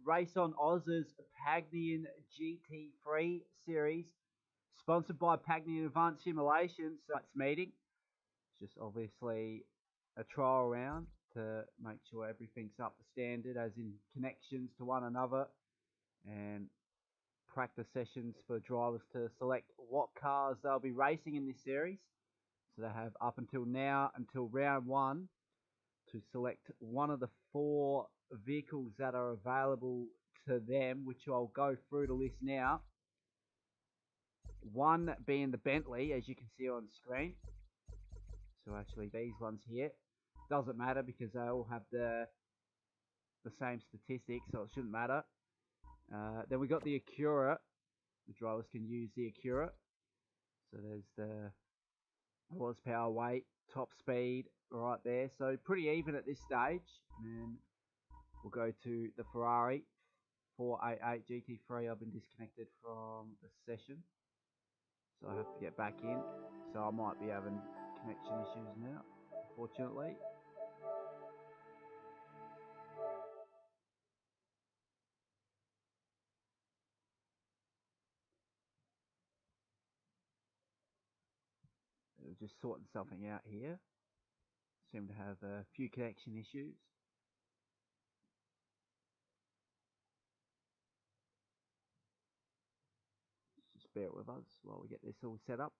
RaceOnOz's Pagnian GT3 series, sponsored by Pagnian Advanced Simulations. So it's meeting. It's just obviously a trial round to make sure everything's up to standard, as in connections to one another, and practice sessions for drivers to select what cars they'll be racing in this series. So they have up until now, until round 1, to select one of the 4 vehicles that are available to them, which I'll go through the list now. One being the Bentley, as you can see on the screen. So actually these ones here, doesn't matter because they all have the same statistics, so it shouldn't matter. Then we got the Acura. The drivers can use the Acura. So there's the horsepower, weight, top speed right there. So pretty even at this stage. And then we'll go to the Ferrari 488 GT3. I've been disconnected from the session, so I have to get back in. So I might be having connection issues now, unfortunately. Just sorting something out here. Seem to have a few connection issues. Just bear with us while we get this all set up.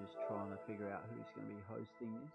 Just trying to figure out who's going to be hosting this.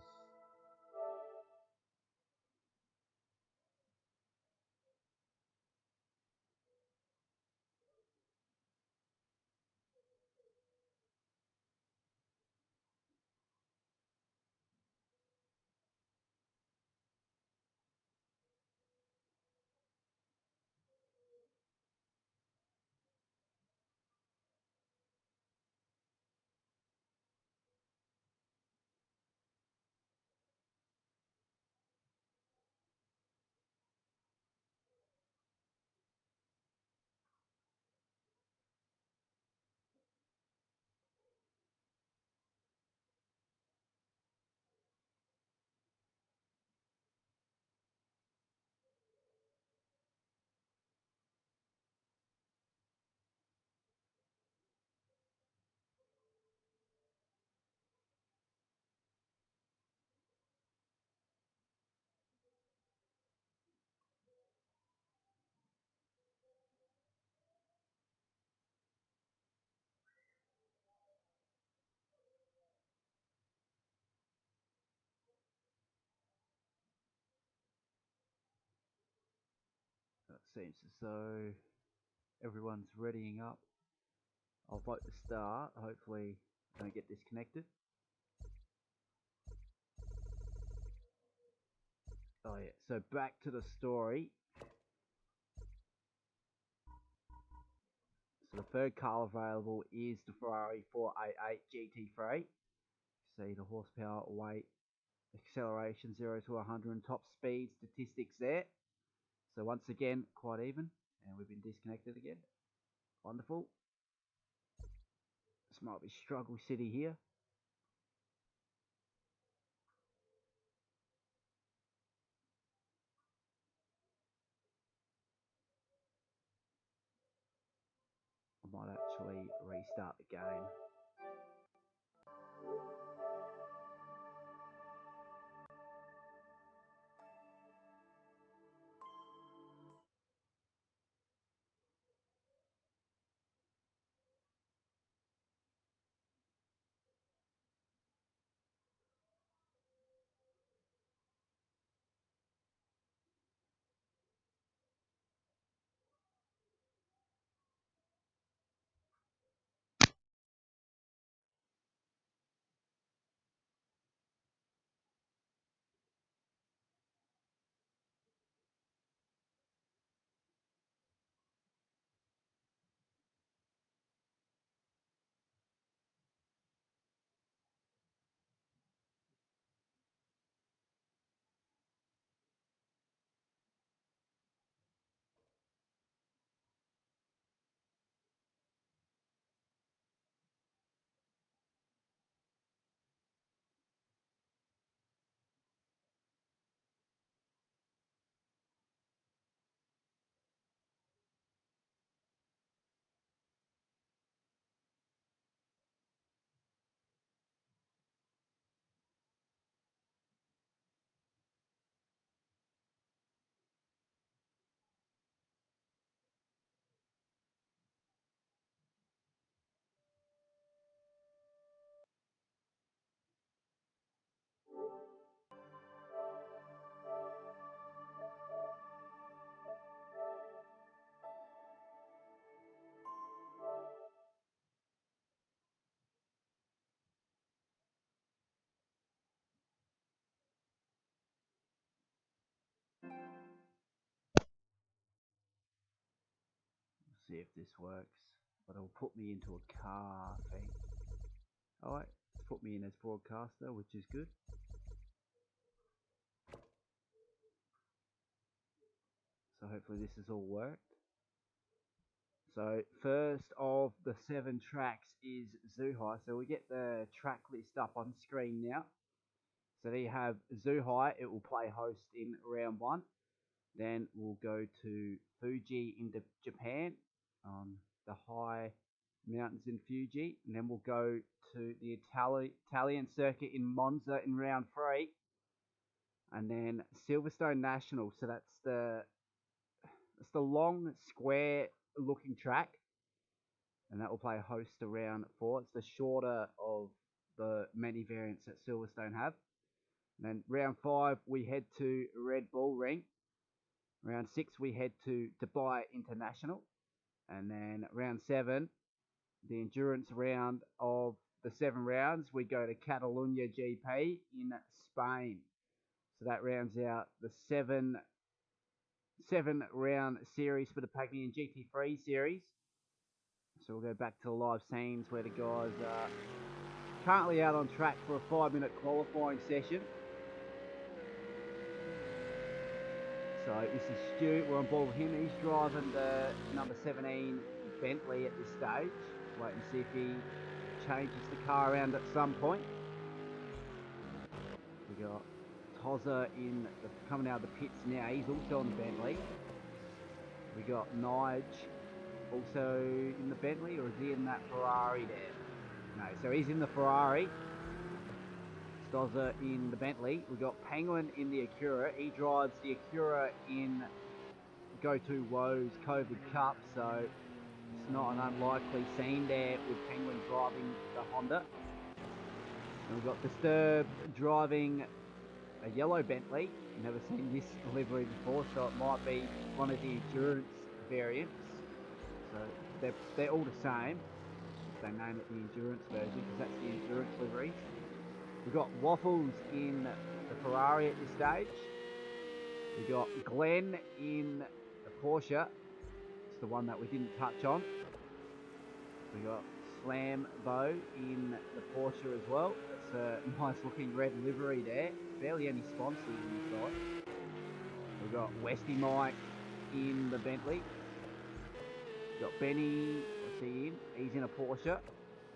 It seems as though everyone's readying up. I'll vote to start. Hopefully I don't get disconnected. Oh yeah, so back to the story. So the third car available is the Ferrari 488 GT3. See the horsepower, weight, acceleration 0 to 100 and top speed statistics there. So once again, quite even, and we've been disconnected again. Wonderful. This might be Struggle City here. I might actually restart the game. see if this works. But it'll put me into a car thing. Alright, it's put me in as broadcaster, which is good. So hopefully this has all worked. So first of the 7 tracks is Zhuhai. So we get the track list up on screen now. So there you have Zhuhai. It will play host in round 1. Then we'll go to Fuji in Japan on the high mountains in Fuji. And then we'll go to the Italian circuit in Monza in round 3. And then Silverstone National. So that's the long square looking track. And that will play host to round 4. It's the shorter of the many variants that Silverstone have. And then round 5 we head to Red Bull Ring. Round 6 we head to Dubai International. And then round 7, the endurance round of the 7 rounds, we go to Catalonia GP in Spain. So that rounds out the 7 round series for the Pagnian GT3 series. So we'll go back to the live scenes where the guys are currently out on track for a 5-minute qualifying session. So this is Stu, we're on board with him. He's driving the number 17 Bentley at this stage. Wait and see if he changes the car around at some point. We got Tozza coming out of the pits now. He's also on the Bentley. We got Nige also in the Bentley, or is he in that Ferrari there? No, so he's in the Ferrari. Stozza in the Bentley. We got Penguin in the Acura. He drives the Acura in Go2 Woe's COVID Cup, so it's not an unlikely scene there with Penguin driving the Honda. And we've got Disturbed driving a yellow Bentley. Never seen this livery before, so it might be one of the endurance variants. So they're all the same. They name it the endurance version because that's the endurance liveries. We've got Waffles in the Ferrari at this stage. We've got Glenn in the Porsche. It's the one that we didn't touch on. We've got Slambo in the Porsche as well. It's a nice looking red livery there. Barely any sponsors inside. We've got Westy Mike in the Bentley. We've got Benny, what's he in? He's in a Porsche.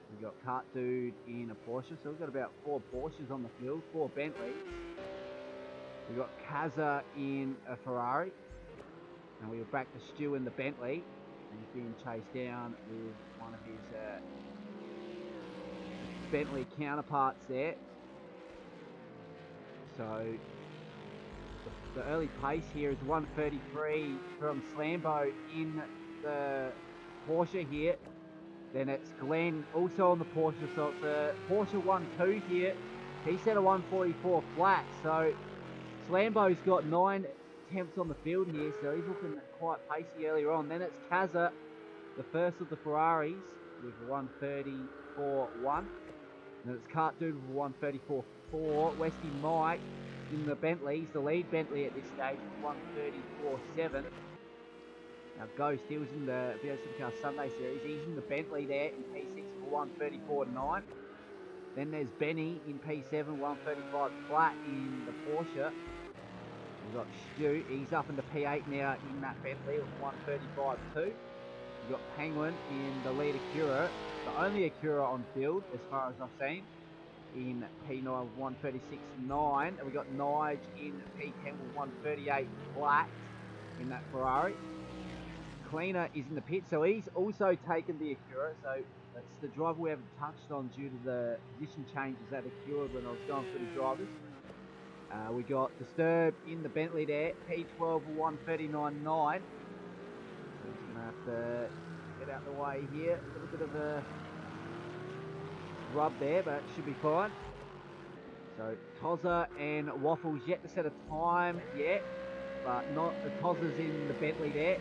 We've got Cart Dude in a Porsche. So we've got about 4 Porsches on the field, 4 Bentleys. We've got Kaza in a Ferrari. And we're back to Stu in the Bentley. And he's being chased down with one of his Bentley counterparts there. So the early pace here is 1:33 from Slambo in the Porsche here. Then it's Glenn also on the Porsche, so it's a Porsche 1-2 here. He set a 1:44 flat, so Slambo's got 9 attempts on the field here, so he's looking quite pacey earlier on. Then it's Kaza, the first of the Ferraris, with 1:34.1. Then it's Cart Dude with 1:34.4. Westy Mike in the Bentley, he's the lead Bentley at this stage with 1:34.7. Now Ghost, he was in the BS Supercar Sunday Series. He's in the Bentley there in P6 for 1:34.9. Then there's Benny in P7, 1:35 flat in the Porsche. We've got Stu, he's up into P8 now in that Bentley with 1:35.2. We've got Penguin in the lead Acura, the only Acura on field as far as I've seen, in P9 with 1:36.9. And we've got Nige in P10 with 1:38 flat in that Ferrari. Cleaner is in the pit, so he's also taken the Acura, so that's the driver we haven't touched on due to the position changes that occurred when I was going through the drivers. We got Disturbed in the Bentley there, P12 with 1:39.9. So he's going to have to get out the way here. A little bit of a rub there, but it should be fine. So Tozza and Waffles yet to set a time yet, but not the Tozza's in the Bentley there.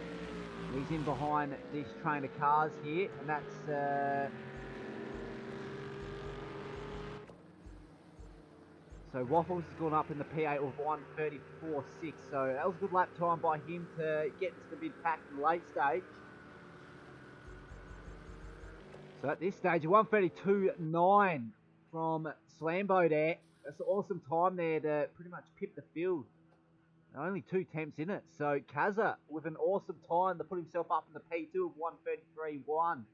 He's in behind these train of cars here, and that's so Waffles has gone up in the P8 with 1:34.6. So that was a good lap time by him to get into the mid pack in the late stage. So at this stage, a 1:32.9 from Slambo there. That's an awesome time there to pretty much pip the field. Only 2 attempts in it. So Kaza with an awesome time to put himself up in the P2 of 1:33.1.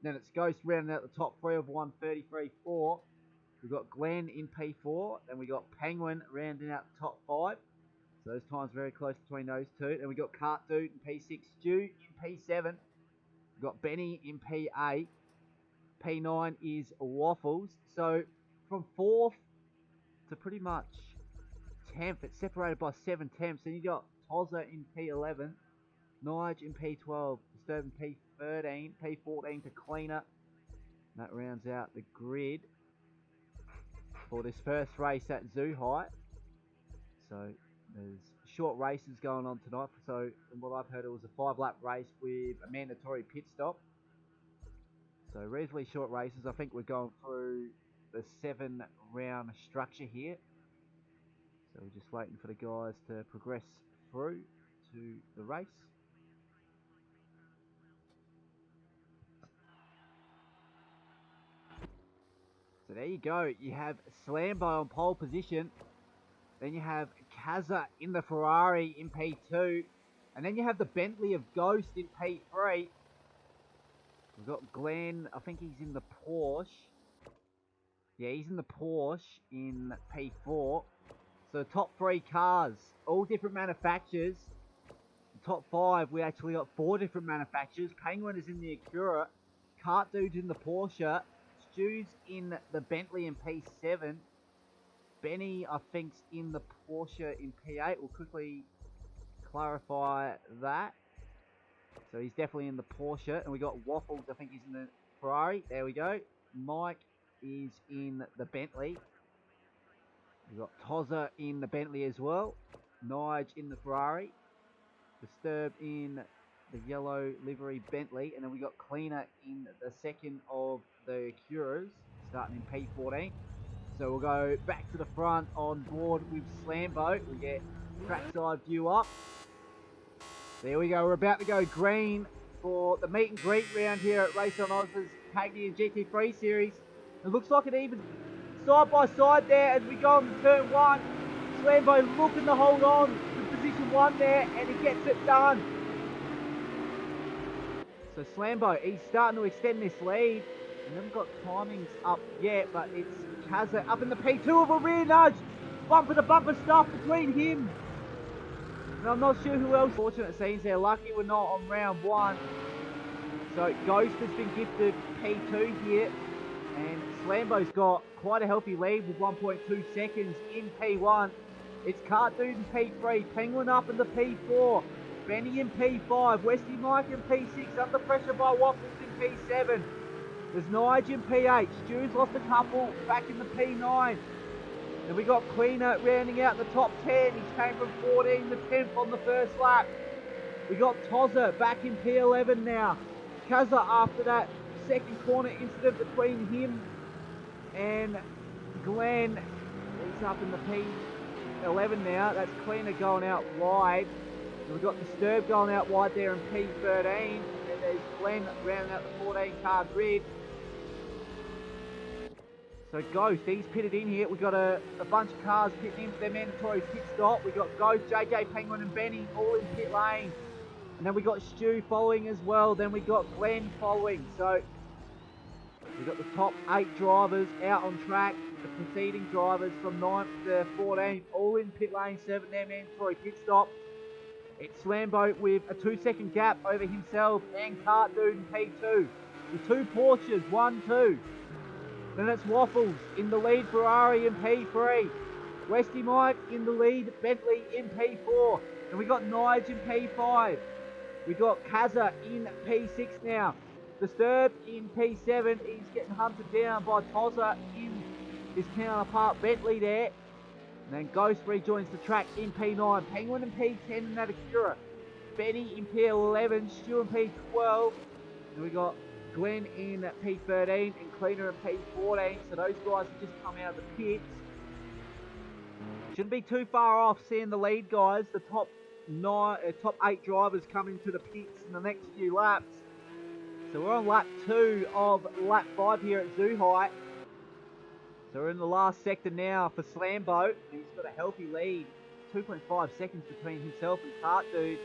Then it's Ghost rounding out the top 3 of 1:33.4. We've got Glenn in P4. Then we got Penguin rounding out the top 5. So those times very close between those two. Then we got Cart Dude in P6, Stu in P7. We've got Benny in P8. P9 is Waffles. So from 4th to pretty much 10th, it's separated by 7 attempts. Then you got Tozza in P11, Nige in P12, Disturb in P13, P14 to Cleaner. And that rounds out the grid for this first race at Zhuhai. So there's short races going on tonight. So from what I've heard, it was a 5-lap race with a mandatory pit stop. So reasonably short races. I think we're going through the 7-round structure here. So we're just waiting for the guys to progress through to the race. So there you go. You have Slambo on pole position. Then you have Kaza in the Ferrari in P2. And then you have the Bentley of Ghost in P3. We've got Glenn, I think he's in the Porsche. Yeah, he's in the Porsche in P4. So the top 3 cars, all different manufacturers. The top 5, we actually got 4 different manufacturers. Penguin is in the Acura. Cart Dude's in the Porsche. Stu's in the Bentley in P7. Benny, I think's in the Porsche in P8. We'll quickly clarify that. So he's definitely in the Porsche. And we got Waffles, I think he's in the Ferrari. There we go. Mike is in the Bentley. We've got Tozza in the Bentley as well. Nige in the Ferrari. Disturb in the yellow livery Bentley. And then we got Cleaner in the second of the Acuras, starting in P14. So we'll go back to the front on board with Slambo. We get trackside view up. There we go. We're about to go green for the meet and greet round here at RaceOnOz's Pagnian GT3 series. It looks like it even side by side there as we go on turn 1. Slambo looking to hold on to position 1 there, and he gets it done. So Slambo, he's starting to extend this lead. We haven't got timings up yet, but it's Kaza up in the P2 of a rear nudge. Bumper to bumper stuff between him. And I'm not sure who else. Fortunate scenes there. Lucky we're not on round 1. So Ghost has been gifted P2 here. And Slambo's got quite a healthy lead with 1.2 seconds in P1. It's Cart Dude in P3. Penguin up in the P4. Benny in P5. Westy Mike in P6. Under pressure by Waffles in P7. There's Nige in P8. Stu's lost a couple. Back in the P9. Then we got Cleaner rounding out the top 10. He's came from 14 to 10th on the first lap. We got Tozza back in P11 now. Kaza after that second corner incident between him and Glenn. He's up in the P11 now. That's Cleaner going out wide. And we've got Disturb going out wide there in P13. And there's Glenn rounding out the 14 car grid. So Ghost, he's pitted in here. We've got a bunch of cars pitting in for their mandatory pit stop. We've got Ghost, JJ, Penguin and Benny all in pit lane. And then we got Stu following as well. Then we got Glenn following. So we've got the top 8 drivers out on track. The preceding drivers from 9th to 14th all in pit lane, serving their mandatory pit stop. It's Slambo with a 2-second gap over himself and Cart Dude in P2. With 2 Porsches, 1, 2. Then it's Waffles in the lead, Ferrari in P3. Westy Mike in the lead, Bentley in P4. And we got Nige in P5. We got Kaza in P6 now. Disturb in P7. He's getting hunted down by Tozza in his counterpart Bentley there. And then Ghost rejoins the track in P9. Penguin in P10 in that Acura. Benny in P11. Stu in P12. And we got Glenn in P13 and Cleaner in P14. So those guys have just come out of the pits. Shouldn't be too far off seeing the lead guys. The top 8 drivers coming to the pits in the next few laps. So we're on lap 2 of lap 5 here at Zhuhai. So we're in the last sector now for Slambo. He's got a healthy lead. 2.5 seconds between himself and Kart Dude.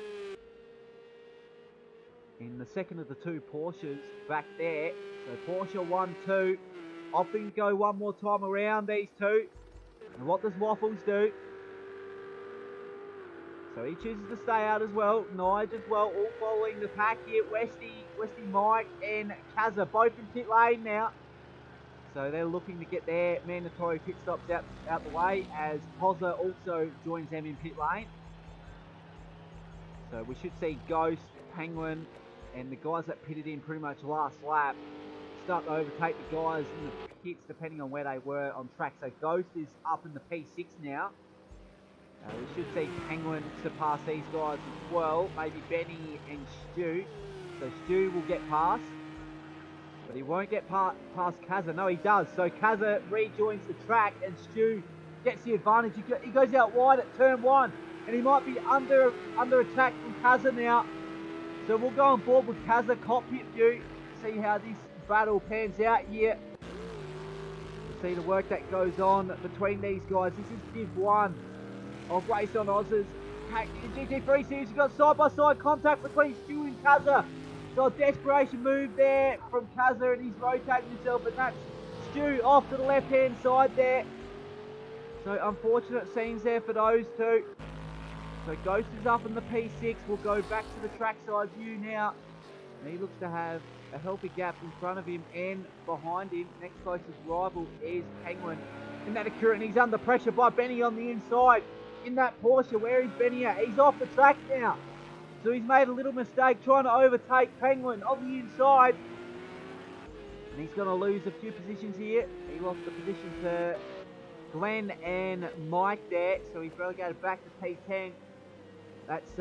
In the second of the two Porsches back there. So Porsche 1-2. Off we go one more time around these two. And what does Waffles do? So he chooses to stay out as well. Nige as well, all following the pack here. Westy Mike and Kazza both in pit lane now. So they're looking to get their mandatory pit stops out the way as Pozza also joins them in pit lane. So we should see Ghost, Penguin, and the guys that pitted in pretty much last lap start to overtake the guys in the pits depending on where they were on track. So Ghost is up in the P6 now. We should see Penguin surpass these guys as well. Maybe Benny and Stu. So Stu will get past. But he won't get past Kazza. No, he does. So Kazza rejoins the track and Stu gets the advantage. He goes out wide at turn 1. And he might be under attack from Kazza now. So we'll go on board with Kazza cockpit view. See how this battle pans out here. We'll see the work that goes on between these guys. This is Div 1 of RaceOnOz's Pagnian GT3 series. You've got side-by-side contact between Stu and Kazza. So a desperation move there from Kazza, and he's rotating himself, and that's Stu off to the left-hand side there. So unfortunate scenes there for those two. So Ghost is up in the P6. We'll go back to the trackside view now. And he looks to have a healthy gap in front of him and behind him. Next closest rival is Penguin. In that occurrence, he's under pressure by Benny on the inside. In that Porsche, where is Benny at? He's off the track now. So he's made a little mistake trying to overtake Penguin on the inside. And he's going to lose a few positions here. He lost the position to Glenn and Mike there. So he's relegated back to P10. That's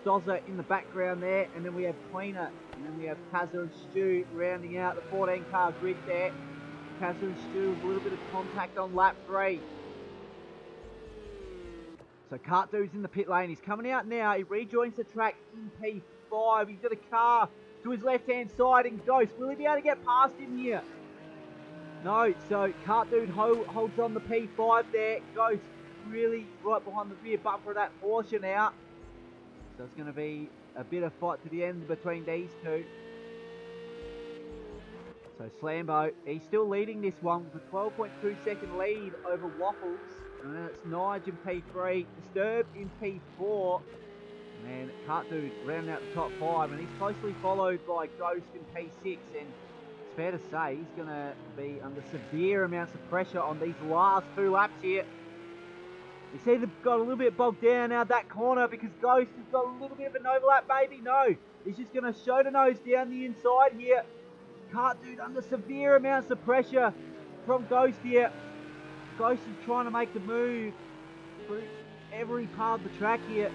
Stozza in the background there. And then we have Cleaner. And then we have Kazza and Stu rounding out the 14 car grid there. Kazza and Stu with a little bit of contact on lap 3. So Kart Dude's in the pit lane. He's coming out now. He rejoins the track in P5. He's got a car to his left-hand side and Ghost. Will he be able to get past him here? No. So Kart Dude holds on the P5 there. Ghost really right behind the rear bumper of that Porsche now. So it's going to be a bit of fight to the end between these two. So Slambo, he's still leading this one with a 12.2 second lead over Waffles. And then it's Nige in P3, Disturbed in P4, and Kart Dude rounding out the top 5, and he's closely followed by Ghost in P6, and it's fair to say he's going to be under severe amounts of pressure on these last 2 laps here. You see they've got a little bit bogged down out that corner because Ghost has got a little bit of an overlap maybe. No, he's just going to show the nose down the inside here. Kart Dude under severe amounts of pressure from Ghost here. Ghost is trying to make the move through every part of the track here.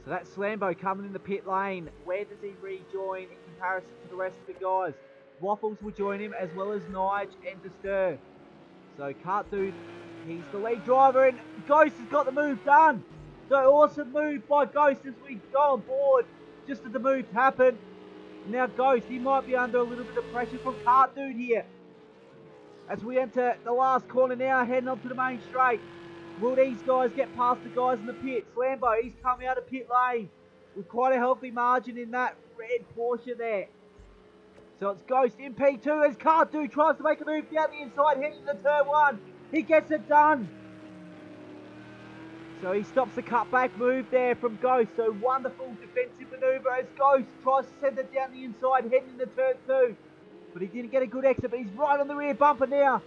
So that's Slambo coming in the pit lane. Where does he rejoin in comparison to the rest of the guys? Waffles will join him as well as Nige and Disturb. So Kart Dude, he's the lead driver and Ghost has got the move done. So awesome move by Ghost as we go on board just as the move happened. Now Ghost, he might be under a little bit of pressure from Kart Dude here. As we enter the last corner now, heading onto the main straight. Will these guys get past the guys in the pit? Slambo, he's coming out of pit lane with quite a healthy margin in that red Porsche there. So it's Ghost in P2 as Kart Dude tries to make a move down the inside, heading to turn 1. He gets it done. So he stops the cutback move there from Ghost. So wonderful defensive manoeuvre as Ghost tries to send it down the inside, heading into turn 2. But he didn't get a good exit, but he's right on the rear bumper now.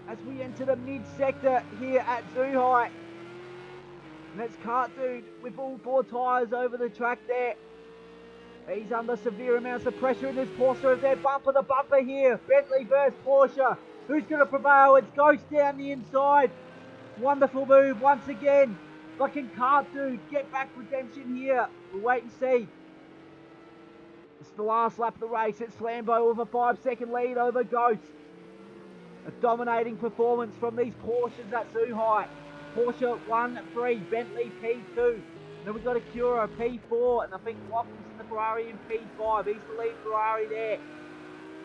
As we enter the mid-sector here at Zhuhai. And that's Kart Dude with all 4 tyres over the track there. He's under severe amounts of pressure in this Porsche as they're bumper to bumper here. Bentley versus Porsche. Who's going to prevail? It's Ghost down the inside. Wonderful move once again. But can Kart Dude get back redemption here? We'll wait and see. It's the last lap of the race. It's Slambo with a 5-second lead over Ghost. A dominating performance from these Porsches at Zhuhai. Porsche 1-3, Bentley P2. Then we've got Acura P4, and I think Waffles in the Ferrari in P5. He's the lead Ferrari there.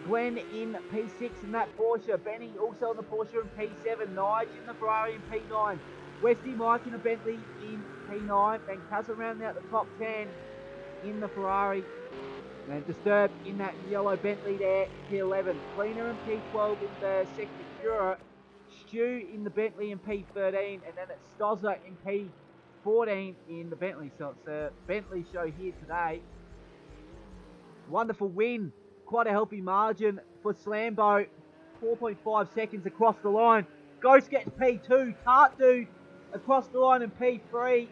Glenn in P6 in that Porsche. Benny also in the Porsche in P7. Nige in the Ferrari in P9. Westy Mike in the Bentley in P9. Then Kazza rounding out the top 10 in the Ferrari. And Disturbed in that yellow Bentley there, P11. Cleaner in P12 in the second Acura. Stu in the Bentley in P13. And then it's Stozza in P14 in the Bentley. So it's a Bentley show here today. Wonderful win. Quite a healthy margin for Slambo. 4.5 seconds across the line. Ghost gets P2. Tart Dude across the line in P3.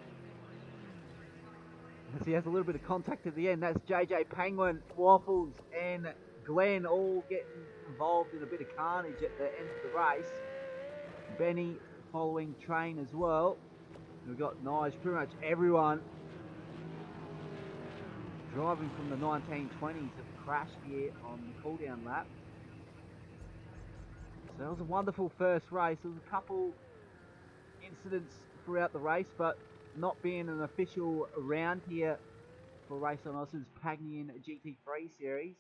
As he has a little bit of contact at the end. That's JJ Penguin, Waffles, and Glenn all getting involved in a bit of carnage at the end of the race. Benny following train as well. We've got Nige, pretty much everyone driving from the 1920s have crashed here on the cool-down lap. So that was a wonderful first race. There was a couple incidents throughout the race, but not being an official round here for RaceOnOz's Pagnian GT3 series.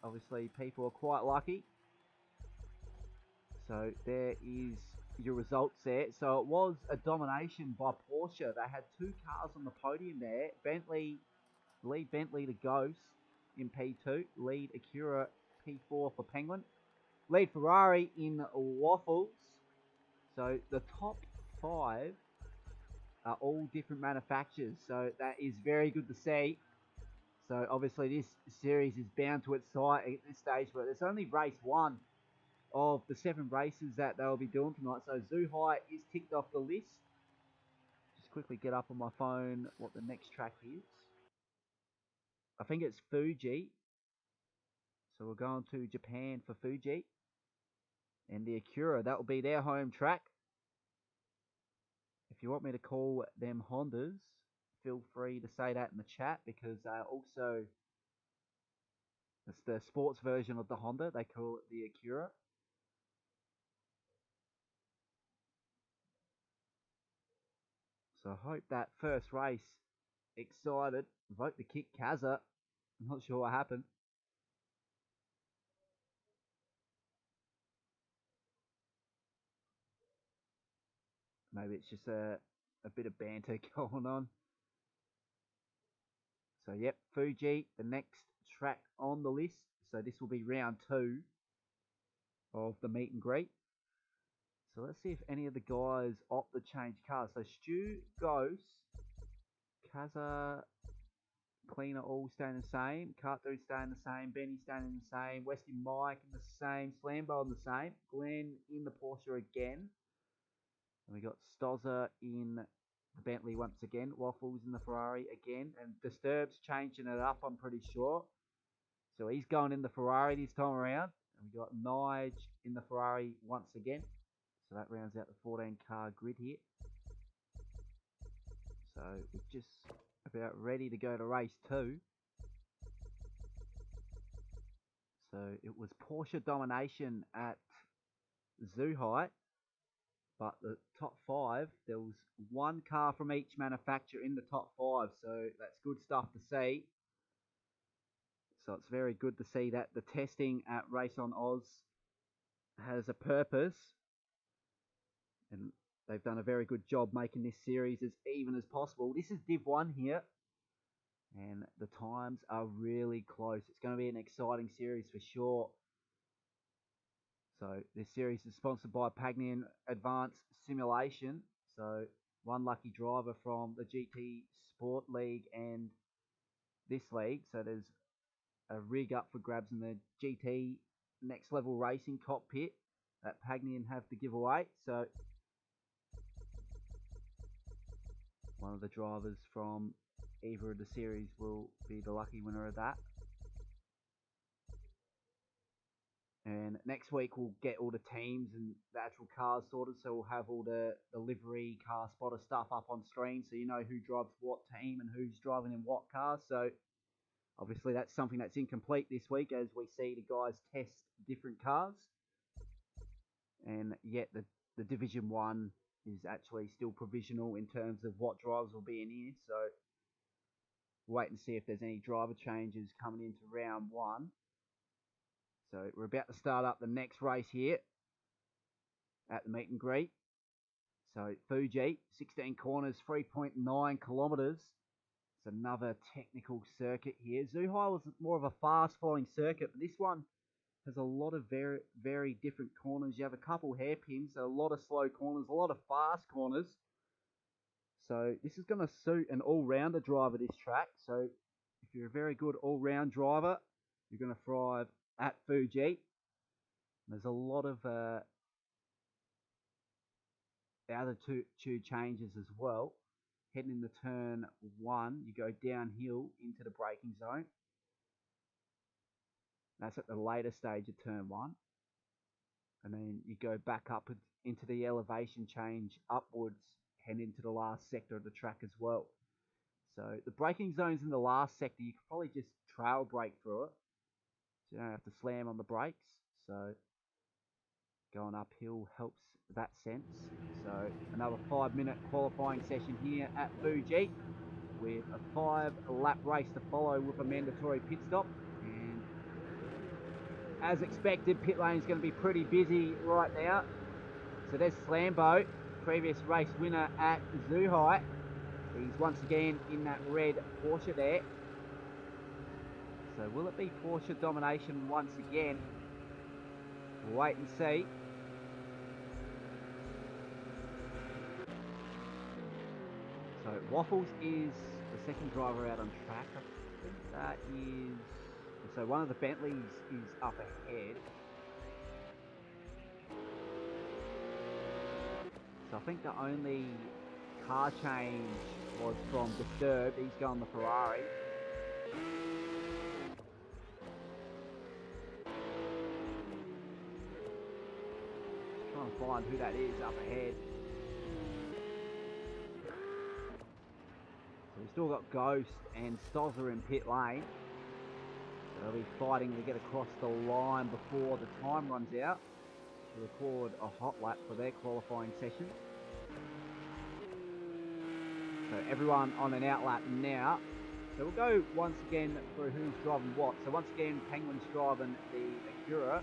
Obviously, people are quite lucky. So there is your results there. So it was a domination by Porsche. They had two cars on the podium there. Lead Bentley to Ghost in P2. Lead Acura P4 for Penguin. Lead Ferrari in Waffles. So the top 5 are all different manufacturers. So that is very good to see. So obviously this series is bound to excite at this stage, but it's only race 1 of the 7 races that they'll be doing tonight. So Zhuhai is ticked off the list. Just quickly get up on my phone what the next track is. I think it's Fuji. So we're going to Japan for Fuji. And the Acura, that will be their home track. If you want me to call them Hondas, feel free to say that in the chat, because also, it's the sports version of the Honda. They call it the Acura. So I hope that first race excited. Vote to kick Kazza. I'm not sure what happened. Maybe it's just a bit of banter going on. So yep, Fuji, the next track on the list. So this will be round 2 of the meet and greet. So let's see if any of the guys opt to change cars. So Stu, Ghost, Kazza, Cleaner all staying the same. Cartdude staying the same. Benny staying in the same. Westy Mike in the same. Slambo in the same. Glenn in the Porsche again. And we got Stozza in the Bentley once again. Waffles in the Ferrari again. And Disturbed's changing it up, I'm pretty sure. So he's going in the Ferrari this time around. And we got Nige in the Ferrari once again. So that rounds out the 14 car grid here. So we're just about ready to go to race 2. So it was Porsche domination at Zhuhai. But the top 5, there was one car from each manufacturer in the top 5. So that's good stuff to see. So it's very good to see that the testing at RaceOnOz has a purpose. And they've done a very good job making this series as even as possible. This is Div 1 here. And the times are really close. It's going to be an exciting series for sure. So this series is sponsored by Pagnian Advanced Simulation. So one lucky driver from the GT Sport League and this league. So there's a rig up for grabs in the GT Next Level Racing cockpit that Pagnian have to give away. So one of the drivers from either of the series will be the lucky winner of that. And next week we'll get all the teams and the actual cars sorted, so we'll have all the livery car spotter stuff up on screen, so you know who drives what team and who's driving in what car. So obviously that's something that's incomplete this week, as we see the guys test different cars. And yet the Division 1 is actually still provisional in terms of what drivers will be in here. So wait and see if there's any driver changes coming into round 1. So we're about to start up the next race here at the meet and greet. So Fuji, 16 corners, 3.9 kilometers. It's another technical circuit here. Zhuhai was more of a fast flowing circuit, but this one has a lot of very different corners. You have a couple hairpins, a lot of slow corners, a lot of fast corners. So this is going to suit an all-rounder driver, this track. So if you're a very good all-round driver, you're going to thrive at Fuji. There's a lot of altitude changes as well. Heading into turn 1, you go downhill into the braking zone. That's at the later stage of turn 1. And then you go back up into the elevation change upwards, head into the last sector of the track as well. So the braking zone's in the last sector. You can probably just trail brake through it, so you don't have to slam on the brakes. So going uphill helps that sense. So another 5-minute qualifying session here at Fuji with a 5-lap race to follow with a mandatory pit stop. And as expected, pit lane is going to be pretty busy right now. So there's Slambo, previous race winner at Zhuhai. He's once again in that red Porsche there. So will it be Porsche domination once again? We'll wait and see. So Waffles is the second driver out on track. I think that is... So one of the Bentleys is up ahead. So I think the only car change was from Disturbed. He's going the Ferrari. Just trying to find who that is up ahead. So we've still got Ghost and Stozza in pit lane. They'll be fighting to get across the line before the time runs out to record a hot lap for their qualifying session. So everyone on an out lap now. So we'll go once again through who's driving what. So once again, Penguin's driving the Acura.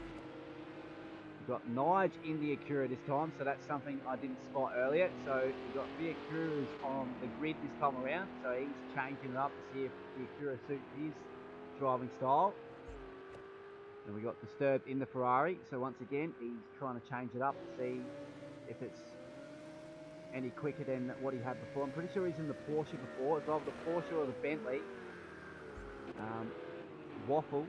We've got Nige in the Acura this time, so that's something I didn't spot earlier. So we've got the Acuras on the grid this time around. So he's changing it up to see if the Acura suits his driving style. And we got Disturbed in the Ferrari, so once again he's trying to change it up to see if it's any quicker than what he had before. I'm pretty sure he's in the Porsche before. It's either the Porsche or the Bentley. Waffles,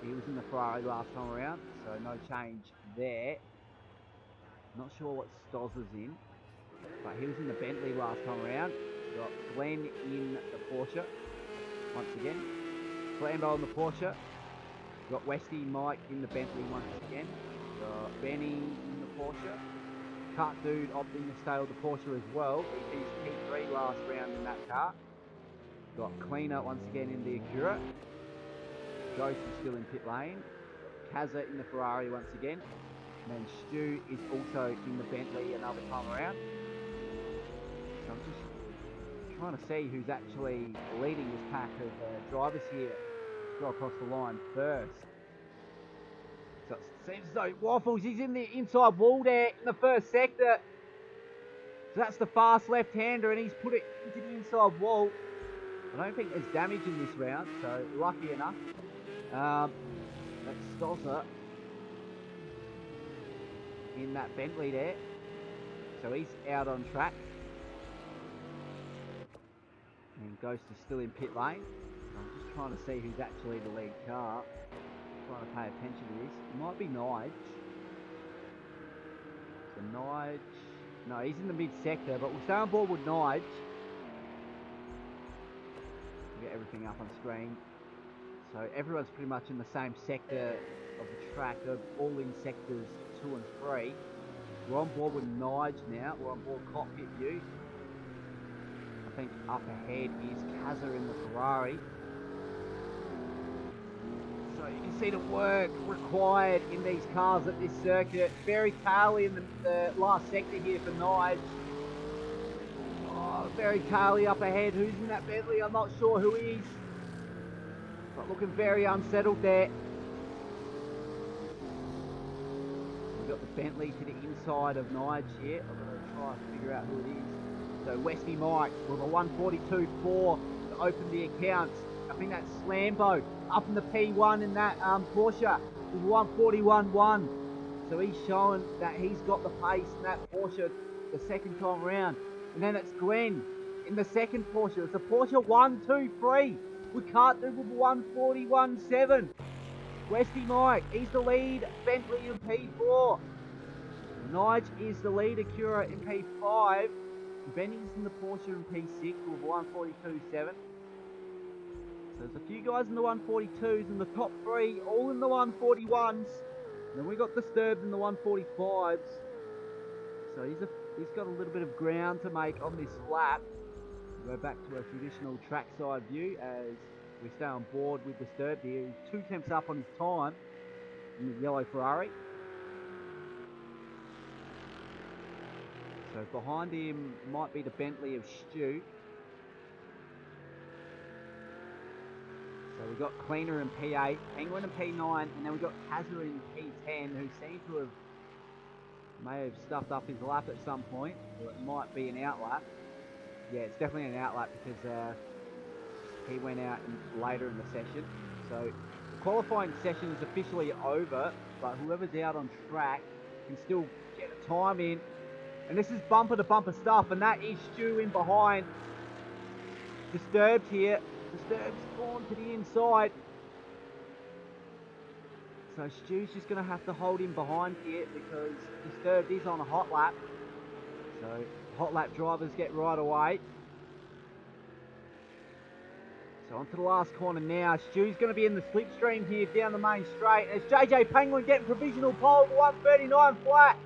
he was in the Ferrari last time around, so no change there. Not sure what Stozza's in, but he was in the Bentley last time around. We've got Glenn in the Porsche once again. Flambo in the Porsche. We've got Westy Mike in the Bentley once again. We've got Benny in the Porsche. Kart Dude opting to stay with the Porsche as well. He finished P3 last round in that car. We've got Cleaner once again in the Acura. Ghost is still in pit lane. Kazza in the Ferrari once again. And then Stu is also in the Bentley another time around. So I'm just trying to see who's actually leading this pack of drivers here. Let's go across the line first. So it seems as though Waffles is in the inside wall there in the first sector. So that's the fast left-hander and he's put it into the inside wall. I don't think there's damage in this round, so lucky enough. That's Stozza in that Bentley there. So he's out on track. And Ghost is still in pit lane. I'm just trying to see who's actually the lead car. Trying to pay attention to this. It might be Nige. So Nige... No, he's in the mid-sector, but we'll stay on board with Nige. Get everything up on screen. So everyone's pretty much in the same sector of the track. They're all in sectors 2 and 3. We're on board with Nige now. We're on board cockpit view. I think up ahead is Kazza in the Ferrari. So you can see the work required in these cars at this circuit. Very taily in the last sector here for Nige. Oh, very taily up ahead. Who's in that Bentley? I'm not sure who he is. But looking very unsettled there. We've got the Bentley to the inside of Nige here. I'm going to try and figure out who it is. So Westy Mike with a 142.4 to open the accounts. I think that's Slambo up in the P1 in that Porsche with 141.1. So he's showing that he's got the pace in that Porsche the second time around. And then it's Glenn in the second Porsche. It's a Porsche 123 with Carter with 141.7. Westy Mike, he's the lead. Bentley in P4. Nige is the lead. Acura in P5. Benny's in the Porsche in P6 with 142.7. So there's a few guys in the 142s and the top three all in the 141s. And then we got Disturbed in the 145s. So he's got a little bit of ground to make on this lap. We'll go back to a traditional trackside view as we stay on board with Disturbed here. He's 2 tenths up on his time in the yellow Ferrari. So behind him might be the Bentley of Stu. So we've got Cleaner in P8, Penguin in P9, and then we've got Kazza in P10, who seems to may have stuffed up his lap at some point, or it might be an outlap. Yeah, it's definitely an outlap because he went out later in the session. So the qualifying session is officially over, but whoever's out on track can still get a time in. And this is bumper to bumper stuff, and that is Stu in behind. Disturbed here. Disturbed's gone to the inside. So Stu's just going to have to hold him behind here because Disturbed is on a hot lap. So hot lap drivers get right away. So onto the last corner now. Stu's going to be in the slipstream here down the main straight. As JJ Penguin getting provisional pole, 139 flat.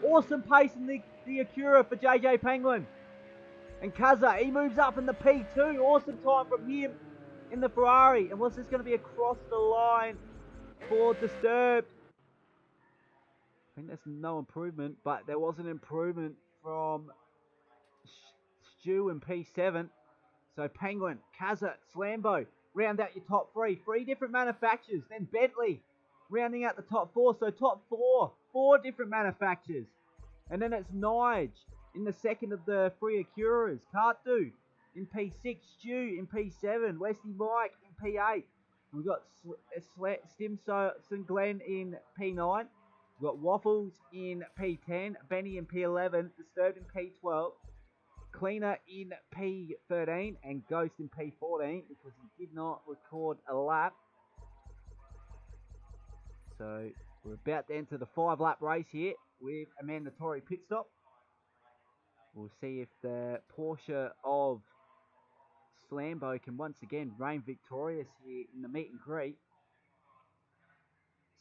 Awesome pace in the Acura for JJ Penguin. And Kazza, he moves up in the P2. Awesome time from him in the Ferrari. And what's this going to be across the line for Disturbed? I think there's no improvement, but there was an improvement from Stu in P7. So Penguin, Kazza, Slambo, round out your top three. 3 different manufacturers. Then Bentley, rounding out the top 4. So top 4 different manufacturers. And then it's Nige in the second of the 3 Acuras. Cartu in P6. Stu in P7. Westy Mike in P8. We've got Stimson Glenn in P9. We've got Waffles in P10. Benny in P11. Disturbed in P12. Cleaner in P13. And Ghost in P14 because he did not record a lap. So we're about to enter the 5-lap race here with a mandatory pit stop. We'll see if the Porsche of Slambo can once again reign victorious here in the meet and greet.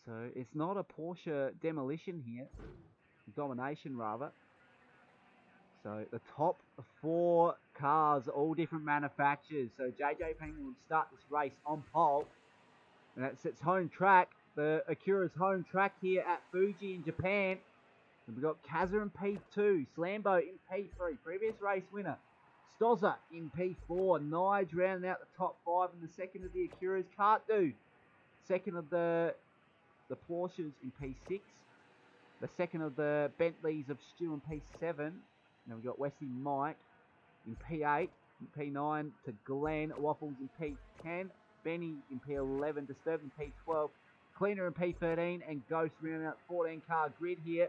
So it's not a Porsche demolition here, domination rather. So the top 4 cars, all different manufacturers. So JJ Penguin will start this race on pole. And that's its home track, the Acura's home track here at Fuji in Japan. And we've got Kazza in P2, Slambo in P3, previous race winner. Stozza in P4, Nige rounding out the top 5 in the second of the Acura's. Cartu, second of the Porsches in P6. The second of the Bentleys of Stu in P7. Now we've got Westy Mike in P8, in P9 to Glenn, Waffles in P10, Benny in P11, Disturbed in P12, Cleaner in P13, and Ghost rounding out 14 car grid here.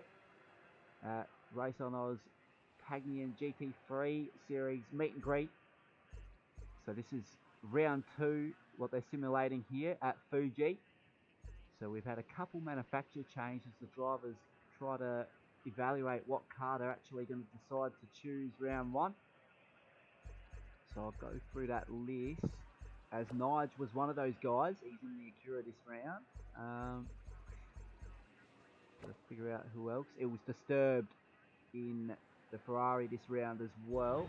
RaceOnOz Pagnian GT3 series meet and greet. So this is round 2, what they're simulating here at Fuji. So we've had a couple manufacturer changes. The drivers try to evaluate what car they're actually going to decide to choose round 1. So I'll go through that list. As Nige was one of those guys. He's in the Acura this round. Let's figure out who else. It was Disturbed in the Ferrari this round as well.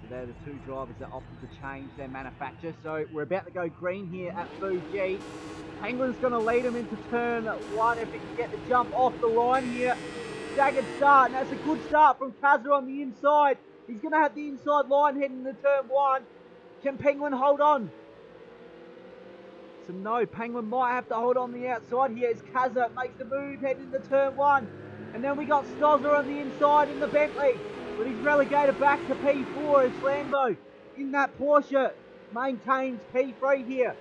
So they're the two drivers that opted to change their manufacturer. So we're about to go green here at Fuji. Penguin's going to lead him into turn 1 if he can get the jump off the line here. Staggered start, and that's a good start from Kaza on the inside. He's going to have the inside line heading into turn 1. Can Penguin hold on? So no, Penguin might have to hold on the outside here as Kaza makes the move heading into turn 1. And then we got Stozza on the inside in the Bentley. But he's relegated back to P4 as Lambo in that Porsche maintains P3 here.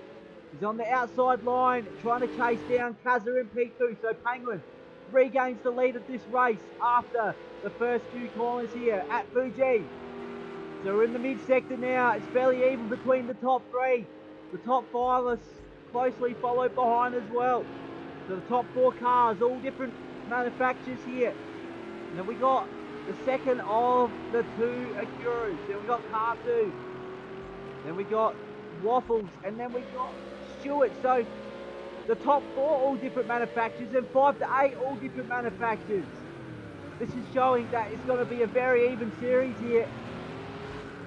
He's on the outside line trying to chase down Kaza in P2. So Penguin regains the lead of this race after the first few corners here at Fuji. So we're in the mid-sector now. It's fairly even between the top 3. The top 5 are closely followed behind as well. So the top 4 cars, all different manufacturers here. And then we got the second of the 2 Acuras. Then we got Car2. Then we got Waffles. And then we got Stewart. So the top 4 all different manufacturers and 5 to 8 all different manufacturers. This is showing that it's going to be a very even series here.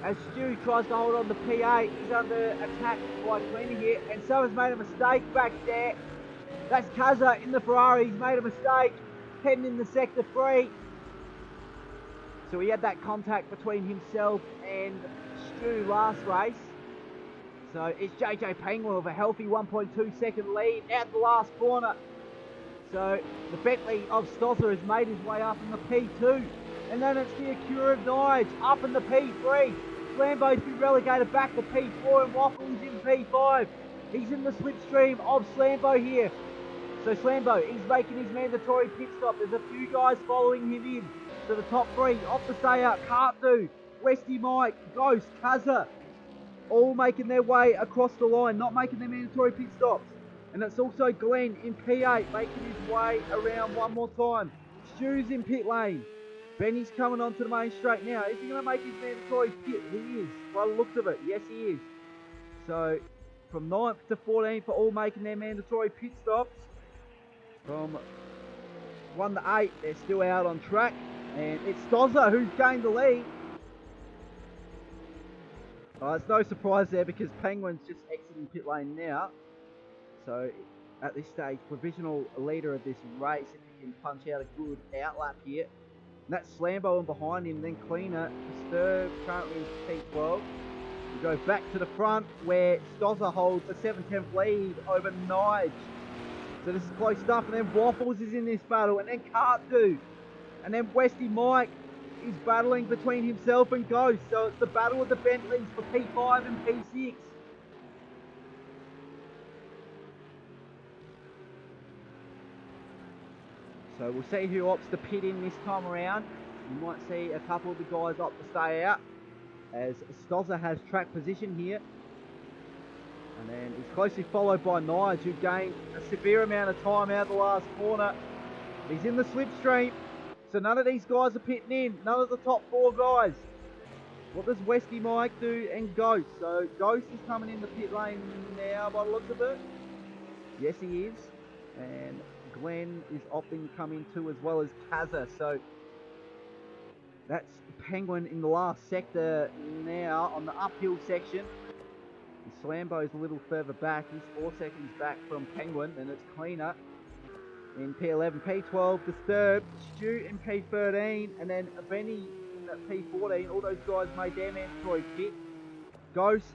As Stu tries to hold on to P8, he's under attack by Güney here, and someone's made a mistake back there. That's Kaza in the Ferrari. He's made a mistake heading in the sector 3. So he had that contact between himself and Stu last race. So it's JJ Penguin with a healthy 1.2 second lead out the last corner. So the Bentley of Stozza has made his way up in the P2. And then it's the Acura of Nige up in the P3. Lambo's been relegated back to P4 and Waffles in P5. He's in the slipstream of Slambo here. So Slambo, he's making his mandatory pit stop. There's a few guys following him in. So the top 3, off to stay out, Kart2, Westy Mike, Ghost, Kaza, all making their way across the line, not making their mandatory pit stops. And it's also Glenn in P8 making his way around one more time. Stu's in pit lane. Benny's coming onto the main straight now. Is he going to make his mandatory pit? He is. By the looks of it, yes he is. So from 9th to 14th are all making their mandatory pit stops. From 1 to 8, they're still out on track. And it's Stozza who's gained the lead. It's no surprise there because Penguin's just exiting pit lane now. So at this stage, provisional leader of this race, if he can punch out a good outlap here. And that's Slambo and behind him, then Cleaner, Disturb currently in P12. We go back to the front where Stozza holds a 7/10 lead over Nige. So this is close stuff, and then Waffles is in this battle, and then Kart2. And then Westy Mike is battling between himself and Ghost. So it's the battle of the Bentleys for P5 and P6. So we'll see who opts to pit in this time around. You might see a couple of the guys opt to stay out, as Stozza has track position here. And then he's closely followed by Nige, who gained a severe amount of time out of the last corner. He's in the slipstream, so none of these guys are pitting in, none of the top 4 guys. What does Westy Mike do and Ghost? So Ghost is coming in the pit lane now by the looks of it. Yes he is. And Glenn is opting to come in too, as well as Kaza. So that's Penguin in the last sector now on the uphill section. Slambo's a little further back. He's 4 seconds back from Penguin, and it's Cleaner in P11. P12, Disturbed, Stu in P13, and then Benny in P14. All those guys made their mandatory pit. Ghost,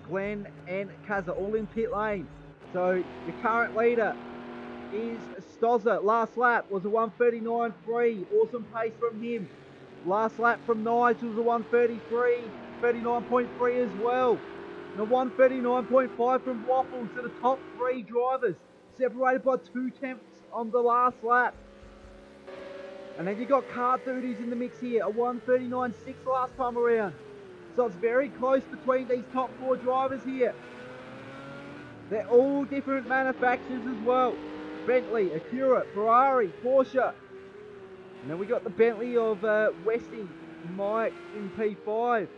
Glenn, and Kaza all in pit lane. So the current leader is Stozza. Last lap was a 1:39.3. Awesome pace from him. Last lap from Nige was a 1:33, 39.3 as well. And a 1:39.5 from Waffles. To the top 3 drivers, separated by 2/10 on the last lap. And then you got Kart2 who's in the mix here, a 1:39.6 last time around. So it's very close between these top 4 drivers here. They're all different manufacturers as well. Bentley, Acura, Ferrari, Porsche. And then we got the Bentley of Westy Mike in P5.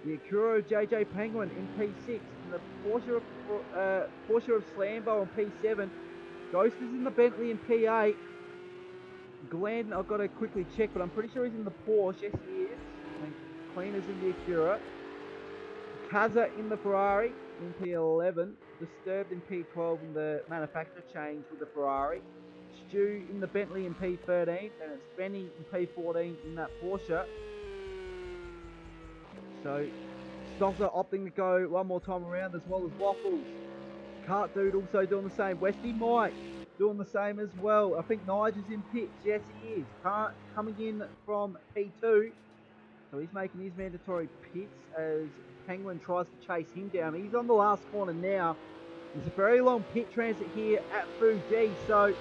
The Acura of JJ Penguin in P6. And the Porsche of Slambo in P7. Ghost is in the Bentley in P8. Glenn, I've got to quickly check, but I'm pretty sure he's in the Porsche. Yes, he is. And Cleaners in the Acura. Kaza in the Ferrari in P11. Disturbed in P12 in the manufacturer change with the Ferrari. Stu in the Bentley in P13. And it's Benny in P14 in that Porsche. So, Stosser opting to go one more time around as well as Waffles. Cart Dude also doing the same. Westy Mike doing the same as well. I think Nigel's in pits. Yes, he is. Coming in from P2. So he's making his mandatory pits as Penguin tries to chase him down. He's on the last corner now. There's a very long pit transit here at Fuji. So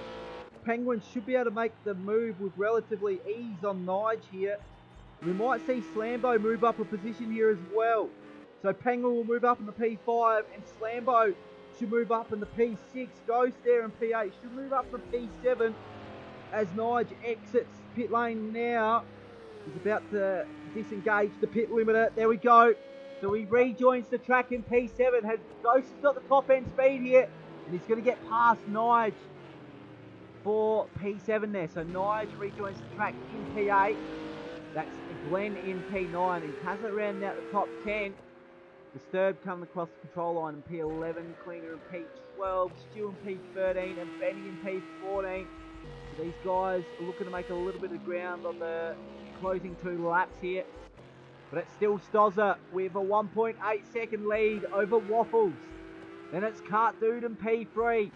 Penguin should be able to make the move with relatively ease on Nige here. We might see Slambo move up a position here as well. So Penguin will move up in the P5 and Slambo should move up in the P6. Ghost there in P8 should move up to P7 as Nige exits pit lane now. He's about to disengage the pit limiter. There we go. So he rejoins the track in P7. Ghost has got the top end speed here. And he's going to get past Nige for P7 there. So Nige rejoins the track in P8. That's Glenn in P9. And Kaza rounding out the top 10. Disturbed coming across the control line in P11. Cleaner in P12. Stu in P13. And Benny in P14. So these guys are looking to make a little bit of ground on the closing 2 laps here. But it's still Stosser with a 1.8 second lead over Waffles. Then it's Cart Dude in P3.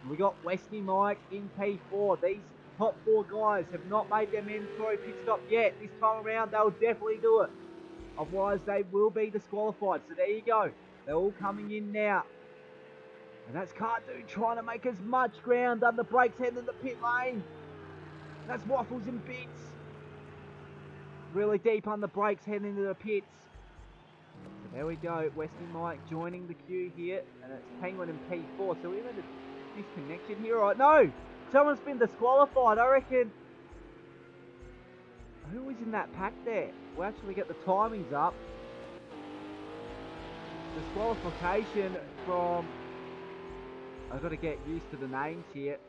We got Westy Mike in P4. These top 4 guys have not made their mandatory pit stop yet. This time around they'll definitely do it. Otherwise they will be disqualified. So there you go. They're all coming in now. And that's Cart Dude trying to make as much ground under brakes heading in the pit lane. That's Waffles in bits. Really deep on the brakes heading into the pits. So there we go. Westy Mike joining the queue here. And it's Penguin in P4. So we have a disconnection here. Right? No! Someone's been disqualified. I reckon. Who was in that pack there? We'll actually get the timings up. Disqualification from... I've got to get used to the names here.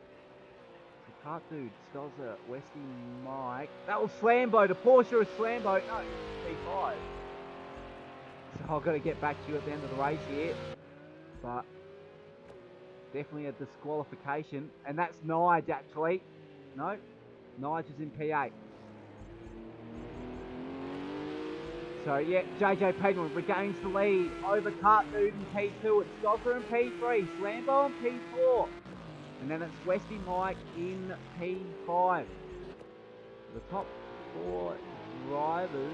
Cart Dude, Stosser, Westy Mike. That was Slambo. The Porsche is Slambo. No, P5. So I've got to get back to you at the end of the race here. But definitely a disqualification. And that's Nige actually. No, Nige is in P8. So yeah, JJ Penguin regains the lead over Cart Dude in P2. It's Stosser in P3. Slambo in P4. And then it's Westy Mike in P5. The top 4 drivers.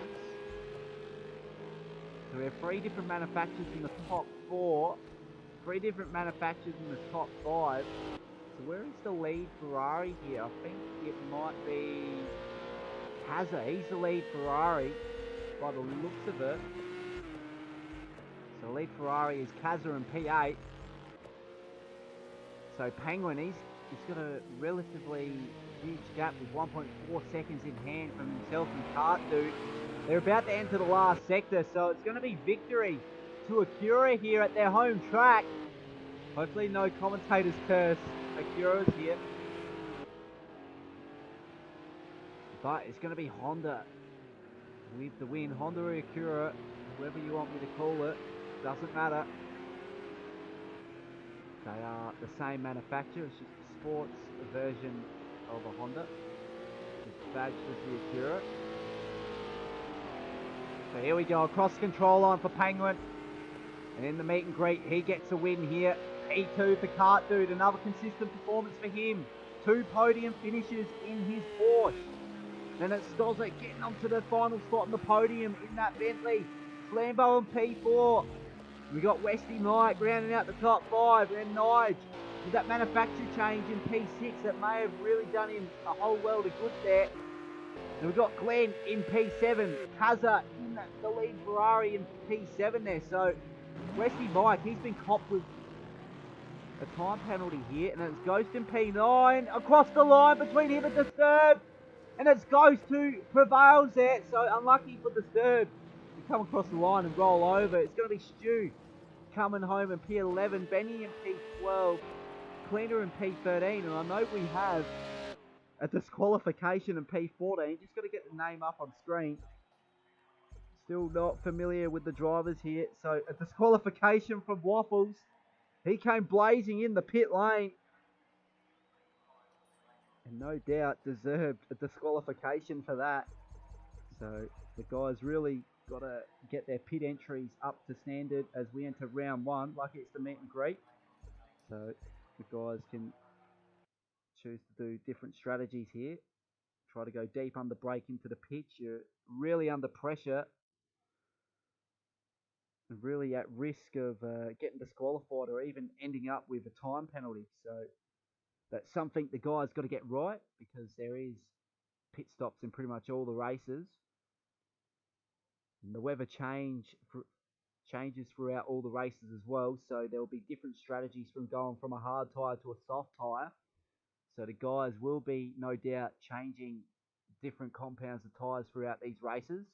So we have 3 different manufacturers in the top 4. 3 different manufacturers in the top 5. So where is the lead Ferrari here? I think it might be Kaza. He's the lead Ferrari by the looks of it. So the lead Ferrari is Kaza in P8. So Penguin, he's got a relatively huge gap with 1.4 seconds in hand from himself and Cart Dude. They're about to enter the last sector, so it's going to be victory to Acura here at their home track. Hopefully no commentators curse Acura's here. But it's going to be Honda with the win. Honda or Acura, whoever you want me to call it, doesn't matter. They are the same manufacturer, it's just a sports version of a Honda. It's badged as the Acura. So here we go, across the control line for Penguin. And in the meet and greet, he gets a win here. P2 for Cart Dude, another consistent performance for him. 2 podium finishes in his Porsche. Then it's Stosser getting onto the final spot on the podium in that Bentley. Slambo on P4. We got Westy Mike rounding out the top 5, and Nige with that manufacturer change in P6 that may have really done him a whole world of good there. And we've got Glenn in P7, Kaza in the lead Ferrari in P7 there. So Westy Mike, he's been copped with a time penalty here, and it's Ghost in P9 across the line between him and Disturbed, and it's Ghost who prevails there. So unlucky for Disturbed to come across the line and roll over. It's going to be Stu coming home in P11, Benny in P12, Cleaner in P13, and I know we have a disqualification in P14. Just got to get the name up on screen. Still not familiar with the drivers here. So a disqualification from Waffles. He came blazing in the pit lane. And no doubt deserved a disqualification for that. So the guys really got to get their pit entries up to standard as we enter round one. Lucky it's the meet and greet. So the guys can choose to do different strategies here. Try to go deep under brake into the pitch. You're really under pressure. And really at risk of getting disqualified or even ending up with a time penalty. So that's something the guys got to get right, because there is pit stops in pretty much all the races. And the weather changes throughout all the races as well, so there will be different strategies from going from a hard tyre to a soft tyre. So the guys will be, no doubt, changing different compounds of tyres throughout these races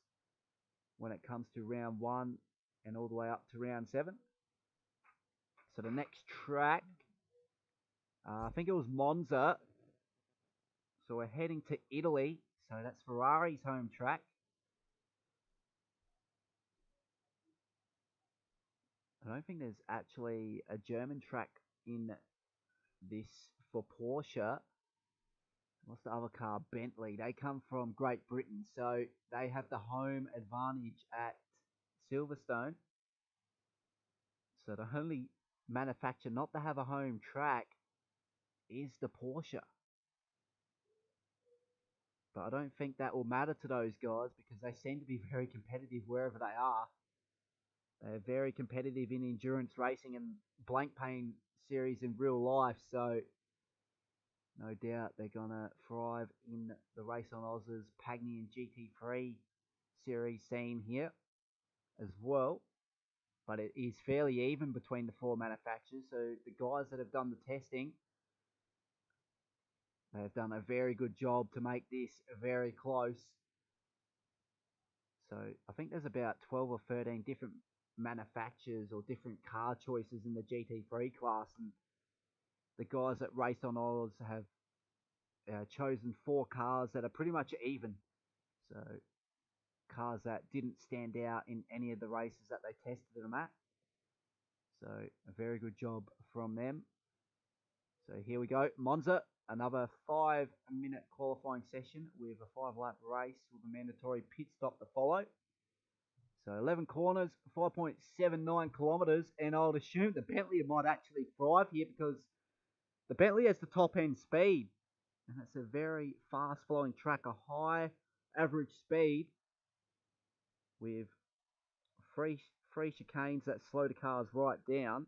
when it comes to round 1 and all the way up to round 7. So the next track, I think it was Monza. So we're heading to Italy, so that's Ferrari's home track. I don't think there's actually a German track in this for Porsche. What's the other car? Bentley. They come from Great Britain, so they have the home advantage at Silverstone. So the only manufacturer not to have a home track is the Porsche. But I don't think that will matter to those guys, because they seem to be very competitive wherever they are. They're very competitive in endurance racing and blank paint series in real life, so no doubt they're going to thrive in the RaceOnOz's Pagnian GT3 series scene here as well. But it is fairly even between the 4 manufacturers, so the guys that have done the testing, they have done a very good job to make this very close. So I think there's about 12 or 13 different manufacturers or different car choices in the GT3 class, and the guys at RaceOnOz have chosen 4 cars that are pretty much even. So cars that didn't stand out in any of the races that they tested them at. So a very good job from them. So here we go, Monza, another 5-minute qualifying session with a 5-lap race with a mandatory pit stop to follow. So 11 corners, 5.79 kilometres, and I would assume the Bentley might actually thrive here, because the Bentley has the top end speed, and it's a very fast flowing track, a high average speed with free chicanes that slow the cars right down.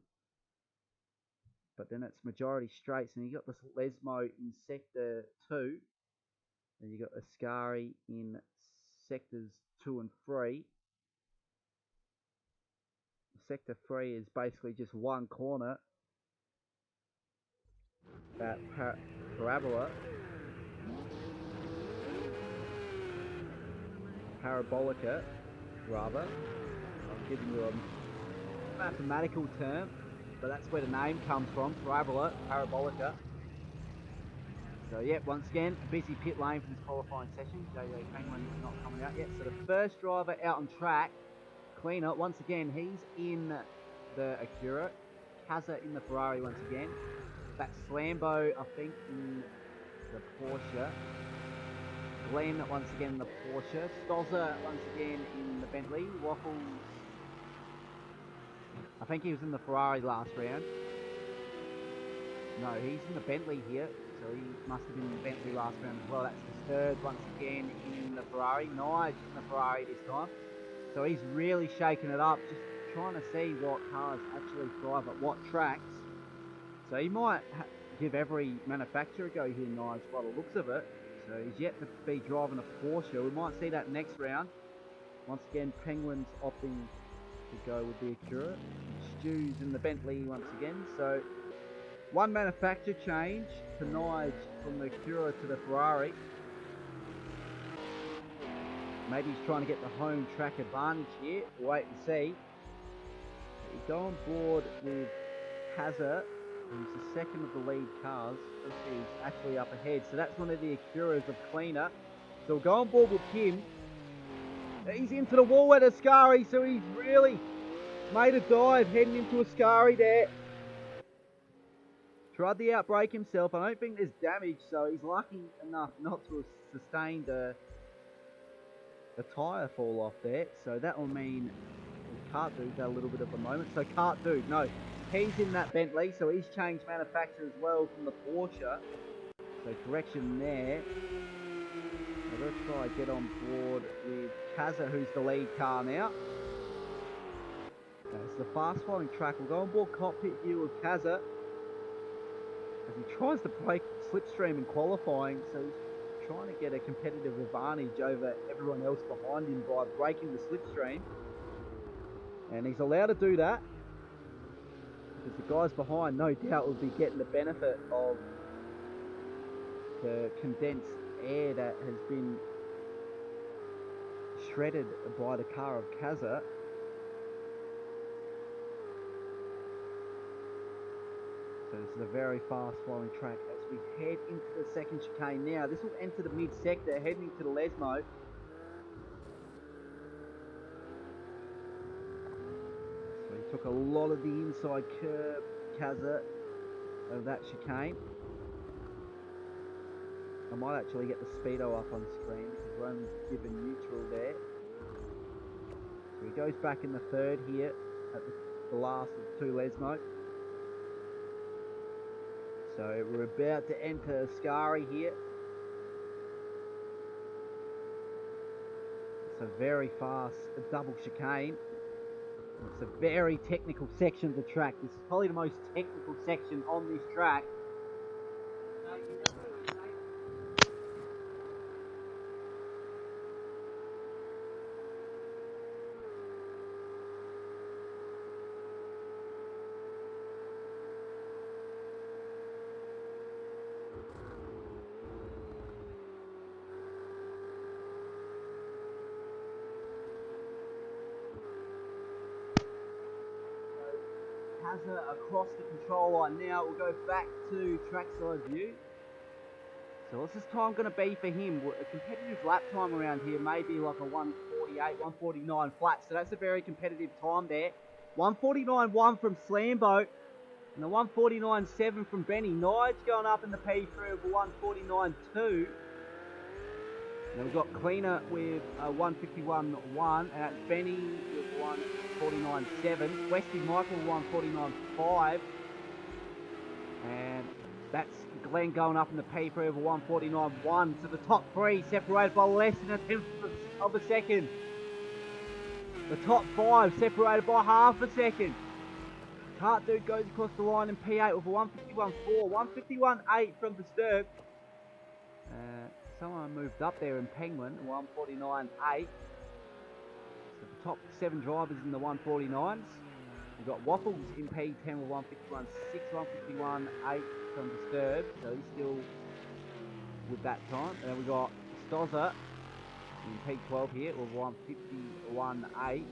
But then it's majority straights, and you got this Lesmo in sector 2, and you got Ascari in sectors 2 and 3. Sector 3 is basically just one corner, that parabolica, rather. I'm giving you a mathematical term, but that's where the name comes from, parabolica. So yeah, once again, a busy pit lane for this qualifying session. JJ Penguin is not coming out yet. So the first driver out on track, Cleaner, once again, he's in the Acura. Kaza in the Ferrari once again. That's Slambo, I think, in the Porsche. Glenn once again in the Porsche. Stozza once again in the Bentley. Waffles, I think he was in the Ferrari last round. No, he's in the Bentley here, so he must have been in the Bentley last round as well. That's the third once again in the Ferrari. Nige in the Ferrari this time. So he's really shaking it up, just trying to see what cars actually thrive at what tracks. So he might give every manufacturer a go here, Nige, by the looks of it. So he's yet to be driving a Porsche. We might see that next round. Once again, Penguin's opting to go with the Acura. Stu's in the Bentley once again. So one manufacturer change to Nige from the Acura to the Ferrari. Maybe he's trying to get the home track advantage here. We'll wait and see. You go on board with Hazard, who's the second of the lead cars. He's actually up ahead. So that's one of the Acuras of Cleaner. So we'll go on board with him. He's into the wall at Ascari, so he's really made a dive heading into Ascari there. Tried to outbrake himself. I don't think there's damage, so he's lucky enough not to have sustained a tyre fall off there. So that will mean Kart Dude's had a little bit of a moment. So Kart Dude, no, he's in that Bentley, so he's changed manufacturer as well from the Porsche. So correction there. So let's try and get on board with Kazza, who's the lead car now. It's the fast flowing track. We'll go on board cockpit view of Kazza as he tries to break slipstream in qualifying. So he's trying to get a competitive advantage over everyone else behind him by breaking the slipstream. And he's allowed to do that because the guys behind no doubt will be getting the benefit of the condensed air that has been shredded by the car of Kazza. So this is a very fast flowing track as we head into the second chicane now. This will enter the mid sector heading to the Lesmo. So he took a lot of the inside curb, Kazza, of that chicane. I might actually get the speedo up on screen because we're only given neutral there. So he goes back in the third here at the last of two Lesmo. So we're about to enter Ascari here. It's a very fast double chicane. It's a very technical section of the track. This is probably the most technical section on this track. Across the control line now. We'll go back to trackside view. So what's this time going to be for him? A competitive lap time around here may be like a 148, 149 flat. So that's a very competitive time there. 149.1 from Slambo and a 149.7 from Benny. Nige going up in the P3 of a 149.2. Then we've got Cleaner with a 151.1, and that's Benny with 149.7. Westy Michael 149.5, and that's Glenn going up in the P3 of a 149.1. So the top three separated by less than a tenth of a second. The top five separated by half a second. Kart Dude goes across the line in P8 with a 151.4, 151.8 from Disturbed. Someone moved up there in Penguin, 149.8. So the top 7 drivers in the 149s. We've got Waffles in P10 with 151.6, 151.8 from Disturbed. So he's still with that time. And then we've got Stozza in P12 here with 151.8.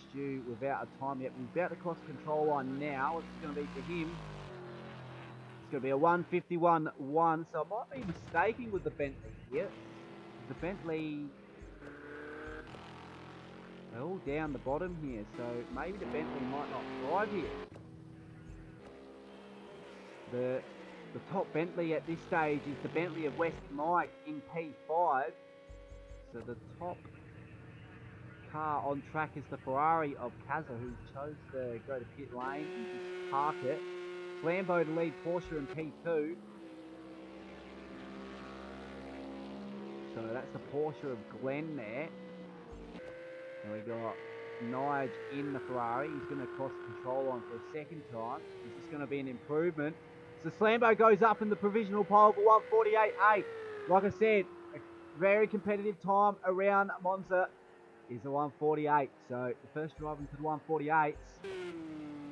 Stu without a time yet. We're about to cross the control line now. What's it going to be for him? It's going to be a 151.1, so I might be mistaking with the Bentley here. The Bentley, they're all down the bottom here, so maybe the Bentley might not drive here. The top Bentley at this stage is the Bentley of West Mike in P5. So the top car on track is the Ferrari of Kazza, who chose to go to pit lane and just park it. Lambo to lead Porsche in P2. So that's the Porsche of Glenn there. And we got Nige in the Ferrari. He's going to cross the control line for a second time. This is going to be an improvement. So Slambo goes up in the provisional pole for 148.8. Like I said, a very competitive time around Monza is a 148. So the first drive into the 148s.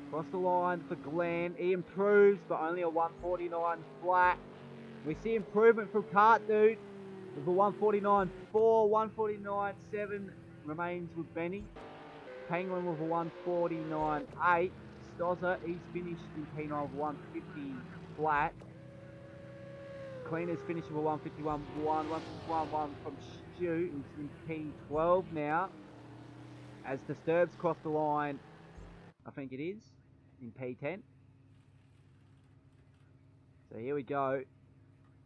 Across the line for Glenn. He improves, but only a 149 flat. We see improvement from Kart Dude with a 149.4, 149.7 remains with Benny. Penguin with a 149.8. Stozza, he's finished in P9 with 150 flat. Cleaner's finishing with 151.1, 151.1 from Stu, who's in P12 now. as Disturbs cross the line, I think it is, in P10. So here we go.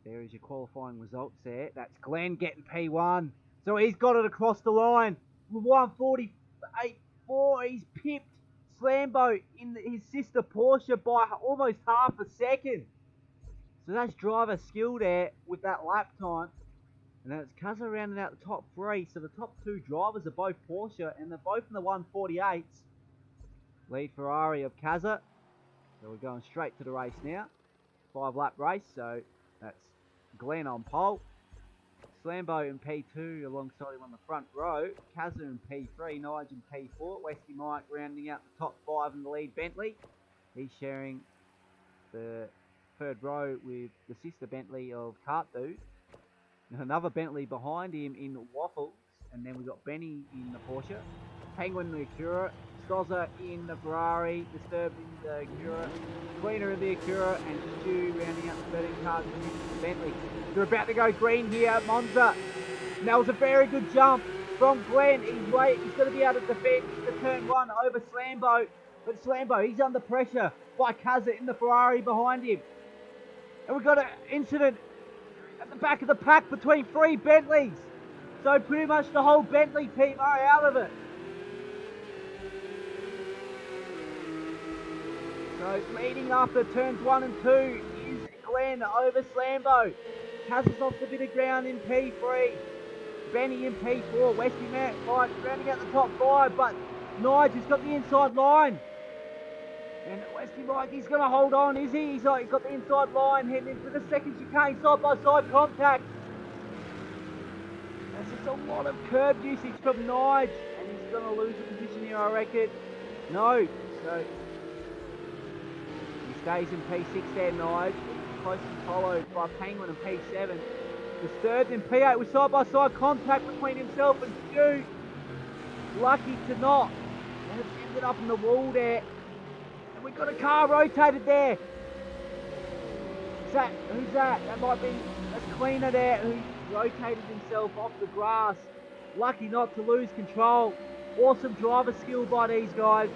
There is your qualifying results there. That's Glenn getting P1. So he's got it across the line. With 1:48.4, he's pipped Slambo in his sister Porsche by almost half a second. So that's driver skill there with that lap time. And then it's Kaza rounding out the top three. So the top two drivers are both Porsche, and they're both in the 1:48s. Lead Ferrari of Kaza. So we're going straight to the race now. 5-lap race, so that's Glenn on pole. Slambo in P2 alongside him on the front row. Kaza in P3, Nige in P4. Westy Mike rounding out the top 5 in the lead Bentley. He's sharing the third row with the sister Bentley of Kart Dude. And another Bentley behind him in Waffles. And then we've got Benny in the Porsche. Penguin in the Acura. Stozza in the Ferrari. Disturbed in the Acura. Cleaner in the Acura. And Stu rounding out the 13 cars in the Bentley. They're about to go green here at Monza. And that was a very good jump from Glenn. He's going to be able to defend the turn 1 over Slambo. But Slambo, he's under pressure by Kaza in the Ferrari behind him. And we've got an incident at the back of the pack between 3 Bentleys. So pretty much the whole Bentley team are out of it. So leading after turns 1 and 2 is Glenn over Slambo. Kaza's lost a bit of ground in P3. Benny in P4. Westy Mike rounding out the top 5, but Nige has got the inside line. And Westy Mike, he's going to hold on, is he? He's got the inside line heading into the second chicane, side-by-side contact. That's just a lot of curb usage from Nige, and he's going to lose the position here, I reckon. No, so he stays in P6 there, Nige. Closely followed by Penguin in P7. Disturbed in P8 with side-by-side contact between himself and Stu. Lucky to not. And it's ended up in the wall there. And we've got a car rotated there. Who's that? That might be a cleaner there who rotated himself off the grass. Lucky not to lose control. Awesome driver skill by these guys.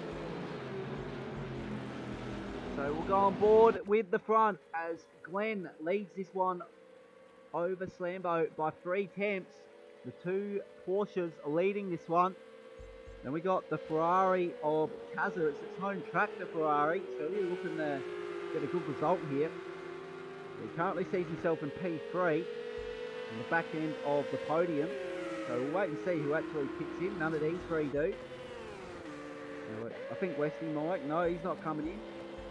So we'll go on board with the front as Glenn leads this one over Slambo by 3 tenths. The 2 Porsches are leading this one. Then we got the Ferrari of Kaza. It's its home track, the Ferrari. So really looking to get a good result here. He currently sees himself in P3 on the back end of the podium. So we'll wait and see who actually kicks in. None of these 3 do. I think Westy Mike, no, he's not coming in.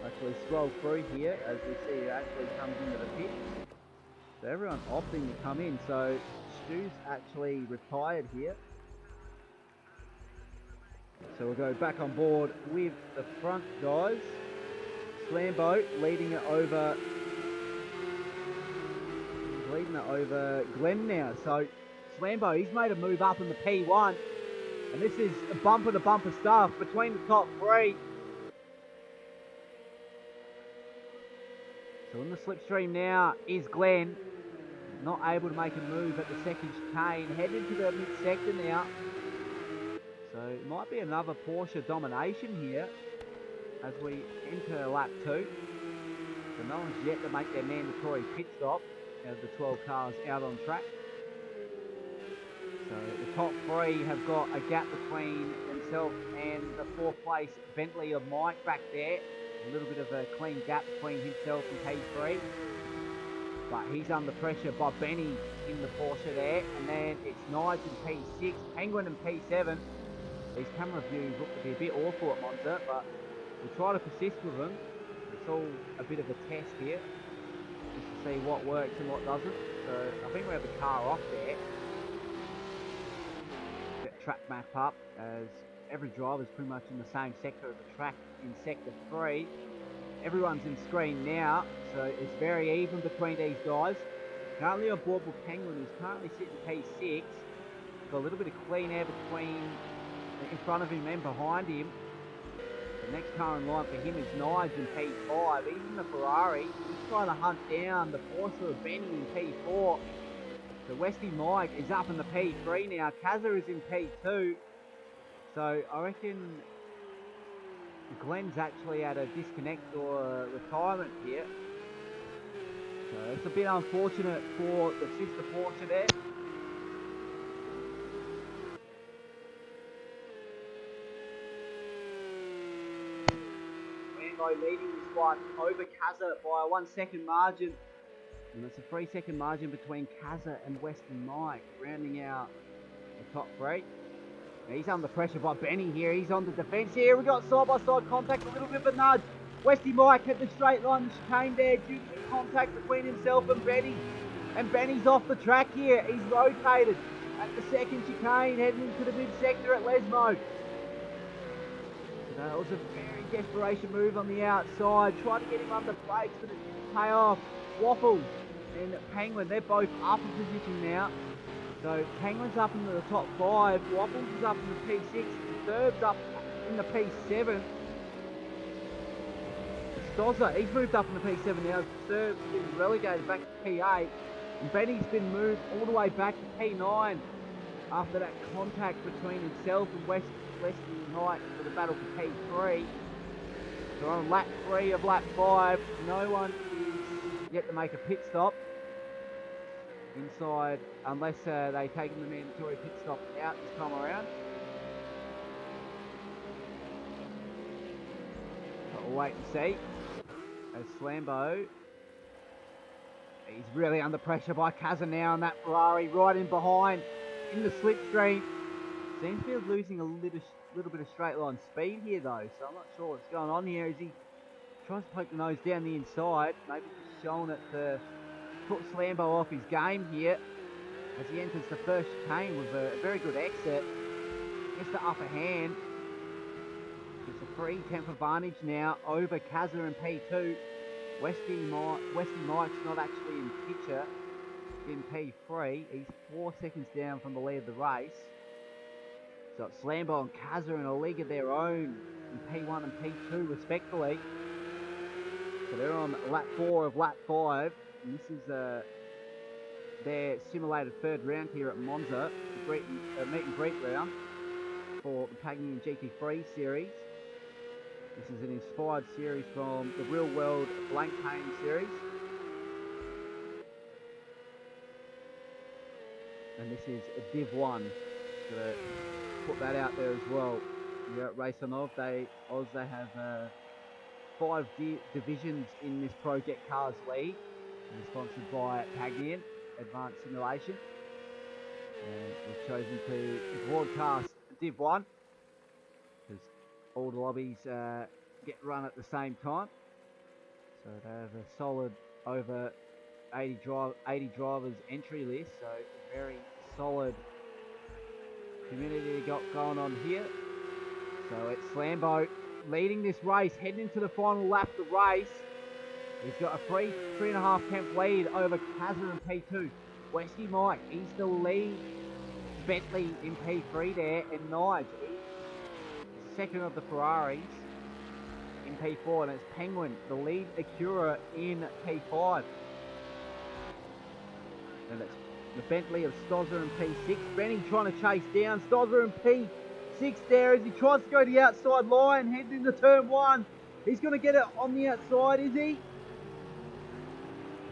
Actually scroll through here as we see who actually comes into the pit. So everyone's opting to come in. So Stu's actually retired here. So we'll go back on board with the front guys. Slambo leading it over Glenn now. So Slambo, he's made a move up in the P1. And this is bumper to bumper stuff between the top 3. So in the slipstream now is Glenn. Not able to make a move at the second chicane. Heading to the mid-sector now. So it might be another Porsche domination here as we enter lap 2. So no one's yet to make their mandatory pit stop out of the 12 cars out on track. So the top 3 have got a gap between themselves and the 4th place Bentley of Mike back there. A little bit of a clean gap between himself and P3. But he's under pressure by Benny in the Porsche there. And then it's Nige in P6, Penguin in P7. These camera views look to be a bit awful at Monza, but we'll try to persist with them. It's all a bit of a test here, just to see what works and what doesn't. So I think we have the car off there. Get track map up, as every driver's pretty much in the same sector of the track in sector 3. Everyone's in screen now, so it's very even between these guys. Currently on board with Penguin, who's currently sitting P6. Got a little bit of clean air between in front of him and behind him. The next car in line for him is Nige in P5. He's in the Ferrari. He's trying to hunt down the Porsche of Benny in P4. So Westy Mike is up in the P3 now. Kaza is in P2. So So I reckon Glenn's actually at a disconnect or a retirement here. So it's a bit unfortunate for the sister Porsche there. Rambo leading this one over Kazza by a 1 second margin. And it's a 3 second margin between Kazza and Western Mike, rounding out the top three. Now he's under pressure by Benny here. He's on the defence here. We got side-by-side contact, a little bit of a nudge. Westy Mike hit the straight line, the chicane there due to the contact between himself and Benny. And Benny's off the track here. He's rotated at the second chicane, heading into the mid-sector at Lesmo. So that was a very desperation move on the outside. Tried to get him under brakes, but it didn't pay off. Waffles and Penguin, they're both up in position now. So Penguin's up into the top 5, Waffles is up in the P6, Third's up in the P7. Stozza, he's moved up in the P7 now. Third's been relegated back to P8. And Benny's been moved all the way back to P9 after that contact between himself and Western Knight for the battle for P3. So on lap 3 of lap 5, no one is yet to make a pit stop inside, unless they take the mandatory pit stop out this time around. But we'll wait and see. As Slambo, he's really under pressure by Kazza now, and that Ferrari right in behind in the slipstream. Seems to be losing a little bit of straight line speed here though, so I'm not sure what's going on here. As he tries to poke the nose down the inside, maybe just showing it to put Slambo off his game here as he enters the first chicane with a very good exit. Gets the upper hand. It's a 3/10 advantage now over Kazza and P2. Westy Mike's not actually in picture in P3. He's 4 seconds down from the lead of the race. So it's Slambo and Kazza in a league of their own in P1 and P2 respectively. So they're on lap 4 of lap 5. And this is their simulated third round here at Monza, meet and greet round for the Pagnian GT3 series. This is an inspired series from the Real World Blank Painting series. And this is a Div 1. Gotta put that out there as well. Here at RaceOnOz, they have 5 divisions in this Project Cars League. And sponsored by Pagnian Advanced Simulation. And we've chosen to broadcast Div 1 because all the lobbies get run at the same time. So they have a solid over 80 drivers entry list, so a very solid community got going on here. So it's Slambo leading this race, heading into the final lap of the race. He's got a 3.5 lead over Kazza and P2. Westy Mike, he's the lead. Bentley in P3 there, and Nige, he's second of the Ferraris in P4, and it's Penguin, the lead Acura in P5. And it's the Bentley of Stozza in P6. Benny trying to chase down Stozza in P6 there as he tries to go to the outside line, heading into turn 1. He's going to get it on the outside, is he?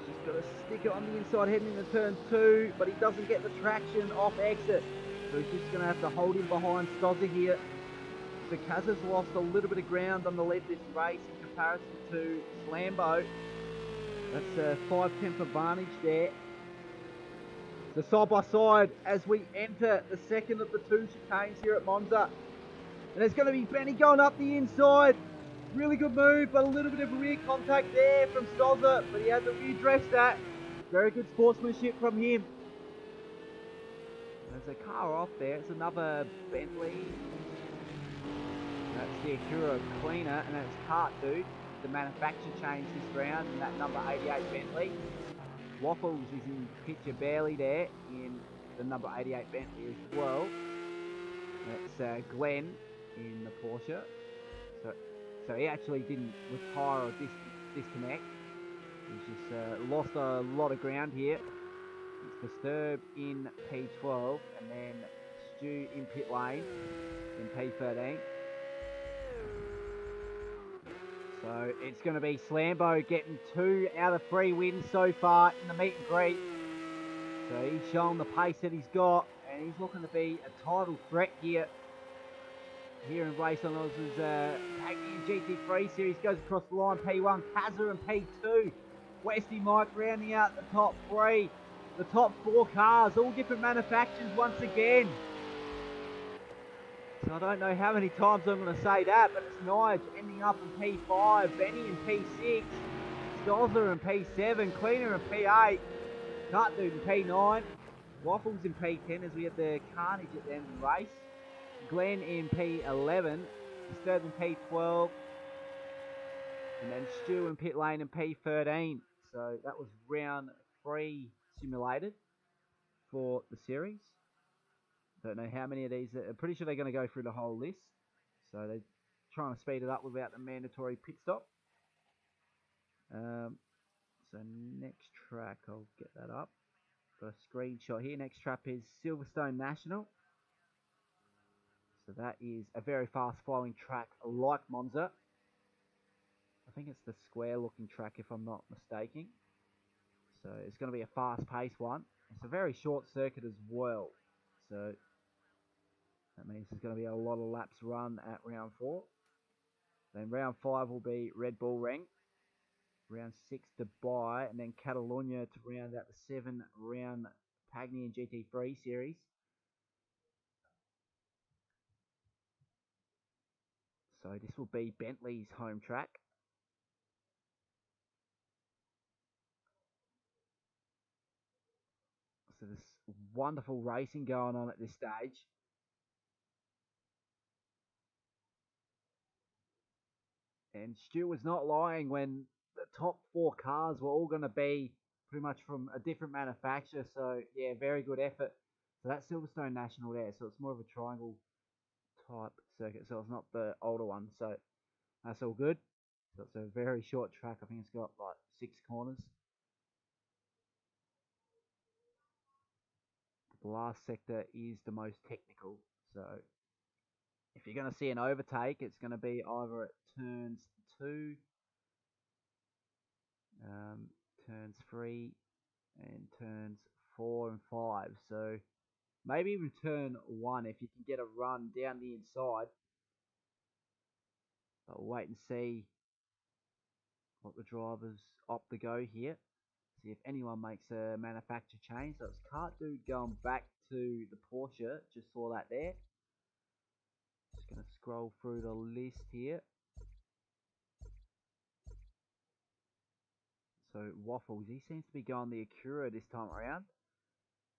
He's got to stick it on the inside heading into turn 2, but he doesn't get the traction off exit. So he's just going to have to hold him behind Stozza here. So Kazza's lost a little bit of ground on the lead of this race in comparison to Slambo. That's a 5/10 advantage there. So side by side as we enter the second of the 2 chicanes here at Monza. And there's going to be Benny going up the inside. Really good move, but a little bit of rear contact there from Stozza, but he had to redress that. Very good sportsmanship from him. There's a car off there. It's another Bentley. That's the Acura Cleaner, and that's Cart Dude. The manufacturer changed this round, and that number 88 Bentley. Waffles is in picture barely there in the number 88 Bentley as well. That's Glenn in the Porsche. So he actually didn't retire or disconnect. He's just lost a lot of ground here. It's Disturbed in P12 and then Stu in pit lane in P13. So it's going to be Slambo getting 2 out of 3 wins so far in the meet and greet. So he's shown the pace that he's got, and he's looking to be a title threat here in RaceOnOz's Pagnian GT3 series. Goes across the line, P1, Kazza and P2. Westy Mike rounding out the top 3. The top 4 cars, all different manufacturers once again. So I don't know how many times I'm going to say that, but it's Nige ending up in P5, Benny in P6, Stozler in P7, Cleaner in P8, Cut Dude in P9, Waffles in P10 as we had the carnage at the end of the race, Glenn in P11, Disturbed in P12, and then Stu in pit lane in P13. So that was round 3 simulated for the series. Don't know how many of these. I'm pretty sure they're going to go through the whole list. So they're trying to speed it up without the mandatory pit stop. So next track, I'll get that up. Got a screenshot here. Next track is Silverstone National. So that is a very fast flowing track like Monza. I think it's the square looking track if I'm not mistaken. So it's going to be a fast paced one. It's a very short circuit as well. So that means there's going to be a lot of laps run at round 4. Then round 5 will be Red Bull Ring. Round 6 Dubai, and then Catalonia to round out the 7-round Pagnian GT3 series. So this will be Bentley's home track. So there's wonderful racing going on at this stage. And Stu was not lying when the top 4 cars were all going to be pretty much from a different manufacturer. So yeah, very good effort. So that's Silverstone National there. So it's more of a triangle type circuit. So it's not the older one. So that's all good. So it's a very short track. I think it's got like 6 corners. The last sector is the most technical. So if you're going to see an overtake, it's going to be either at turns 2, turns 3, and turns 4 and 5. So maybe even turn 1 if you can get a run down the inside. But we'll wait and see what the drivers opt to go here. See if anyone makes a manufacturer change. So it's Kart Dude going back to the Porsche. Just saw that there. Just going to scroll through the list here. So Waffles, he seems to be going the Acura this time around.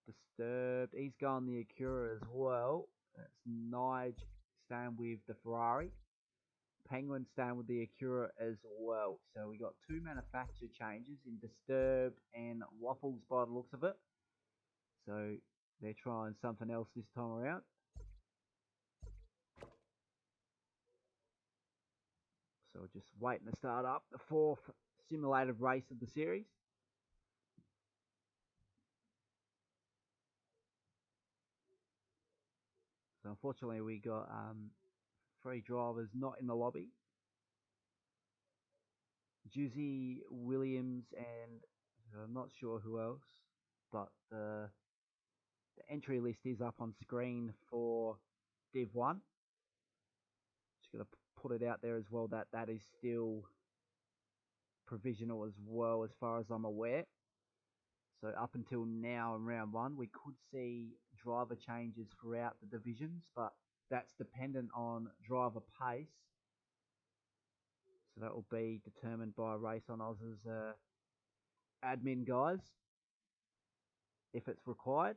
Disturbed, he's going the Acura as well. That's Nige staying with the Ferrari. Penguin staying with the Acura as well. So we got 2 manufacturer changes in Disturbed and Waffles by the looks of it. So they're trying something else this time around. So just waiting to start up the 4th simulated race of the series. So unfortunately we got 3 drivers not in the lobby. Juicy, Williams, and I'm not sure who else, but the entry list is up on screen for Div 1. Just going to put it out there as well that that is still provisional as well as far as I'm aware. So up until now in round 1 we could see driver changes throughout the divisions, but that's dependent on driver pace. So that will be determined by RaceOnOz's admin guys if it's required.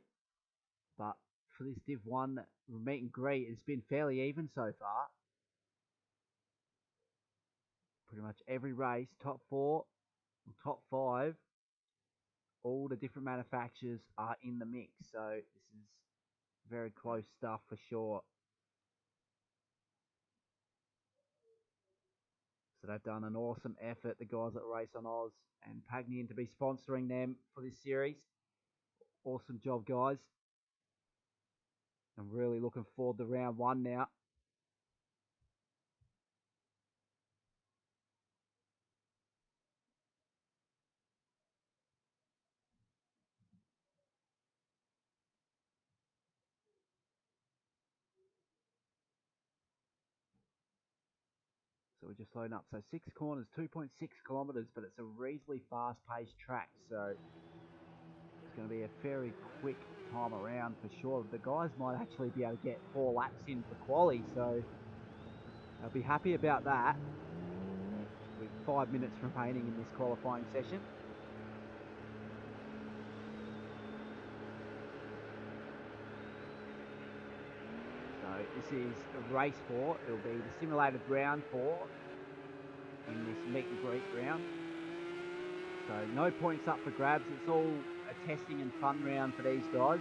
But for this Div 1 meet and greet, it's been fairly even so far. Pretty much every race, top 4, top 5, all the different manufacturers are in the mix. So this is very close stuff for sure. So they've done an awesome effort, the guys at RaceOnOz and Pagnian, to be sponsoring them for this series. Awesome job, guys. I'm really looking forward to round one now. So we're just loading up. So 6 corners, 2.6 kilometres, but it's a reasonably fast-paced track. So it's going to be a very quick time around for sure. The guys might actually be able to get 4 laps in for quali, so I'll be happy about that. With 5 minutes remaining in this qualifying session. So this is race 4. It'll be the simulated round 4 in this meet and greet round. So no points up for grabs. It's all a testing and fun round for these guys.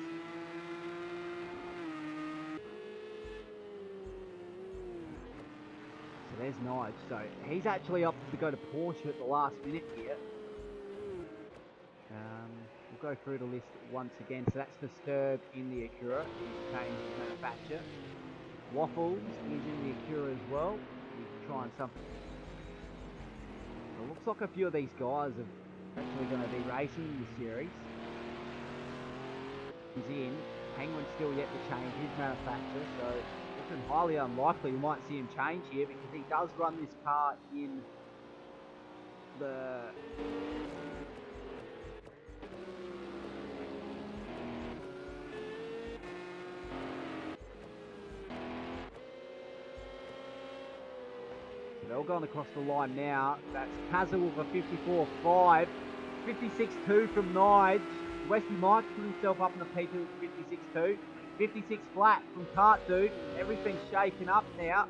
So there's Nige. So he's actually opted to go to Porsche at the last minute here. We'll go through the list once again. So that's Disturbed in the Acura. He's changed the manufacturer. Waffles is in the Acura as well. He's trying something. So it looks like a few of these guys are actually going to be racing in the series. He's in. Penguin's still yet to change his manufacturer, so looking highly unlikely we might see him change here because he does run this car in the they're all going across the line now. That's Kazza with a 54.5. 56.2 from Nige. Westy Mike put himself up in the P2 with 56.2. 56 flat from Kart Dude. Everything's shaking up now.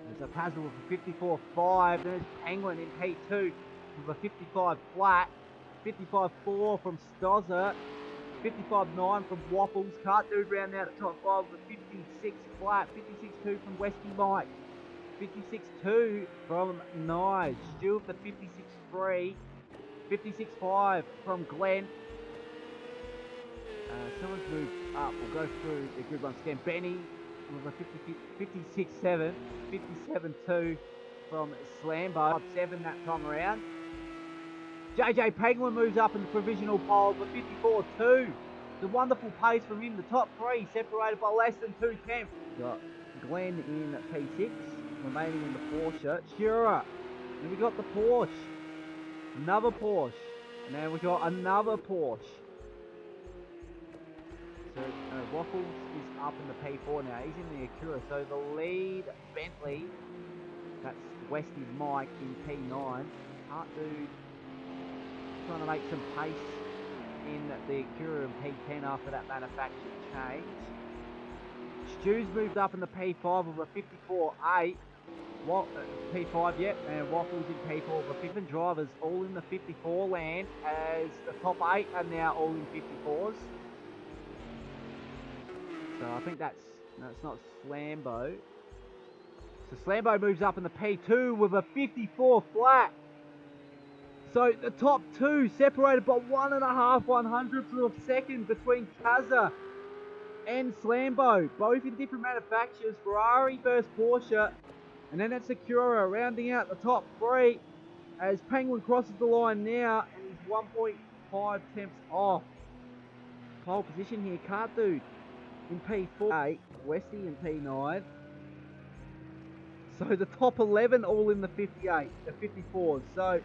There's a Kazza with a 54.5. There's Penguin in P2 with a 55 flat. 55.4 from Stozza. 55.9 from Waffles. Kart Dude round out at top 5 with a 56 flat. 56.2 from Westy Mike. 56.2 from Nige. Stu with the 56.3. 56.5 from Glenn. Someone's moved up. We'll go through the grid once again. Benny with a 56.7. 57.2 from Slambo. 7 that time around. JJ Penguin moves up in the provisional pole for 54.2. It's a wonderful pace from him. The top 3 separated by less than 2 tenths. Got Glenn in P6. Remaining in the Porsche. Shura. Then we got the Porsche. Another Porsche. And then we got another Porsche. So Waffles is up in the P4 now. He's in the Acura. So the lead Bentley. That's Westy Mike in P9. Kart Dude trying to make some pace in the Acura in P10 after that manufactured change. Stu's moved up in the P5 with a 54.8. P5, yep, and Waffles in P4. The Pippin drivers all in the 54 land as the top 8 are now all in 54s. So I think that's not Slambo. So Slambo moves up in the P2 with a 54 flat. So the top 2 separated by 1.5 100ths of a second between Kazza and Slambo, both in different manufacturers. Ferrari versus Porsche, and then that's Acura rounding out the top 3 as Penguin crosses the line now and he's 1.5 tenths off. Pole position here, Kart Dude in P4, Westy in P9. So the top 11 all in the 58, the 54s. So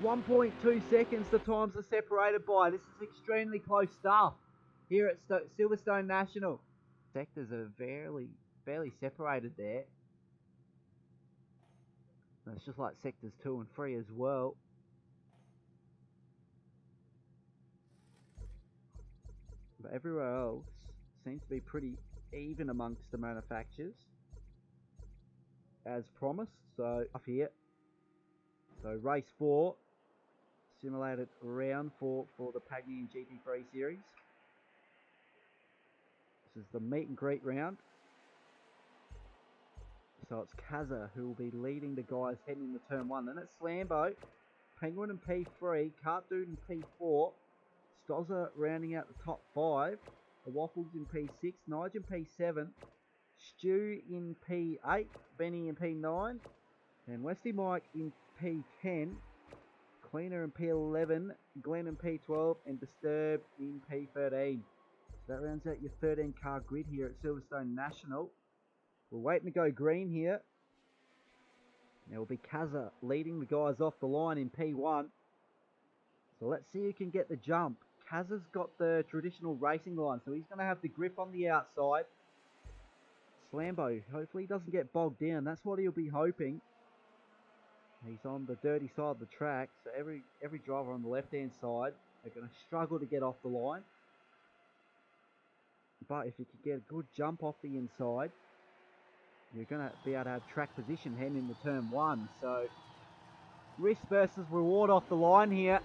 1.2 seconds the times are separated by. This is extremely close stuff here at Silverstone National. Sectors are fairly separated there. And it's just like sectors 2 and 3 as well. But everywhere else seems to be pretty even amongst the manufacturers, as promised. So up here, so race 4, simulated round 4 for the Pagnian GT3 series. This is the meet and greet round. So it's Kazza who will be leading the guys heading into turn 1. Then it's Slambo, Penguin in P3, Kart Dude in P4, Stozza rounding out the top 5. Waffles in P6, Nige in P7, Stu in P8, Benny in P9, and Westy Mike in P10, Cleaner in P11, Glenn in P12, and Disturbed in P13. So that rounds out your 13 car grid here at Silverstone National. We're waiting to go green here. Now will be Kazza leading the guys off the line in P1. So let's see who can get the jump. Kazza's got the traditional racing line, so he's going to have the grip on the outside. Slambo, hopefully he doesn't get bogged down. That's what he'll be hoping. He's on the dirty side of the track, so every driver on the left-hand side are going to struggle to get off the line. But if you can get a good jump off the inside, you're going to be able to have track position heading into turn 1. So, risk versus reward off the line here.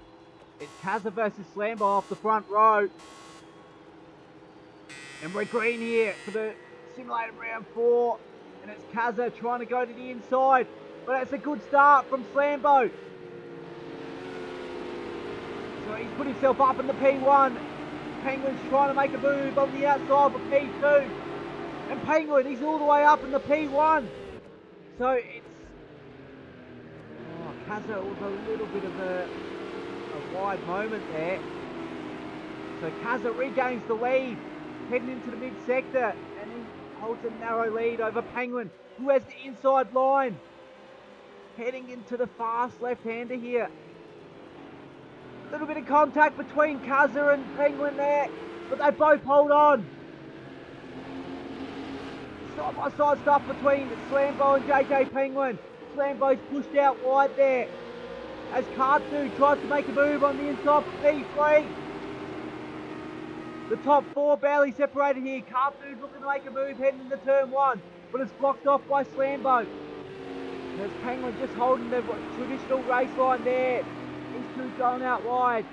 It's Kazza versus Slambo off the front row. And we're green here for the simulated round 4. And it's Kazza trying to go to the inside. But it's a good start from Slambo. So he's put himself up in the P1. Penguin's trying to make a move on the outside for P2. And Penguin, he's all the way up in the P1. So it's... Oh, Kazza was a little bit of a wide moment there. So Kazza regains the lead, heading into the mid-sector. And he holds a narrow lead over Penguin, who has the inside line. Heading into the fast left-hander here. A little bit of contact between Kazza and Penguin there, but they both hold on. Side-by-side stuff between Slambo and JJ Penguin. Slambo's pushed out wide there as Kartu tries to make a move on the inside for P3. The top 4 barely separated here. Kartu's looking to make a move heading into turn 1, but it's blocked off by Slambo. There's Penguin just holding the traditional race line there. These two going out wide.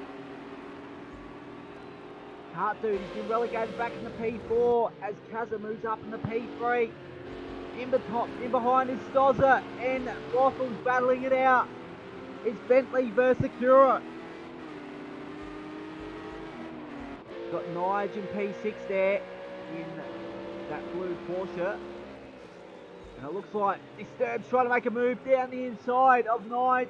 Kartu, he's been relegated back in the P4 as Kazza moves up in the P3. In behind is Stozza and Waffles battling it out. It's Bentley versus Acura. Got Nige in P6 there in that blue Porsche. And it looks like Disturbed's trying to make a move down the inside of Nige.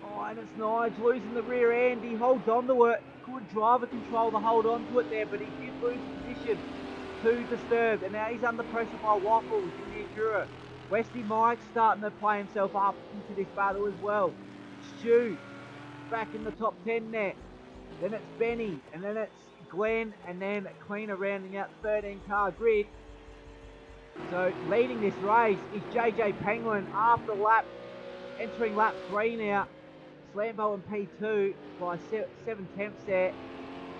Oh, and it's Nige losing the rear end. He holds on to it. Good driver control to hold on to it there, but he did lose position to Disturbed. And now he's under pressure by Waffles in the Acura. Westy Mike's starting to play himself up into this battle as well. Stu back in the top 10 net. Then it's Benny, and then it's Glenn, and then Cleaner rounding out the 13 car grid. So leading this race is JJ Penguin after entering lap 3 now. Slambo in P2 by 7/10 there.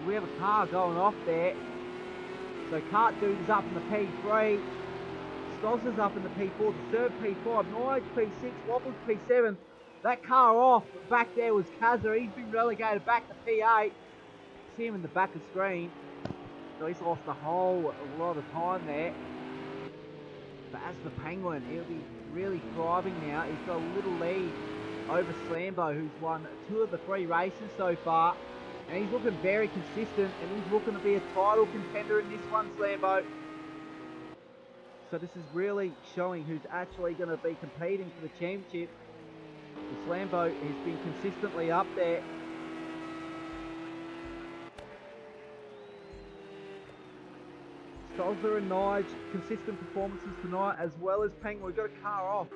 We have a car going off there. So Kartu's up in the P3. Stozza's up in the P4, Disturbed P5, Nige P6, Waffles P7. That car off, back there was Kazza. He's been relegated back to P8. See him in the back of the screen. So he's lost a lot of time there. But as for Penguin, he'll be really thriving now. He's got a little lead over Slambo, who's won 2 of the 3 races so far. And he's looking very consistent, and he's looking to be a title contender in this one, Slambo. So this is really showing who's actually going to be competing for the championship. The Slambo has been consistently up there. Stozza and Nige, consistent performances tonight, as well as Penguin. We've got a car off.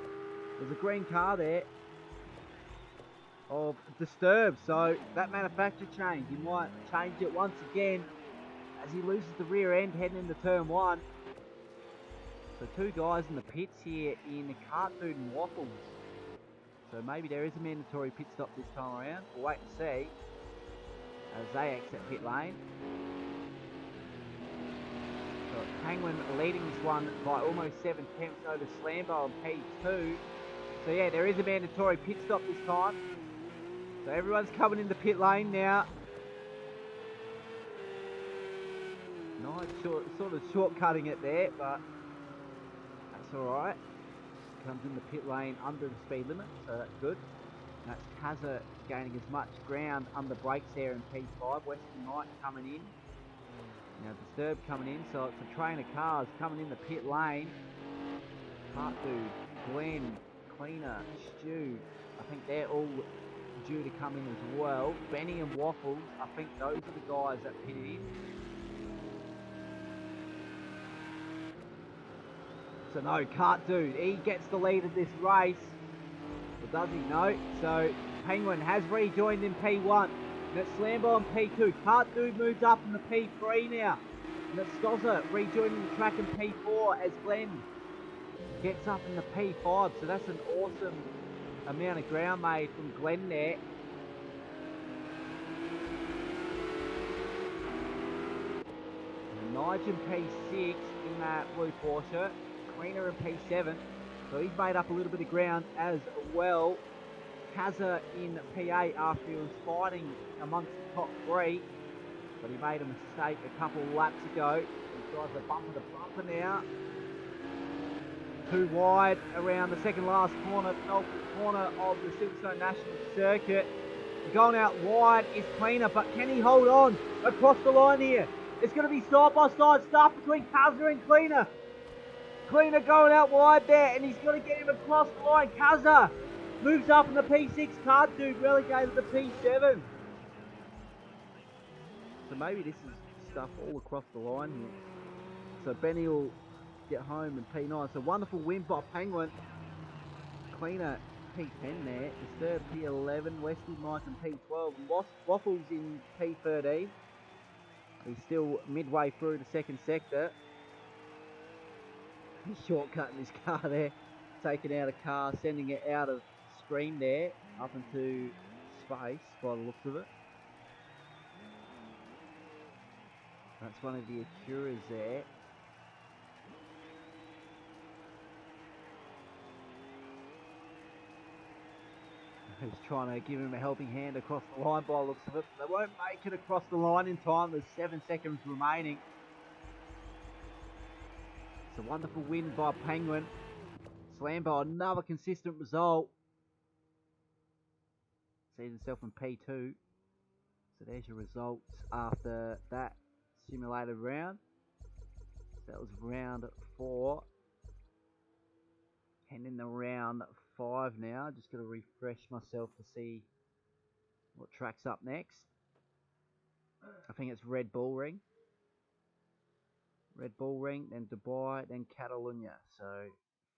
There's a green car there of Disturbed, so that manufacturer change, he might change it once again as he loses the rear end heading into turn 1. So 2 guys in the pits here in Kartu and Waffles. So maybe there is a mandatory pit stop this time around. We'll wait and see as they exit pit lane. So Penguin leading this one by almost 7/10 over Slambo on P2. So yeah, there is a mandatory pit stop this time. So everyone's coming in the pit lane now. Nice sort of shortcutting it there, but that's alright. Comes in the pit lane under the speed limit, so that's good. That's Kazza gaining as much ground under brakes there in P5. Western Knight coming in. Now Disturb coming in, so it's a train of cars coming in the pit lane. Kart Dude, Glenn, Cleaner, Stu, I think they're all due to come in as well. Benny and Waffles, I think those are the guys that pitted in. So no, Kart Dude, he gets the lead of this race. Or does he? No. So Penguin has rejoined in P1. And it's Slambo in P2. Kart Dude moves up in the P3 now. And it's Stozza rejoining the track in P4 as Glenn gets up in the P5. So that's an awesome amount of ground made from Glenn there. And Nigel in P6 in that blue Porsche. Cleaner in P7. So he's made up a little bit of ground as well. Kazza in P8 after he was fighting amongst the top three. But he made a mistake a couple of laps ago. He drives a bumper to bumper now. Too wide around the second last corner, penultimate corner of the Silverstone National circuit. Going out wide is Cleaner, but can he hold on across the line here? It's going to be side by side stuff between Kazza and Cleaner. Cleaner going out wide there, and he's going to get him across the line. Kazza moves up in the P6. Kart Dude relegated to P7. So maybe this is stuff all across the line here. So Benny will get home in P9. So wonderful win by Penguin. Cleaner P10 there. Disturb P11. Westy Mike in P12. Waffles in P13. He's still midway through the second sector. He's shortcutting his car there. Taking out a car, sending it out of screen there. Up into space by the looks of it. That's one of the Acuras there. Who's trying to give him a helping hand across the line by the looks of it. They won't make it across the line in time. There's 7 seconds remaining. It's a wonderful win by Penguin. Slambo, another consistent result. Sees himself in P2. So there's your results after that simulated round. So that was round 4. Heading to round 5 now. Just going to refresh myself to see what track's up next. I think it's Red Bull Ring. Red Bull Ring, then Dubai, then Catalunya. So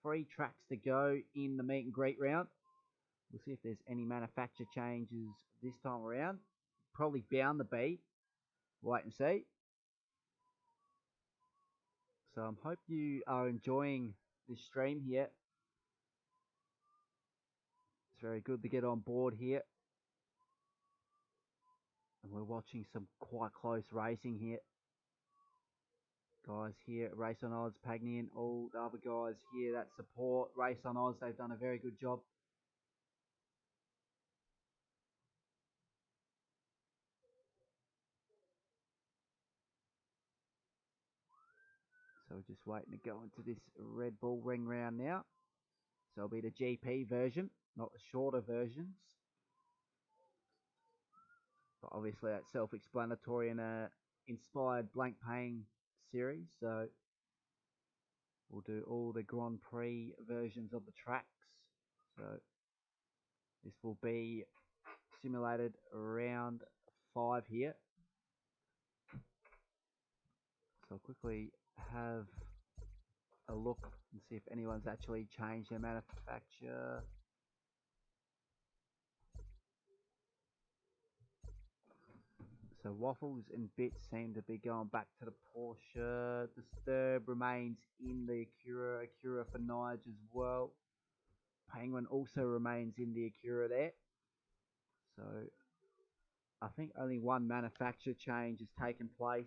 3 tracks to go in the meet and greet round. We'll see if there's any manufacturer changes this time around. Probably bound to be. Wait and see. So I hope you are enjoying this stream here. It's very good to get on board here. And we're watching some quite close racing here. Guys here at RaceOnOz Pagnian, all the other guys here that support RaceOnOz, they've done a very good job. So we're just waiting to go into this Red Bull Ring round now. So it'll be the GP version, not the shorter versions. But obviously that's self-explanatory in a inspired blank paint series. So we'll do all the Grand Prix versions of the tracks. So this will be simulated round 5 here. So I'll quickly have a look and see if anyone's actually changed their manufacturer. So Waffles and Bits seem to be going back to the Porsche. Disturb remains in the Acura. Acura for Nige as well. Penguin also remains in the Acura there. So I think only one manufacturer change has taken place.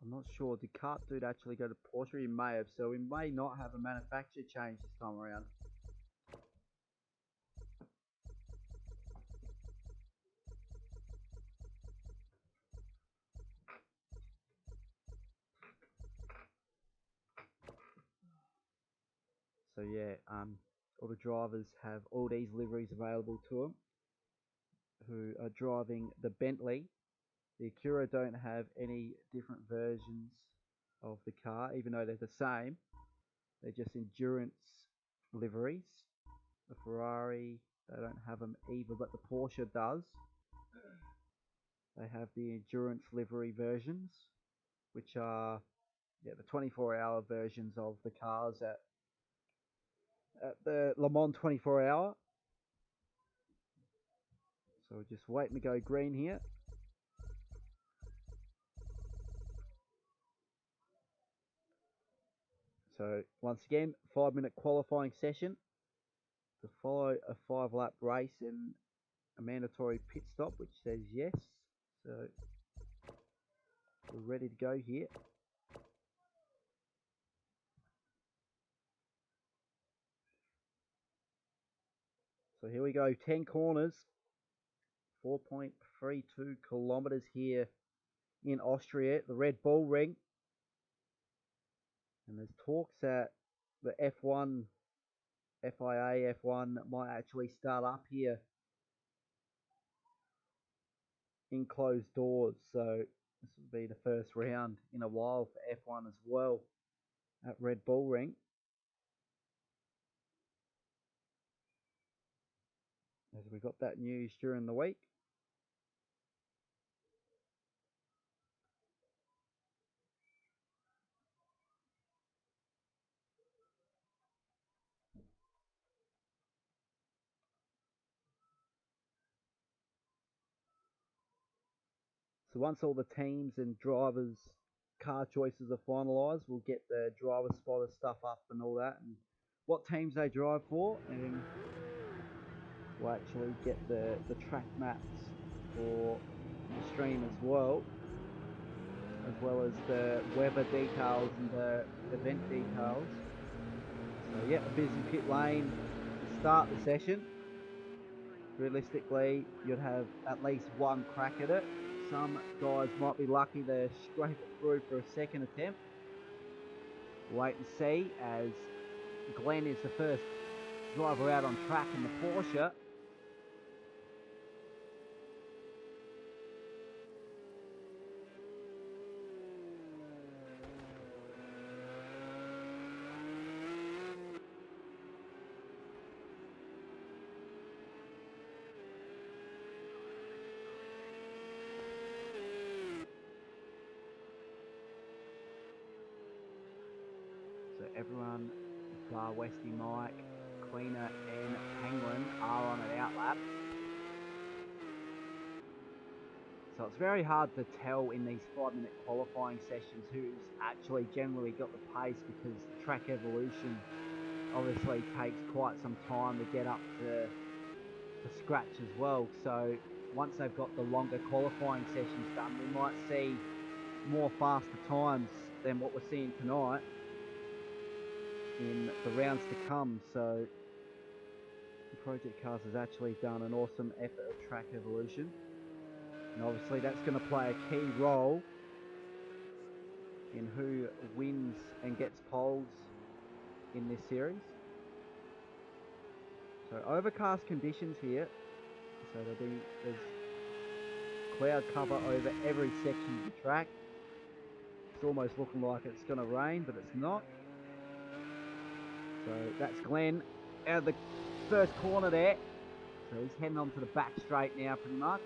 I'm not sure. Did Kart Dude actually go to Porsche? He may have. So we may not have a manufacturer change this time around. So yeah, all the drivers have all these liveries available to them who are driving the Bentley. The Acura don't have any different versions of the car, even though they're the same. They're just endurance liveries. The Ferrari, they don't have them either, but the Porsche does. They have the endurance livery versions, which are the 24-hour versions of the cars at the Le Mans 24-hour. So we're just waiting to go green here. So once again, 5-minute qualifying session to follow a 5-lap race and a mandatory pit stop, which says yes. So we're ready to go here. So here we go, 10 corners, 4.32 kilometers here in Austria, the Red Bull Ring. And there's talks that the F1, FIA F1 might actually start up here in closed doors. So this will be the first round in a while for F1 as well at Red Bull Ring. As we got that news during the week. So once all the teams and drivers' car choices are finalised, we'll get the driver spotter stuff up and all that, and what teams they drive for, and we'll actually get the track maps for the stream as well as the weather details and the event details. So yeah, a busy pit lane to start the session. Realistically, you'd have at least one crack at it. Some guys might be lucky to scrape it through for a second attempt. Wait and see, as Glenn is the first driver out on track in the Porsche. So everyone, Far Westy Mike, Cleaner and Penguin are on an outlap. So it's very hard to tell in these 5-minute qualifying sessions who's actually generally got the pace, because track evolution obviously takes quite some time to get up to scratch as well. So once they've got the longer qualifying sessions done, we might see more faster times than what we're seeing tonight in the rounds to come. So Project Cars has actually done an awesome effort of track evolution, and obviously that's going to play a key role in who wins and gets poles in this series. So overcast conditions here, so there's cloud cover over every section of the track. It's almost looking like it's going to rain, but it's not. So that's Glenn out of the first corner there. So he's heading onto the back straight now pretty much.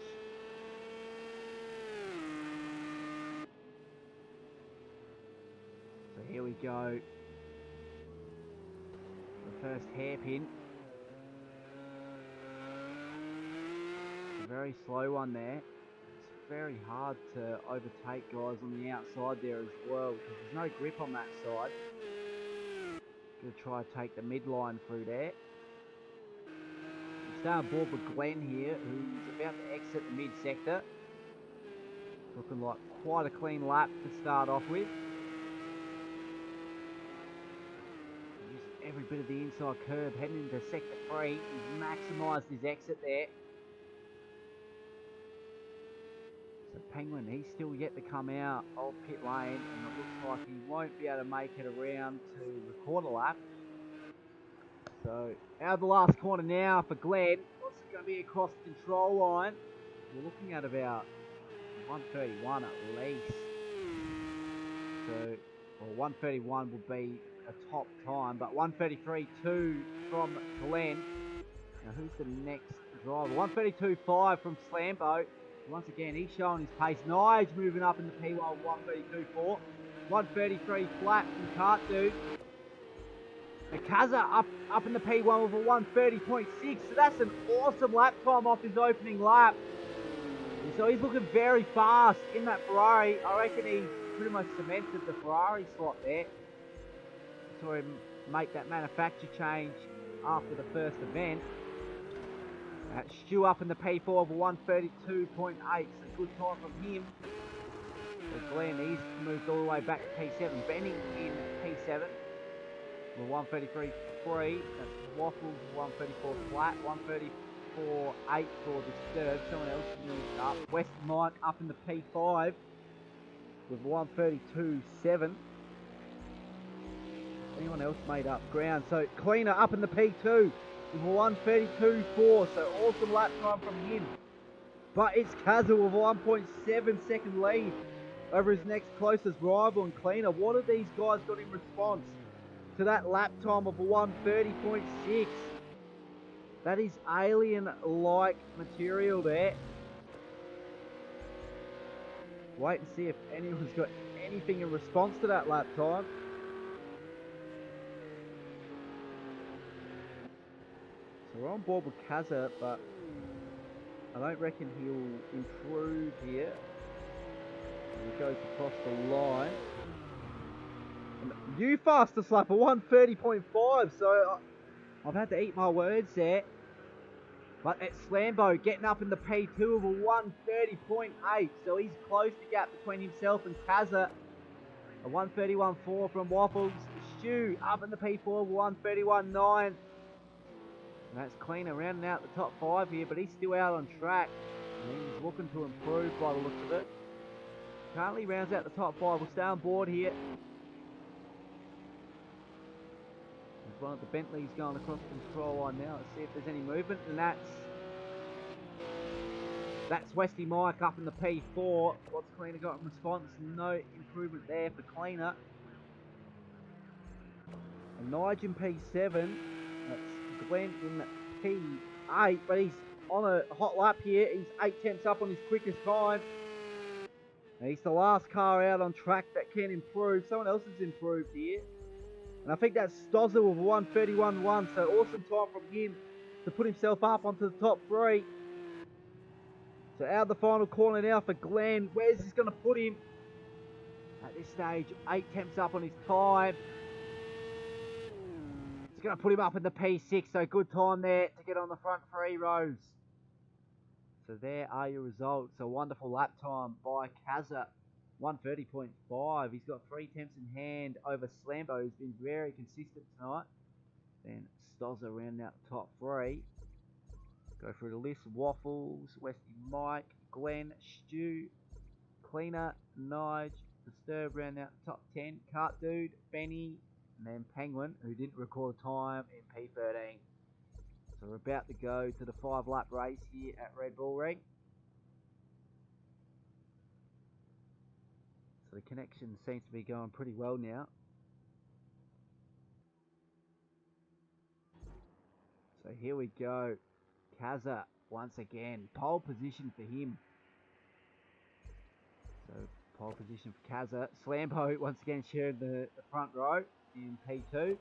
So here we go. The first hairpin. It's a very slow one there. It's very hard to overtake guys on the outside there as well, because there's no grip on that side. Gonna try to take the midline through there. We start aboard with Glenn here, who's about to exit the mid sector. Looking like quite a clean lap to start off with. Just every bit of the inside curb heading into sector 3. He's maximised his exit there. So Penguin, he's still yet to come out of pit lane, and it looks like he won't be able to make it around to record a lap. So, out of the last corner now for Glenn. What's it going to be across the control line? We're looking at about 131 at least. So, well, 131 will be a top time, but 133.2 from Glenn. Now, who's the next driver? 132.5 from Slambo. Once again, he's showing his pace. Nige moving up in the P1 132.4. 133 flat from Kart Dude. And Kaza up in the P1 with a 130.6. So that's an awesome lap time off his opening lap. And so he's looking very fast in that Ferrari. I reckon he pretty much cemented the Ferrari slot there. Saw him make that manufacture change after the first event. Stu up in the P4 of a 132.8, so good time from him. So Glenn, he's moved all the way back to P7. Benny in P7 with 133.3. That's Waffles 134 flat, 134.8 for Disturb. Someone else moved up. West Mike up in the P5 with 132.7. Anyone else made up ground? So Cleaner up in the P2 with 132.4. So awesome lap time from him. But it's Kaza with a 1.7 second lead over his next closest rival and Cleaner. What have these guys got in response to that lap time of a 130.6? That is alien-like material there. Wait and see if anyone's got anything in response to that lap time. So we're on board with Kaza, but I don't reckon he'll improve here. He goes across the line. And new fastest lap, a 130.5. So I've had to eat my words there. But it's Slambo getting up in the P2 of a 130.8. So he's closed the gap between himself and Kaza. A 131.4 from Waffles. Stu up in the P4 of 131.9. And that's Cleaner rounding out the top 5 here, but he's still out on track. And he's looking to improve by the looks of it. Currently rounds out the top 5. We'll stay on board here. There's one of the Bentleys going across the control line now. Let's see if there's any movement. And that's Westy Mike up in the P4. What's Cleaner got in response? No improvement there for Cleaner. And Nige in P7. That's Glenn in P8, but he's on a hot lap here. He's 8 tenths up on his quickest time. And he's the last car out on track that can improve. Someone else has improved here. And I think that's Stozza with 131.1. So awesome time from him to put himself up onto the top 3. So out of the final corner now for Glenn. Where's this going to put him? At this stage, 8 tenths up on his time. Going to put him up in the P6, so good time there to get on the front 3 rows. So there are your results. A wonderful lap time by Kaza, 130.5. He's got 3 tenths in hand over Slambo, who's been very consistent tonight. Then Stozza rounding out the top 3. Go through the list: Waffles, Westy Mike, Glenn, Stu, Cleaner, Nige, Disturb rounding out the top 10, Kart Dude, Benny, and then Penguin, who didn't record time in P13. So we're about to go to the 5-lap race here at Red Bull Ring. So the connection seems to be going pretty well now. So here we go. Kaza once again. Pole position for him. So pole position for Kaza. Slambo once again sharing the front row in P2.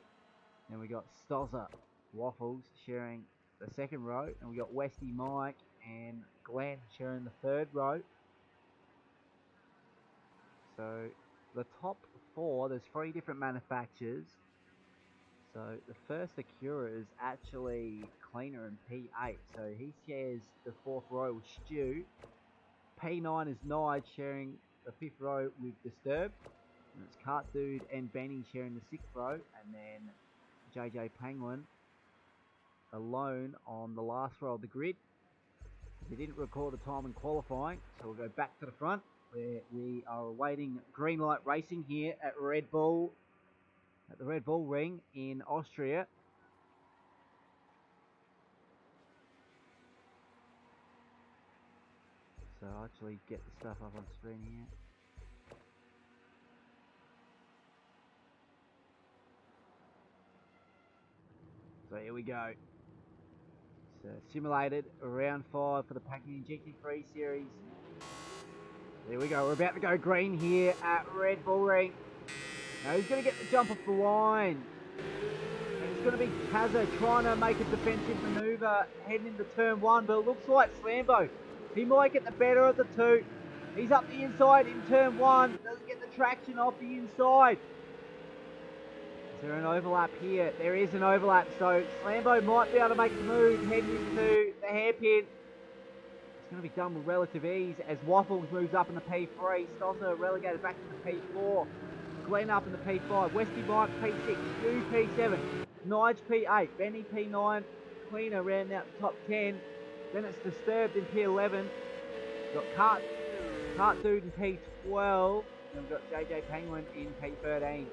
Then we got Stozza, Waffles sharing the second row. And we got Westy Mike and Glenn sharing the third row. So the top 4, there's 3 different manufacturers. So the first Acura is actually Cleaner in P8. So he shares the 4th row with Stu. P9 is Nige sharing the 5th row with Disturb. And it's Kart Dude and Benny sharing the 6th row. And then JJ Penguin alone on the last row of the grid. He didn't record a time in qualifying. So we'll go back to the front, where we are awaiting green light racing here at the Red Bull Ring in Austria. So I'll actually get the stuff up on screen here. So here we go. So simulated round 5 for the Pagnian GT3 series. There we go, we're about to go green here at Red Bull Ring. Now he's going to get the jump off the line. And it's going to be Kaza trying to make a defensive manoeuvre heading into turn 1, but it looks like Slambo, he might get the better of the two. He's up the inside in turn 1, doesn't get the traction off the inside. Is there an overlap here? There is an overlap, so Slambo might be able to make the move heading into the hairpin. It's going to be done with relative ease as Waffles moves up in the P3, Stossa relegated back to the P4, Glenn up in the P5, Westy Mike P6, Stu P7, Nige P8, Benny P9, Cleaner rounding out the top 10, then it's Disturbed in P11, got Cart Dude in P12, and we've got JJ Penguin in P13.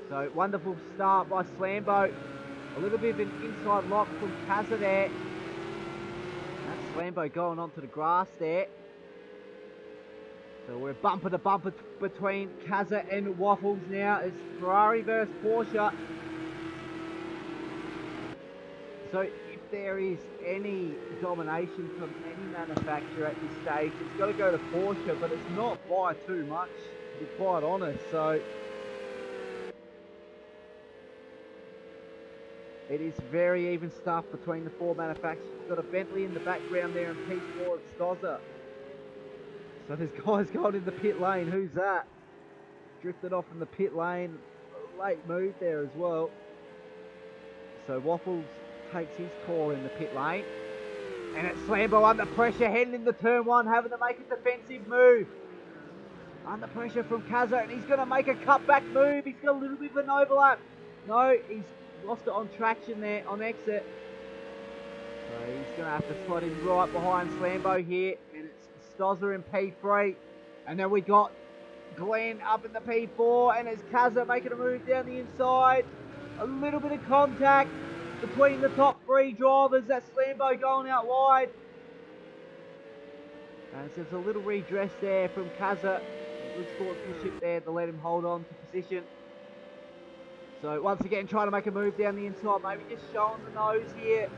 So wonderful start by Slambo. A little bit of an inside lock from Kaza there. That's Slambo going onto the grass there. So we're bumper to bumper between Kaza and Waffles now. It's Ferrari versus Porsche. So if there is any domination from any manufacturer at this stage, it's got to go to Porsche, but it's not by too much, to be quite honest. So it is very even stuff between the 4 manufacturers. We've got a Bentley in the background there and P4 of Stoza. So there's guys going in the pit lane. Who's that? Drifted off in the pit lane. Late move there as well. So Waffles takes his call in the pit lane. And it's Slambo under pressure heading into turn 1, having to make a defensive move. Under pressure from Kaza, and he's going to make a cutback move. He's got a little bit of an overlap. No, he's lost it on traction there on exit. So he's going to have to slot in right behind Slambo here. And it's Stoza in P3. And then we got Glenn up in the P4. And it's Kaza making a move down the inside. A little bit of contact between the top 3 drivers. That's Slambo going out wide. And so there's a little redress there from Kaza. Good sportsmanship there to let him hold on to position. So once again trying to make a move down the inside, maybe just showing the nose here.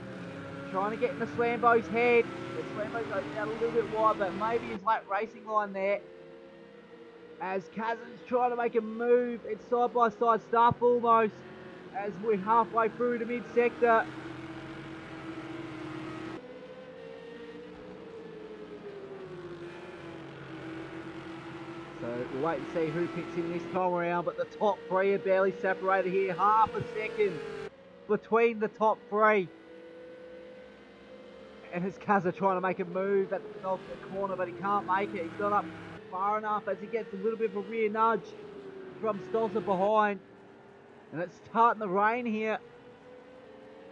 Trying to get into Slambo's head. The Slambo goes down a little bit wide, but maybe his lap racing line there. As Kaza's trying to make a move, it's side by side stuff almost. As we're halfway through the mid-sector. So we'll wait and see who picks in this time around, but the top 3 are barely separated here. Half a second between the top 3. And it's Kaza trying to make a move at the corner, but he can't make it. He's not up far enough as he gets a little bit of a rear nudge from Stoza behind. And it's starting to rain here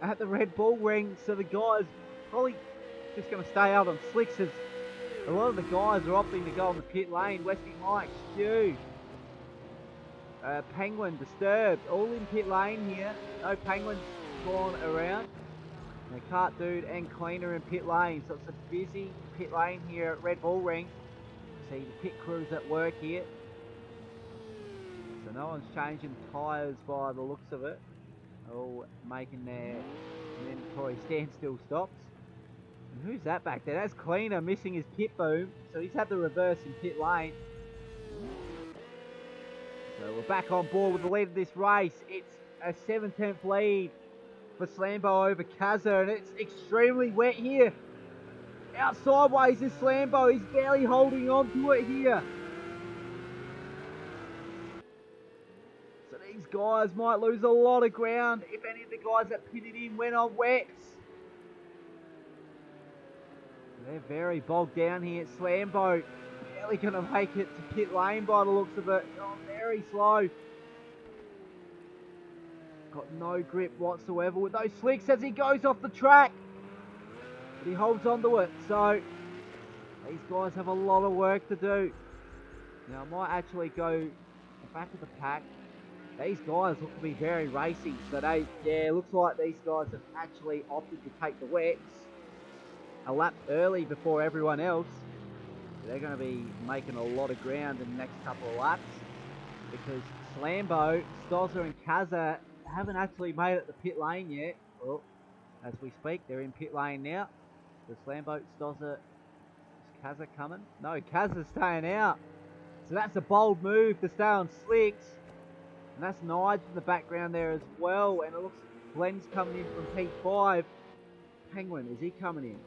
at the Red Bull Ring, so the guys probably just going to stay out on slicks as a lot of the guys are opting to go in the pit lane. Westy Mike, Stu, Penguin, Disturbed, all in pit lane here. No Penguins gone around. And Cart Dude and Cleaner in pit lane. So it's a busy pit lane here at Red Bull Ring. See the pit crews at work here. So no one's changing tyres by the looks of it. All making their mandatory standstill stops. And who's that back there? That's Cleaner missing his pit boom. So he's had the reverse in pit lane. So we're back on board with the lead of this race. It's a 7/10 lead for Slambo over Kaza, and it's extremely wet here. Out sideways is Slambo. He's barely holding on to it here. So these guys might lose a lot of ground if any of the guys that pitted in went on wets. They're very bogged down here. Slambo barely going to make it to pit lane by the looks of it. Oh, very slow. Got no grip whatsoever with those slicks as he goes off the track. But he holds onto it. So these guys have a lot of work to do. Now I might actually go back of the pack. These guys look to be very racy. So looks like these guys have actually opted to take the wets a lap early before everyone else. They're going to be making a lot of ground in the next couple of laps, because Slambo, Stozza and Kaza haven't actually made it to pit lane yet. Well, as we speak, they're in pit lane now. So Slambo, Stozza, is Kaza coming? No, Kaza's staying out. So that's a bold move to stay on slicks. And that's Nige in the background there as well. And it looks like Glenn's coming in from P5. Penguin, is he coming in?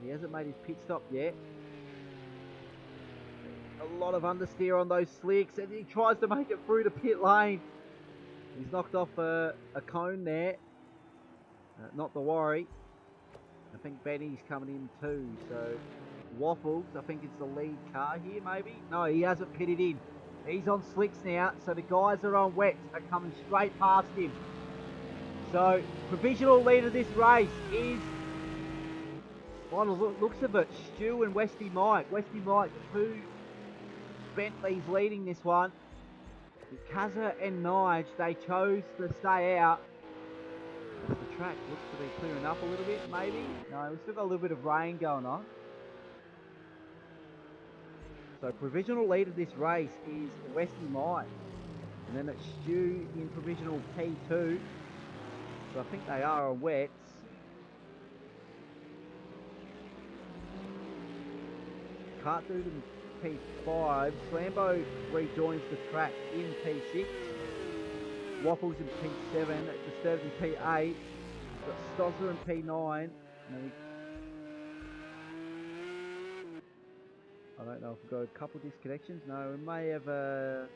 He hasn't made his pit stop yet. A lot of understeer on those slicks, and he tries to make it through the pit lane. He's knocked off a cone there. Not to worry. I think Benny's coming in too. So Waffles, I think it's the lead car here maybe. No, he hasn't pitted in. He's on slicks now, so the guys that are on wets are coming straight past him. So provisional leader of this race is, by the looks of it, Stu and Westy Mike. Westy Mike, the two Bentleys leading this one. Kaza and Nige, they chose to stay out. As the track looks to be clearing up a little bit, maybe. No, we've still got a little bit of rain going on. So provisional lead of this race is Westy Mike. And then it's Stu in provisional P2. So I think they are on wets. Cartdude in P5. Slambo rejoins the track in P6. Waffles in P7. Disturbed in P8. Got Stozza in P9. And I don't know if we've got a couple disconnections. No, we may have a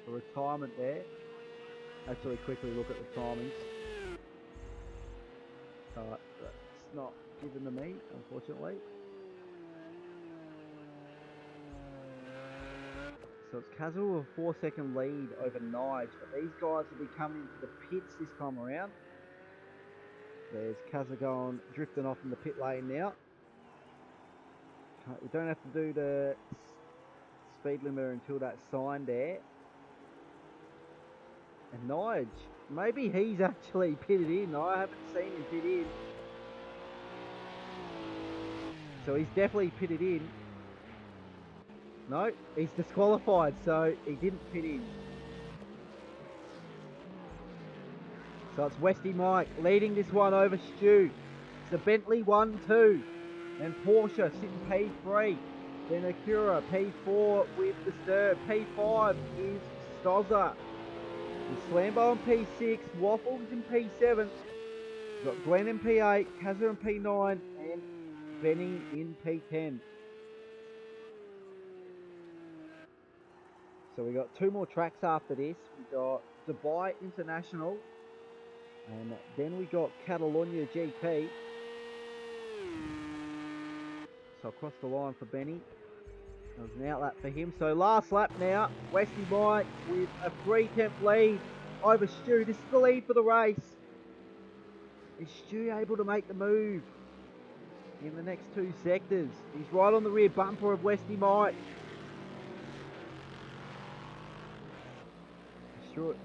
retirement there. Actually, quickly look at the timings. That's not given to me, unfortunately. So it's Kazu with a 4-second lead over Nige, but these guys will be coming into the pits this time around. There's Kazu going, drifting off in the pit lane now. We don't have to do the speed limiter until that sign there. And Nige, maybe he's actually pitted in. I haven't seen him pit in. So he's definitely pitted in. No, he's disqualified, so he didn't pit in. So it's Westy Mike leading this one over Stu. It's a Bentley 1-2. Then Porsche sitting P3. Then Acura P4 with Disturb. P5 is Stozza. Slambo in P6. Waffles in P7. We've got Glenn in P8. Kaza in P9. And Benny in P10. So we got two more tracks after this. We got Dubai International. And then we got Catalonia GP. So across the line for Benny. That was an outlap for him. So last lap now. Westy Mike with a 3-10 lead over Stu. This is the lead for the race. Is Stu able to make the move in the next two sectors? He's right on the rear bumper of Westy Mike.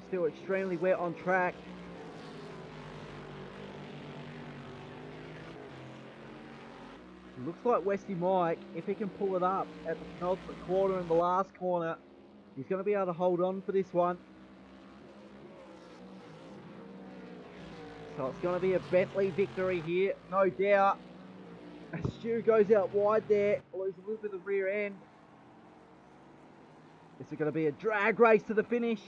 Still extremely wet on track. Looks like Westy Mike, if he can pull it up at the penultimate quarter and the last corner, he's going to be able to hold on for this one. So it's going to be a Bentley victory here, no doubt. Stu goes out wide there, loses a little bit of the rear end. This is going to be a drag race to the finish.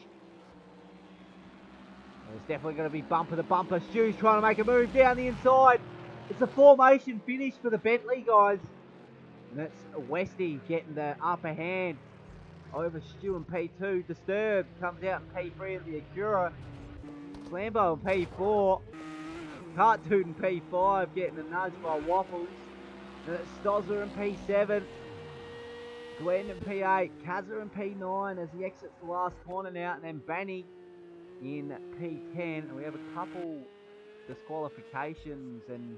There's definitely going to be bumper to bumper. Stu's trying to make a move down the inside. It's a formation finish for the Bentley guys. And that's Westy getting the upper hand over Stu in P2. Disturbed comes out in P3 of the Acura. Slambo in P4. Cartdude in P5 getting a nudge by Waffles. And it's Stozza in P7. Glenn in P8. Kaza in P9 as he exits the last corner now. And then Benny in P10. And we have a couple disqualifications and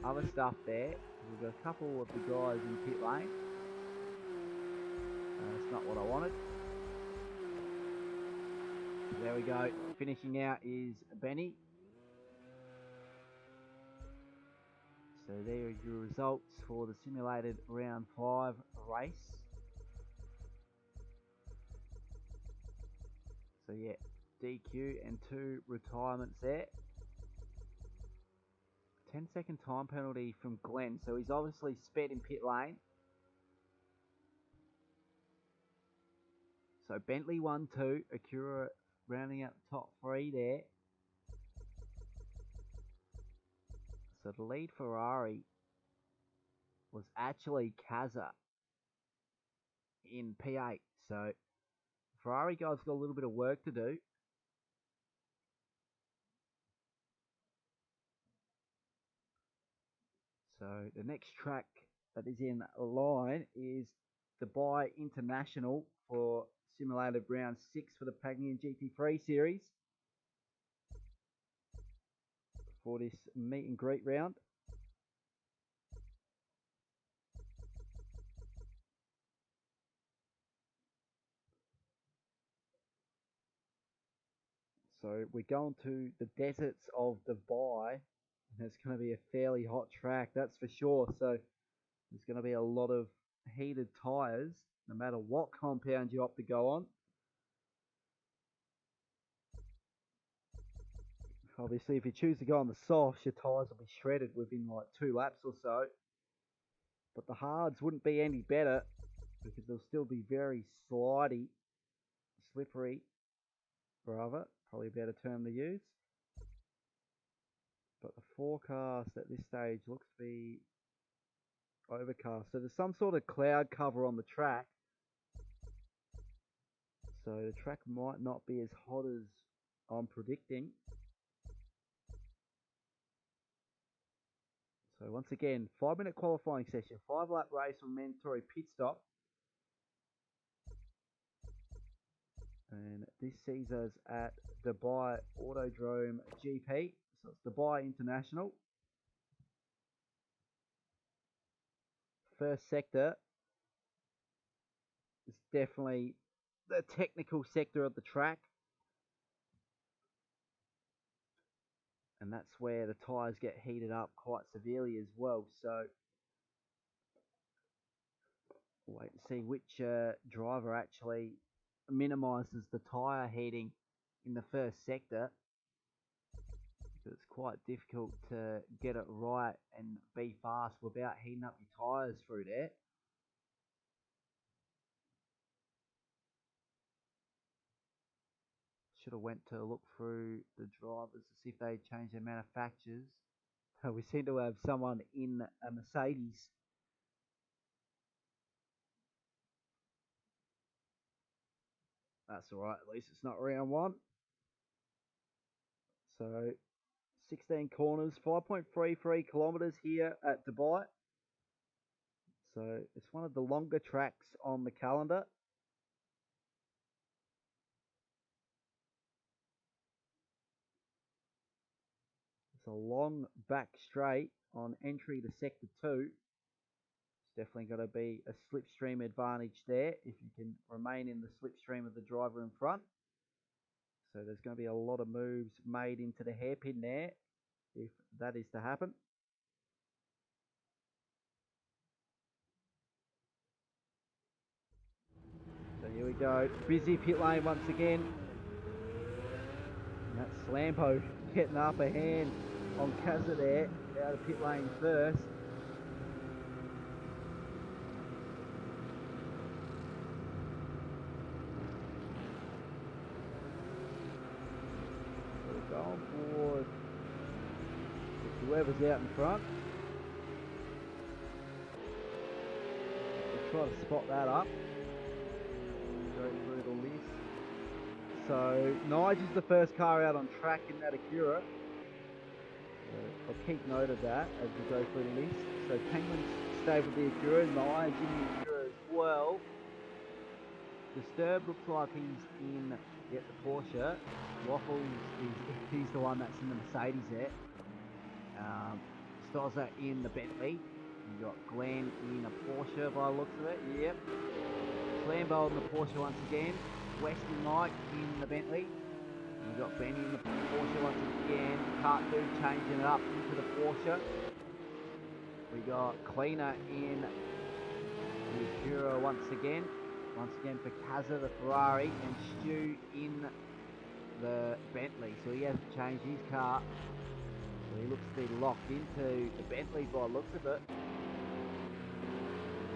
other stuff there. We've got a couple of the guys in pit lane. That's not what I wanted. There we go. Finishing out is Benny. So So there are your results for the simulated round 5 race. So yeah, DQ and 2 retirements there. 10-second time penalty from Glenn, so he's obviously sped in pit lane. So Bentley 1-2, Acura rounding out the top 3 there. So the lead Ferrari was actually Kaza in P8. So Ferrari guys got a little bit of work to do. So the next track that is in line is Dubai International for simulated round 6 for the Pagnian GT3 series. For this meet and greet round. So we're going to the deserts of Dubai, and it's going to be a fairly hot track, that's for sure. So there's going to be a lot of heated tyres, no matter what compound you opt to go on. Obviously, if you choose to go on the softs, your tyres will be shredded within like 2 laps or so. But the hards wouldn't be any better, because they'll still be very slidey, slippery, rather, probably a better term to use. But the forecast at this stage looks to be overcast. So there's some sort of cloud cover on the track. So the track might not be as hot as I'm predicting. So once again, 5-minute qualifying session, 5-lap race with mandatory pit stop. And this sees us at Dubai Autodrome GP. So it's Dubai International. First sector is definitely the technical sector of the track. And that's where the tyres get heated up quite severely as well. So we'll wait and see which driver actually minimises the tyre heating in the first sector. Because it's quite difficult to get it right and be fast without heating up your tyres through there. Should have went to look through the drivers to see if they changed their manufacturers. We seem to have someone in a Mercedes. That's alright, at least it's not round 1. So 16 corners, 5.33 kilometres here at Dubai. So it's one of the longer tracks on the calendar. It's a long back straight on entry to sector 2. It's definitely going to be a slipstream advantage there if you can remain in the slipstream of the driver in front. So there's going to be a lot of moves made into the hairpin there if that is to happen. So here we go, busy pit lane once again. And that's Slampo getting the upper hand on Kaza there, out of pit lane first. So we're going for whoever's out in front. We'll try to spot that up. Go through the list. So Nigel's the first car out on track in that Acura. I'll keep note of that as we go through the list. So Penguin's stayed with the Acura, Nige in the Acura as well. Disturb looks like he's in the Porsche. Waffles he's the one that's in the Mercedes there. Stozza in the Bentley. You've got Glenn in a Porsche by the looks of it. Yep. Slambo in the Porsche once again. Westy Mike in the Bentley. We've got Benny in the Porsche once again. Cartoo changing it up into the Porsche. We got Cleaner in the Acura once again for Kazza the Ferrari, and Stu in the Bentley. So he hasn't changed his car. So he looks to be locked into the Bentley by the looks of it.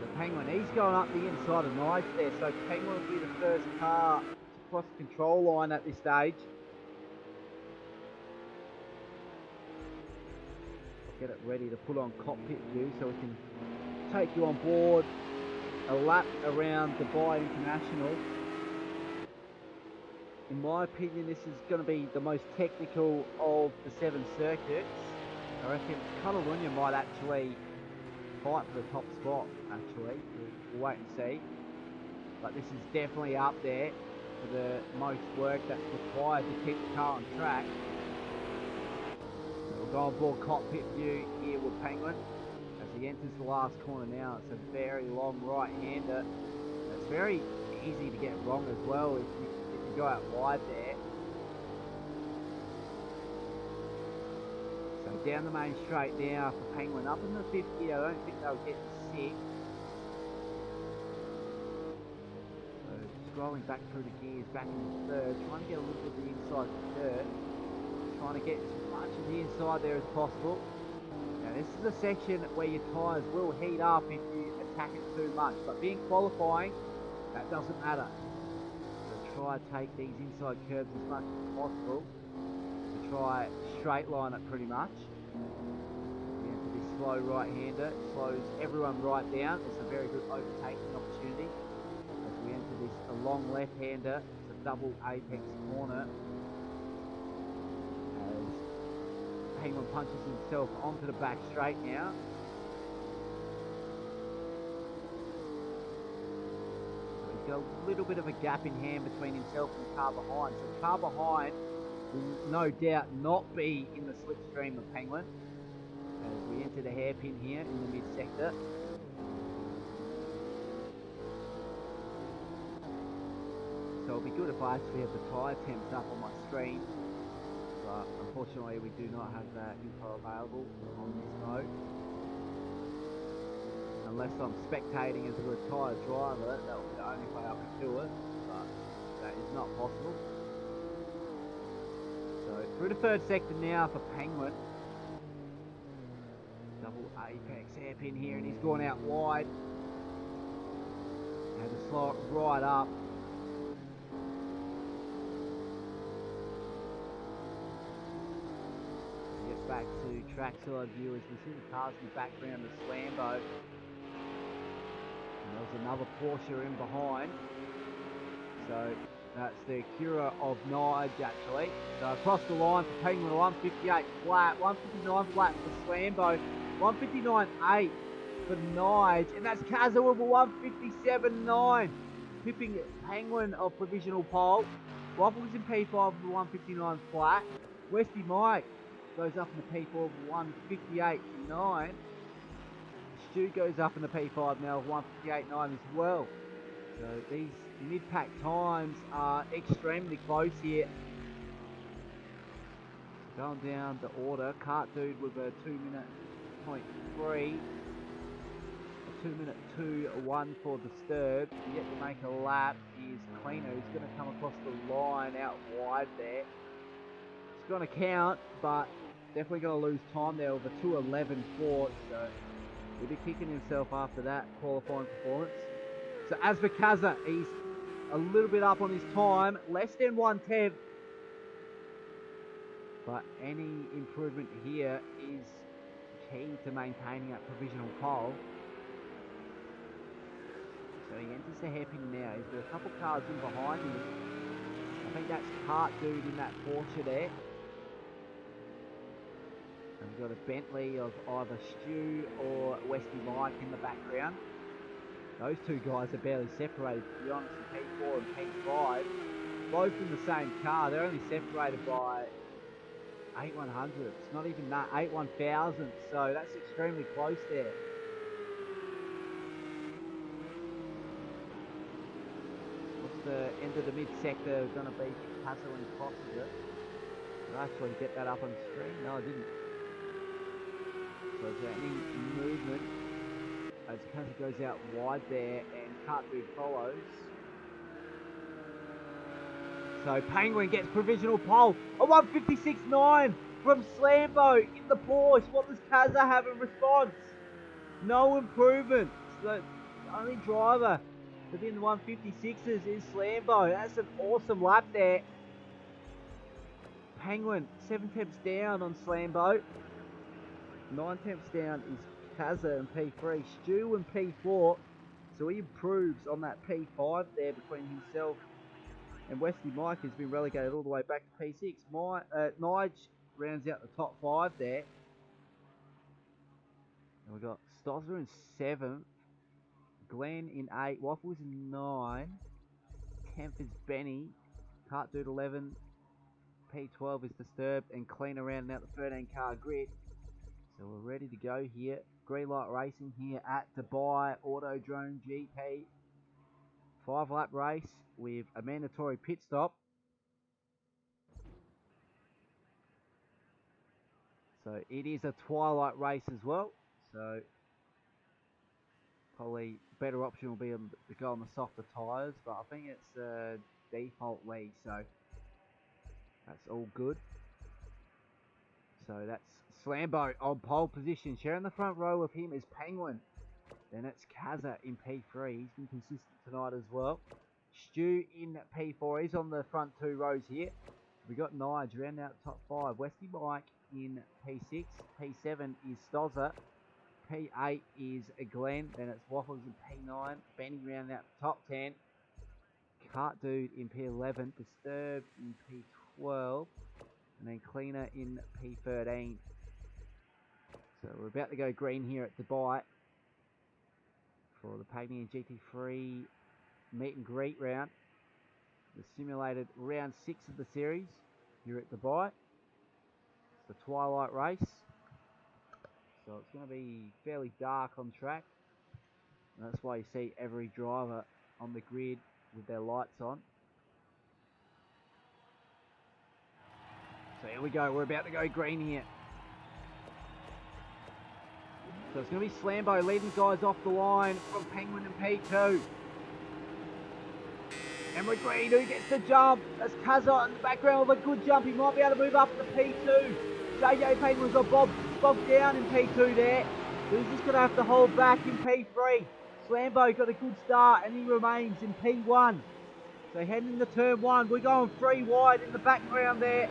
The Penguin, he's going up the inside of Nige there. So Penguin will be the first car to cross the control line at this stage. Get it ready to put on cockpit view so we can take you on board a lap around Dubai International. In my opinion, this is going to be the most technical of the 7 circuits. I reckon Catalunya might actually fight for the top spot, actually. We'll wait and see. But this is definitely up there for the most work that's required to keep the car on track. We'll go on board cockpit view here with Penguin. As he enters the last corner now, it's a very long right-hander. It's very easy to get wrong as well if you go out wide there. So down the main straight now for Penguin. Up in the 50, I don't think they'll get to 6. So scrolling back through the gears, back in the third, trying to get a little bit of the inside of the dirt. Trying to get as much of the inside there as possible. Now this is a section where your tyres will heat up if you attack it too much, but being qualifying, that doesn't matter. So try to take these inside curbs as much as possible to try straight line it pretty much. We enter this slow right-hander, it slows everyone right down. It's a very good overtaking opportunity. As we enter this long left-hander, it's a double apex corner. Penguin punches himself onto the back straight now. So he's got a little bit of a gap in hand between himself and the car behind. So the car behind will no doubt not be in the slipstream of Penguin. As we enter the hairpin here in the mid-sector. So it'll be good if I actually have the tyre temps up on my screen. But unfortunately we do not have that info available on this mode. Unless I'm spectating as a retired driver, that will be the only way I can do it, but that is not possible. So through the third sector now for Penguin. Double apex hairpin here, and he's gone out wide. Had to slow it right up. Back to trackside view as we see the cars in the background, the Slambo. And there's another Porsche in behind. So that's the Acura of Nige actually. So across the line for Penguin, 158 flat, 159 flat for Slambo, 159.8 for Nige, and that's Kazza with a 157.9. Pipping Penguin of provisional pole. Waffles in P5 with 159 flat. Westy Mike goes up in the P4 of 158.9. Stu goes up in the P5 now of 158.9 as well. So these mid-pack times are extremely close here. Going down the order, Cart Dude with a 2:03. A 2:02.1 for Disturbed. Yet to make a lap is Cleaner, who's going to come across the line out wide there. It's going to count, but definitely going to lose time there with a 2:11.4, so he'll be kicking himself after that qualifying performance. So as for Kazza, he's a little bit up on his time, less than 1:10, but any improvement here is key to maintaining that provisional pole. So he enters the hairpin now. He's got a couple cars in behind him. I think that's Cart Dude in that Porsche there. And we've got a Bentley of either Stu or Westy Mike in the background. Those two guys are barely separated, to be honest, in P4 and P5. Both in the same car. They're only separated by 8/100. It's not even that, 8/1000. So that's extremely close there. What's the end of the mid-sector going to be for Kazza when he crosses it? Did I actually get that up on the screen? No, I didn't. So is there any movement as Kaza goes out wide there and Cartdude follows. So Penguin gets provisional pole. A 156.9 from Slambo in the Porsche. What does Kaza have in response? No improvement. So the only driver within the 156s is Slambo. That's an awesome lap there. Penguin 7 temps down on Slambo. 9 temps down is Kaza in P3. Stu in P4. So he improves on that P5 there between himself and Westy Mike, has been relegated all the way back to P6. Nige rounds out the top 5 there. And we've got Stosser in 7th. Glenn in 8. Waffles in 9. 10th is Benny. Cartdude 11. P12 is Disturbed. And Cleaner rounding out the 13 car grid. So we're ready to go here. Green light racing here at Dubai Autodrome GP. 5-lap race with a mandatory pit stop. So it is a twilight race as well. So probably better option will be to go on the softer tyres, but I think it's a default league, so that's all good. So that's Slambo on pole position. Sharing the front row with him is Penguin. Then it's Kaza in P3. He's been consistent tonight as well. Stu in P4. He's on the front 2 rows here. We got Nige round out top 5. Westy Mike in P6. P7 is Stozza. P8 is Glenn. Then it's Waffles in P9. Benny round out top 10. Cartdude in P11. Disturbed in P12. And then Cleaner in P13. So we're about to go green here at Dubai for the Pagnian GT3 meet and greet round. The simulated round 6 of the series here at Dubai. It's the twilight race. So it's going to be fairly dark on track. And that's why you see every driver on the grid with their lights on. So here we go, we're about to go green here. So it's going to be Slambo leading guys off the line from Penguin and P2. And we're green, who gets the jump? That's Kaza in the background with a good jump. He might be able to move up to P2. JJ Penguin's got bogged down in P2 there. So he's just going to have to hold back in P3. Slambo got a good start and he remains in P1. So heading into turn 1, we're going 3 wide in the background there.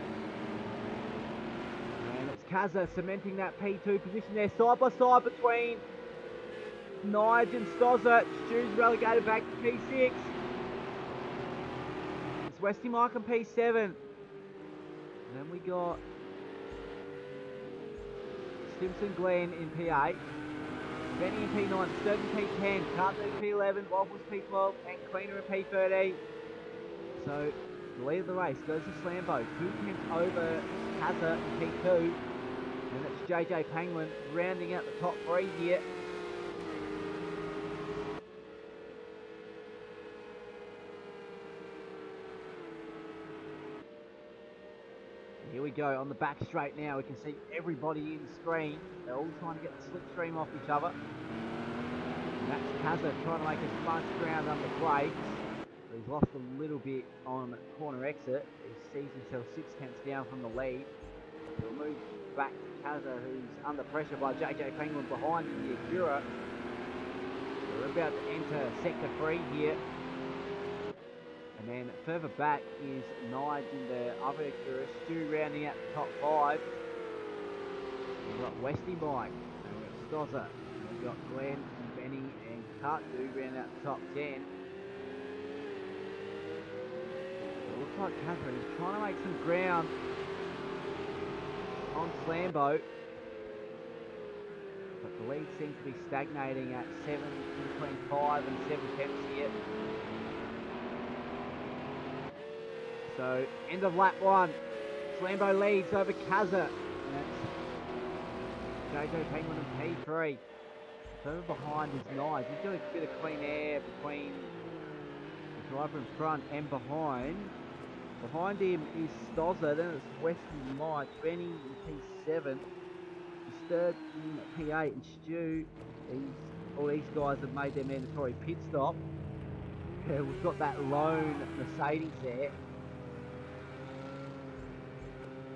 And it's Kaza cementing that P2 position there, side by side between Nige and Stozza. Stu's relegated back to P6. It's Westy Mike and P7. And then we got Stimson Glenn in P8. Benny in P9, Sturgeon P10, Cartdude P11, Waffles P12, and Cleaner in P13. So the lead of the race goes to Slambo, 2 tenths over Kaza in P2. And it's JJ Penguin rounding out the top 3 here. Here we go on the back straight now. We can see everybody in screen. They're all trying to get the slipstream off each other. And that's Kaza trying to make as much ground under brakes. But he's lost a little bit on corner exit. He sees himself 6 tenths down from the lead. He'll move back to Kaza, who's under pressure by JJ Penguin behind in the Acura. So we're about to enter sector 3 here. And then further back is Nige in the other Acura. Stu rounding out the top 5. We've got Westy Mike, and we've got Stozza, and we've got Glenn and Benny and Cartdude rounding out the top 10. It looks like Catherine is trying to make some ground on Slambo. But the lead seems to be stagnating at 7, between 5 and 7 tenths here. So, end of lap 1. Slambo leads over Kaza. That's JJ Penguin and P3. Further behind is Nige. He's got a bit of clean air between the driver in front and behind. Behind him is Stozza. Then it's Westy Mike. Benny in P7. Disturbed in P8 and Stu. All these guys have made their mandatory pit stop. Yeah, we've got that lone Mercedes there.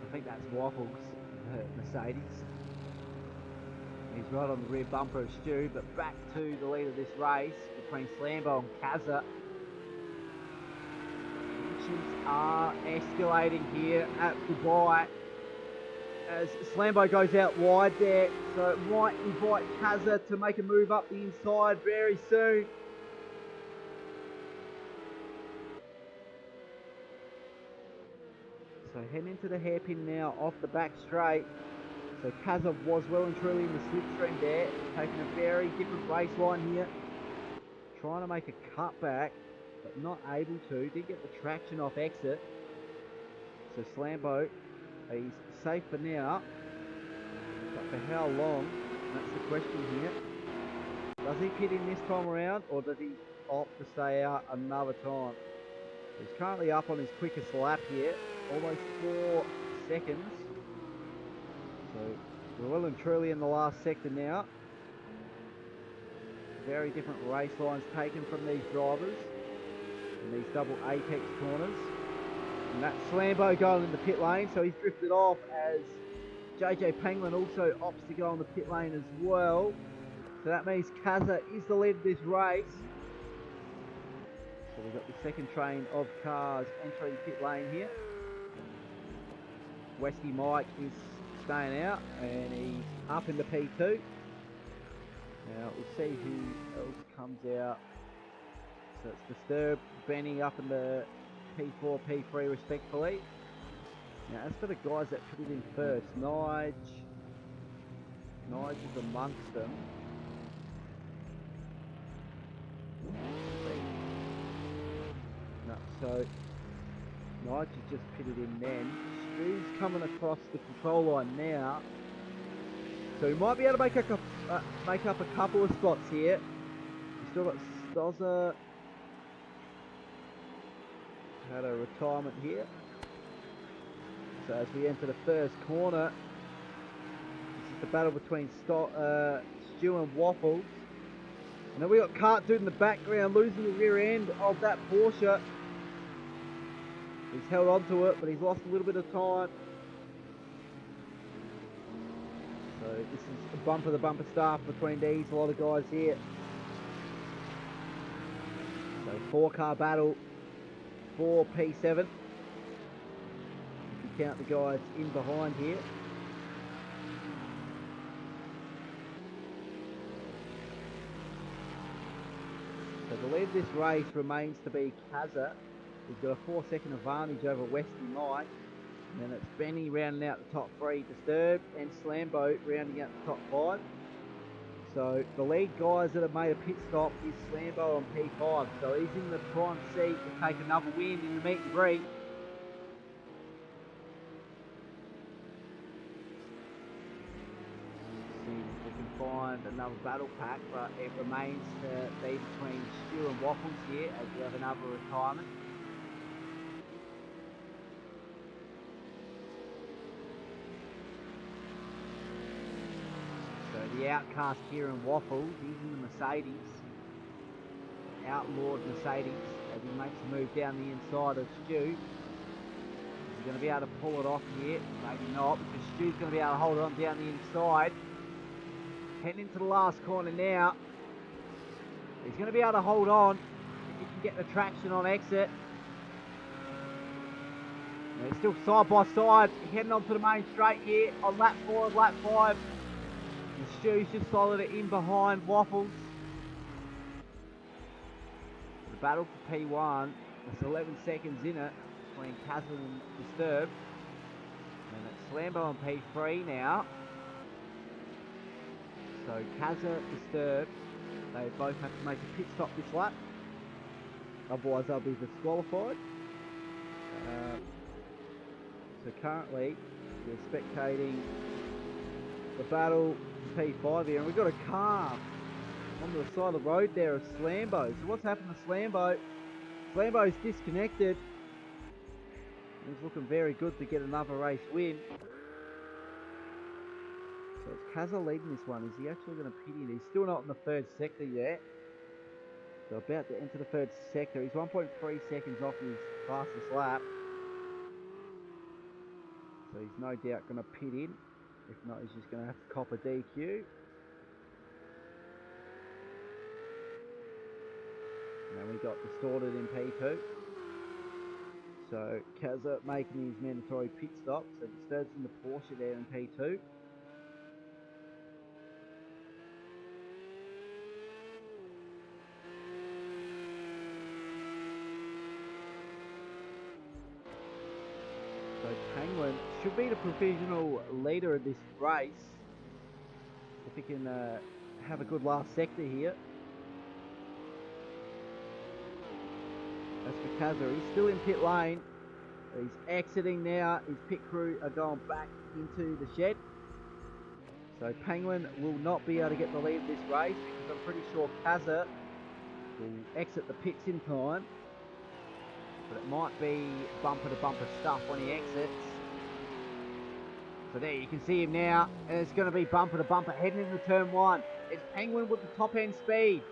I think that's Waffles, Mercedes. He's right on the rear bumper of Stu, but back to the lead of this race between Slambo and Kazza. Tensions are escalating here at Dubai as Slambo goes out wide there, so it might invite Kazza to make a move up the inside very soon. So heading into the hairpin now off the back straight. So Kazza was well and truly in the slipstream there, taking a very different race line here. Trying to make a cutback, but not able to. Did get the traction off exit. So Slambo, he's safe for now. But for how long? That's the question here. Does he pit in this time around, or does he opt to stay out another time? He's currently up on his quickest lap here, almost 4 seconds. So we're well and truly in the last sector now. Very different race lines taken from these drivers in these double apex corners. And that's Slambo going in the pit lane, so he's drifted off as JJ Penguin also opts to go on the pit lane as well. So that means Kazza is the lead of this race. So we've got the second train of cars entering pit lane here. Westy Mike is staying out and he's up in the P2. Now we'll see who else comes out. So it's Disturbed, Benny up in the P4, P3 respectively. Now as for the guys that pitted in first, Nige is amongst them. No, so Nige has just pitted in then. Stu's coming across the control line now. So he might be able to make up a couple of spots here. We've still got Stozza. Had a retirement here. So as we enter the first corner, this is the battle between Stu and Waffles. And then we got Cart Dude in the background losing the rear end of that Porsche. He's held on to it, but he's lost a little bit of time. So this is a bumper to bumper start between these, a lot of guys here. So 4-car battle for P7. If you count the guys in behind here. So the lead of this race remains to be Kazza. He's got a 4-second advantage over Westy Mike. And then it's Benny rounding out the top 3, Disturbed, and Slambo rounding out the top 5. So the lead guys that have made a pit stop is Slambo on P5. So he's in the prime seat to take another win in the meet and greet. See if we can find another battle pack, but it remains to be between Stu and Waffles here as we have another retirement. The outcast here in Waffles, he's in the Mercedes. Outlawed Mercedes as he makes a move down the inside of Stu. Is he going to be able to pull it off here? Maybe not, because Stu's going to be able to hold it on down the inside. Heading into the last corner now. He's going to be able to hold on if he can get the traction on exit. And they're still side by side, heading onto the main straight here on lap 4 and lap 5. And Stu's just solid it in behind Waffles. The battle for P1, there's 11 seconds in it between Kazza and Disturbed. And it's Slambo on P3 now. So Kazza, Disturbed, they both have to make a pit stop this lap. Otherwise they'll be disqualified. So currently we're spectating the battle for P5 here, and we've got a car on the side of the road there of Slambo. So what's happened to Slambo? Slambo's disconnected. He's looking very good to get another race win. So So it's Kazza leading this one. Is he actually going to pit in? He's still not in the third sector yet. So about to enter the third sector. He's 1.3 seconds off his fastest lap. So he's no doubt going to pit in. If not, he's just going to have to cop a DQ. And we got distorted in P2. So Kazza making his mandatory pit stop. So disturbs in the Porsche there in P2. So Penguin should be the provisional leader of this race. If he can have a good last sector here. As for Kazza, he's still in pit lane. He's exiting now. His pit crew are going back into the shed. So Penguin will not be able to get the lead of this race because I'm pretty sure Kazza will exit the pits in time. But it might be bumper to bumper stuff when he exits. So there you can see him now. And it's going to be bumper to bumper heading into turn one. It's Penguin with the top end speed.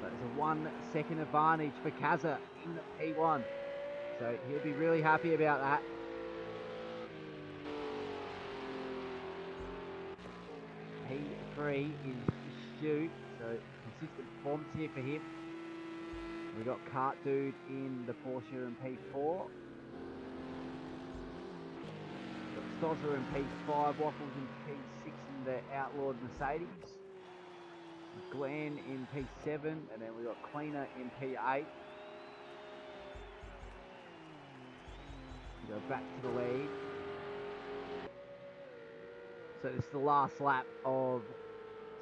That's a 1 second advantage for Kazza in P1. So he'll be really happy about that. P3 is Stu. So consistent performance here for him. We got Kart Dude in the Porsche in P4. Got Stozza in P5, Waffles in P6 in the Outlawed Mercedes. Glenn in P7, and then we got Cleaner in P8. Go back to the lead. So this is the last lap of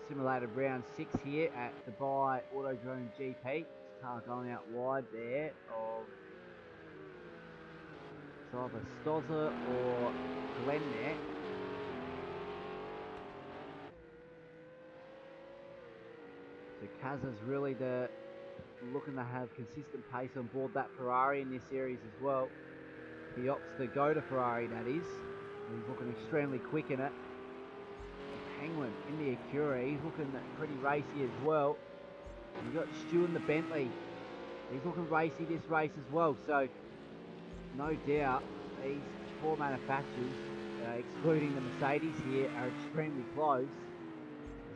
simulated round 6 here at Dubai Autodrome GP. Car going out wide there of it's either Stozza or Glenn there. So Kazza's really looking to have consistent pace on board that Ferrari in this series as well. He opts to go to Ferrari, that is. He's looking extremely quick in it. Penguin in the Acura, he's looking pretty racy as well. We've got Stu in the Bentley. He's looking racy this race as well. So, no doubt, these 4 manufacturers, excluding the Mercedes here, are extremely close.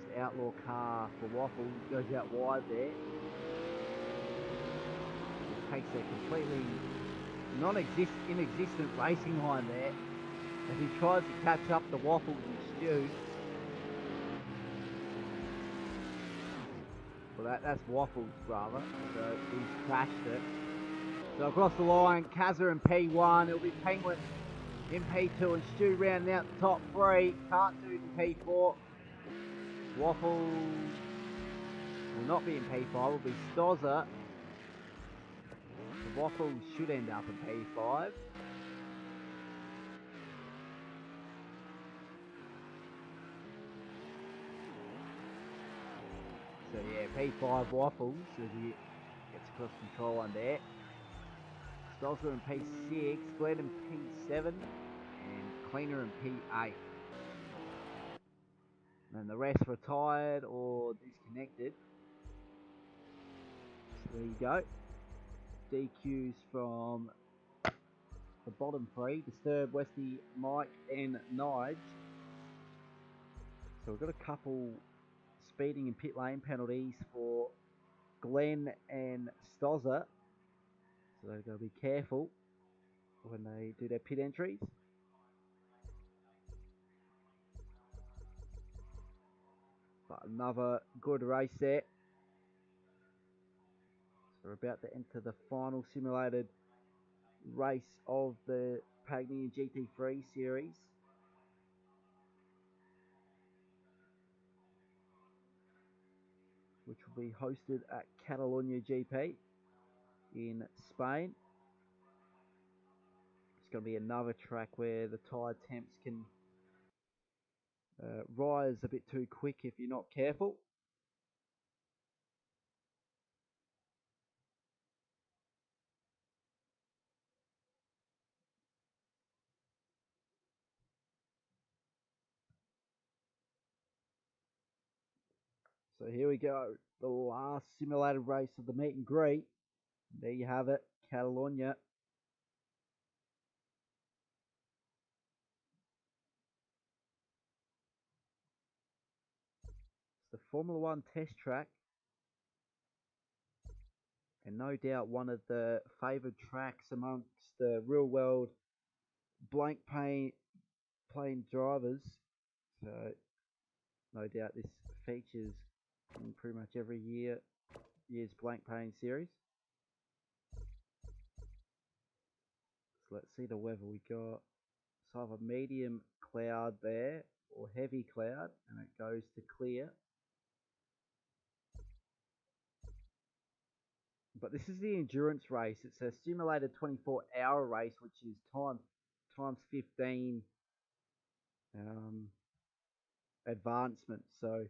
This outlaw car for Waffle goes out wide there. It takes a completely inexistent racing line there as he tries to catch up the Waffles and Stu. Well, that's Waffles rather, so he's crashed it. So across the line, Kazza in P1, it'll be Penguin in P2 and Stu rounding out the top 3. Kart Dude in P4. Waffles will not be in P5, will be Stozza. The Waffles should end up in P5. So yeah, P5 Waffles as he gets across control on there. Stozza in P6, Glenn in P7, and Cleaner in P8. And the rest retired or disconnected. So there you go. DQs from the bottom 3. Disturb, Westy, Mike, and Nige. So we've got a couple speeding and pit lane penalties for Glenn and Stozza. So they've got to be careful when they do their pit entries. But another good race there. So we're about to enter the final simulated race of the Pagnian GT3 series. Which will be hosted at Catalonia GP in Spain. It's going to be another track where the tyre temps can rise a bit too quick if you're not careful. So here we go, the last simulated race of the meet and greet. There you have it, Catalonia. It's the Formula One test track, and no doubt one of the favoured tracks amongst the real world blank plane drivers. So no doubt this features in pretty much every year's blank plane series. So let's see the weather we got. So I have a medium cloud there, or heavy cloud, and it goes to clear. But this is the endurance race. It's a simulated 24-hour race, which is times 15 advancement. So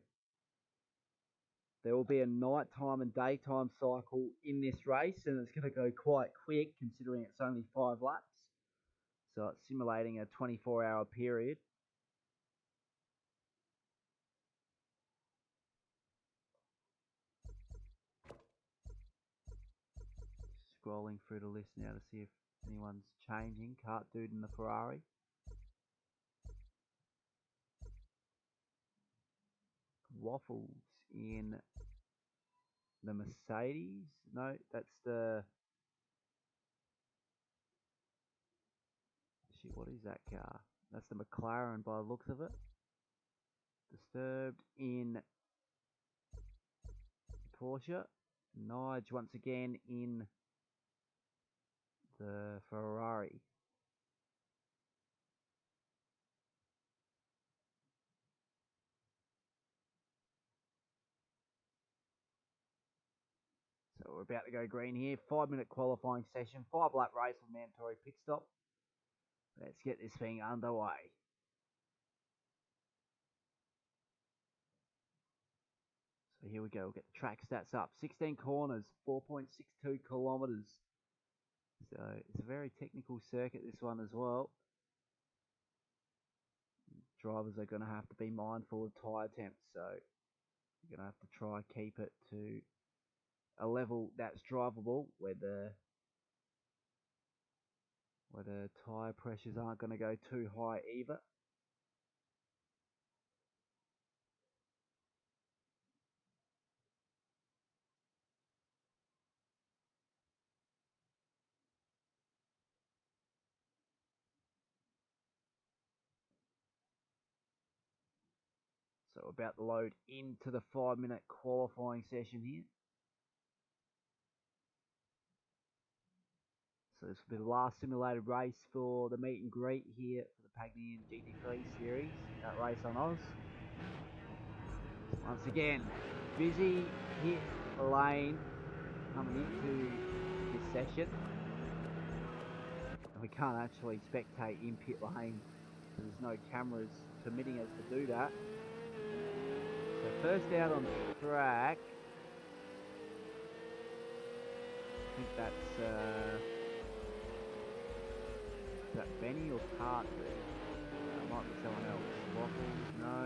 there will be a nighttime and daytime cycle in this race, and it's going to go quite quick considering it's only 5 laps. So it's simulating a 24-hour period. Scrolling through the list now to see if anyone's changing. Cart Dude in the Ferrari. Waffles in the Mercedes. No, that's the... Shit, what is that car? That's the McLaren by the looks of it. Disturbed in Porsche. Nige once again in the Ferrari. So we're about to go green here. 5-minute qualifying session. 5-lap race with mandatory pit stop. Let's get this thing underway. So here we go. We'll get the track stats up. 16 corners, 4.62 kilometers. So it's a very technical circuit, this one as well. Drivers are going to have to be mindful of tyre temps, so you're going to have to try keep it to a level that's drivable, where the tyre pressures aren't going to go too high either. So we're about to load into the 5-minute qualifying session here. So this will be the last simulated race for the meet and greet here for the Pagnian GT3 series at RaceOnOz. Once again, busy hit lane coming into this session. And we can't actually spectate in pit lane, so there's no cameras permitting us to do that. So first out on track, I think that's is that Benny or Cart? Might be someone else. Waffles, no.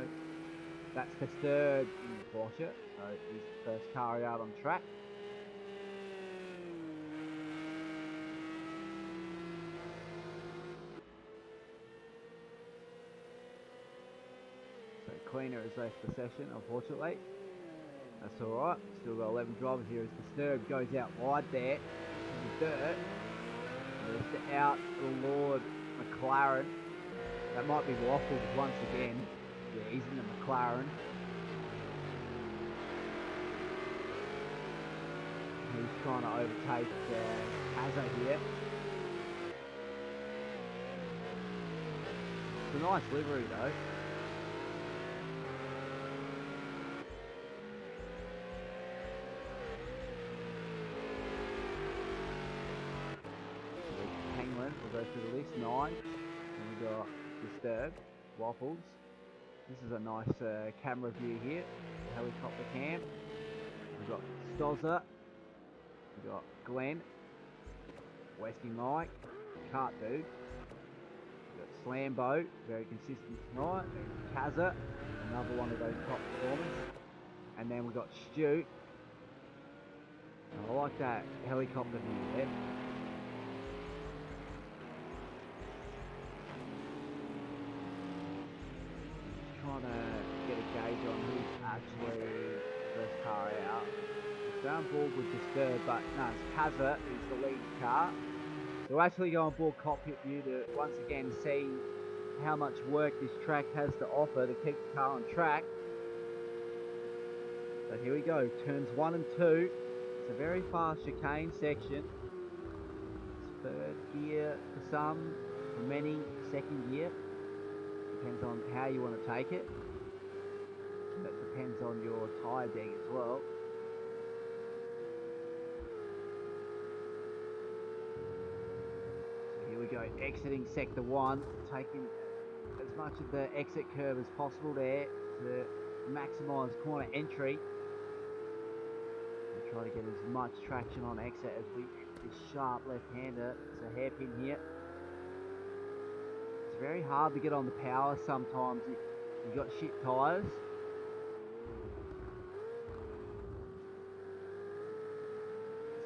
That's Disturbed in Porsche, so he's the first car out on track. So Cleaner has left the session, unfortunately. That's alright. Still got 11 drivers here as Disturbed goes out wide there in the dirt. Just out the Lord McLaren. That might be Waffles once again. Yeah, he's in the McLaren. He's trying to overtake Hazard here. It's a nice livery though. We'll go through the list. 9. And we got Disturbed, Waffles. This is a nice camera view here. Helicopter cam. We've got Stozza. We've got Glenn. Westy Mike. Cart Dude. We've got Slambo. Very consistent tonight. There's Kazza. Another one of those top performers. And then we got Stu. I like that helicopter view there. Just trying to get a gauge on who's actually first car out. I'm board with Disturb, but no, it's Kaza who's the lead car. So we'll actually go on board cockpit view to once again see how much work this track has to offer to keep the car on track. So here we go, turns 1 and 2. It's a very fast chicane section. It's third gear for some, for many second gear. Depends on how you want to take it. That depends on your tyre deck as well. Here we go, exiting sector 1, taking as much of the exit curve as possible there to maximise corner entry. We'll try to get as much traction on exit as we enter this sharp left-hander. It's a hairpin here. It's very hard to get on the power sometimes if you've got shit tyres.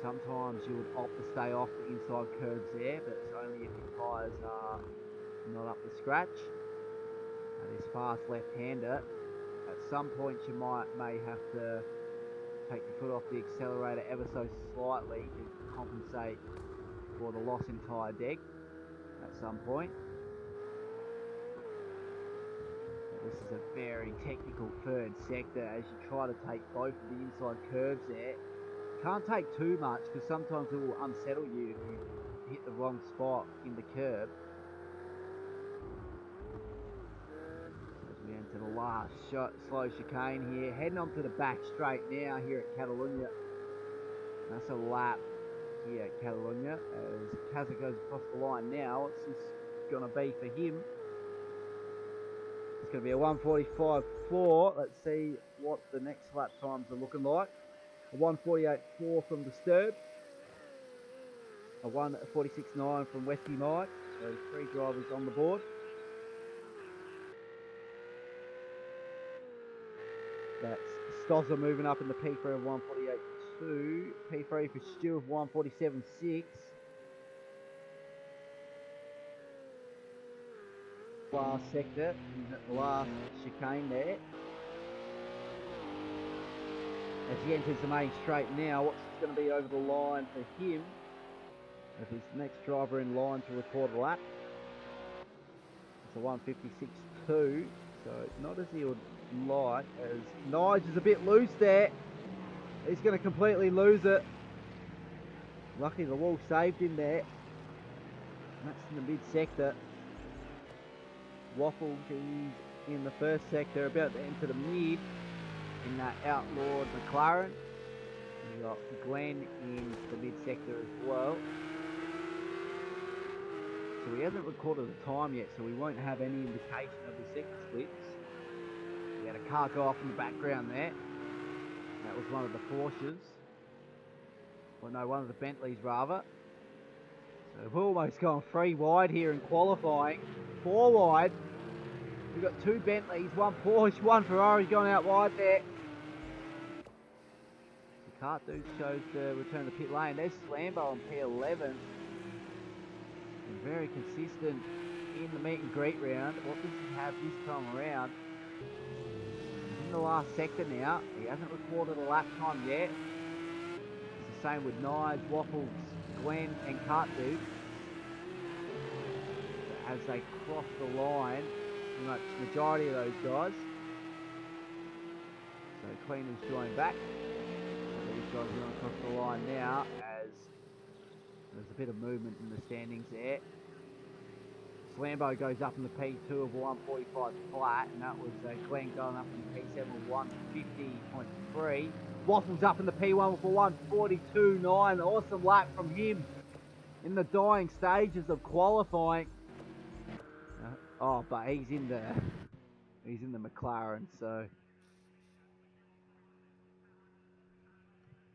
Sometimes you would opt to stay off the inside curves there, but it's only if your tyres are not up to scratch. This fast left-hander, at some points you may have to take your foot off the accelerator ever so slightly to compensate for the loss in tyre deg at some point. This is a very technical third sector as you try to take both of the inside curves there. Can't take too much because sometimes it will unsettle you if you hit the wrong spot in the curb. As we enter the last slow chicane here, heading onto the back straight now here at Catalunya. That's a lap here at Catalunya as Kaza goes across the line now. What's this going to be for him? It's going to be a 1:45.4. Let's see what the next lap times are looking like. A 1:48.4 from Disturb. A 1:46.9 from Westy Mike. So 3 drivers on the board. That's Stozza moving up in the P3 of 1:48.2. P3 for Stu of 1:47.6. Last sector, he's at the last chicane there. As he enters the main straight now, what's going to be over the line for him? If he's the next driver in line to record a lap. It's a 1:56.2, so not as he would like, as Nige is a bit loose there. He's going to completely lose it. Lucky the wall saved him there. And that's in the mid-sector. Waffles, he's in the first sector, about to enter the mid in that outlawed McLaren. We've got Glenn in the mid-sector as well. So he hasn't recorded the time yet, so we won't have any indication of the sector splits. We had a car go off in the background there. That was one of the Porsches. Well, no, one of the Bentleys rather. So we've almost gone 3 wide here in qualifying. 4 wide. We've got 2 Bentleys, 1 Porsche, 1 Ferrari going out wide there. The Kart Dude shows the return to pit lane. There's Slambo on P11. Been very consistent in the meet and greet round. What does he have this time around? He's in the last sector now. He hasn't recorded a lap time yet. It's the same with Nige, Waffles, Glenn and Kart Dude. As they cross the line, pretty much the majority of those guys. So Cleaner's joined back. So these guys are going across the line now as there's a bit of movement in the standings there. Slambo goes up in the P2 of 1:45 flat, and that was Glenn going up in the P7 of 1:50.3. Waffles up in the P1 for 1:42.9. Awesome lap from him in the dying stages of qualifying. Oh, but he's in the McLaren, so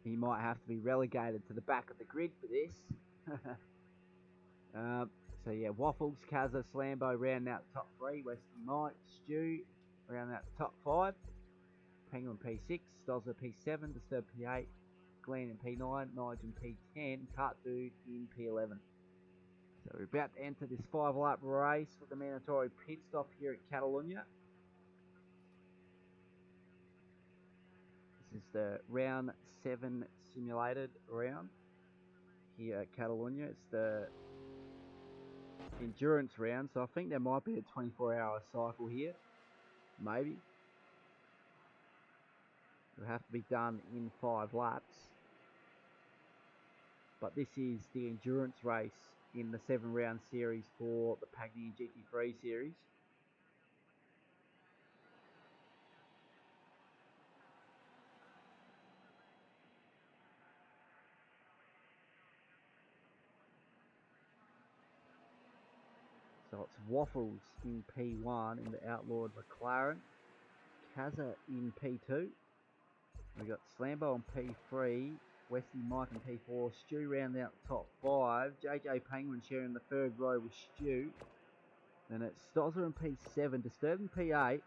he might have to be relegated to the back of the grid for this. So yeah, Waffles, Kaza, Slambo round out the top 3. Westy Mike, Stu round out the top 5. Penguin in P6, Stozza P7, Disturb P8, Glenn in P9, Nige in P10, Cart Dude in P11. So we're about to enter this 5-lap race for the mandatory pit stop here at Catalunya. This is the round 7 simulated round here at Catalunya. It's the endurance round, so I think there might be a 24-hour cycle here, maybe. It'll have to be done in 5 laps. But this is the endurance race in the 7-round series for the Pagnian GT3 series. So it's Waffles in P1 in the outlawed McLaren, Kazza in P2. We've got Slambo in P3, Westy Mike in P4, Stu round out the top 5, JJ Penguin sharing the 3rd row with Stu. Then it's Stozza in P7, Disturb in P8,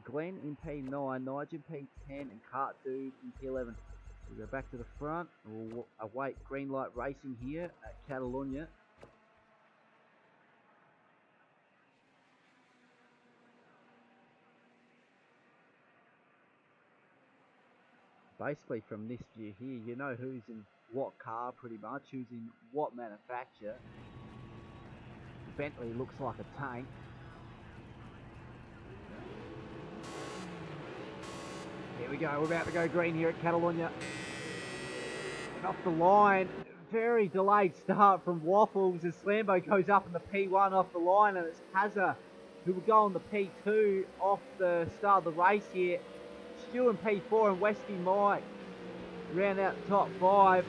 Glenn in P9, Nige in P10, and Cart Dude in P11. So we go back to the front, we'll await green light racing here at Catalunya. Basically from this view here, you know who's in what car pretty much, who's in what manufacturer. Bentley looks like a tank. Here we go, we're about to go green here at Catalunya. And off the line, very delayed start from Waffles as Slambo goes up in the P1 off the line, and it's Kazza who will go on the P2 off the start of the race here. Stu in P4 and Westy Mike round out the top 5.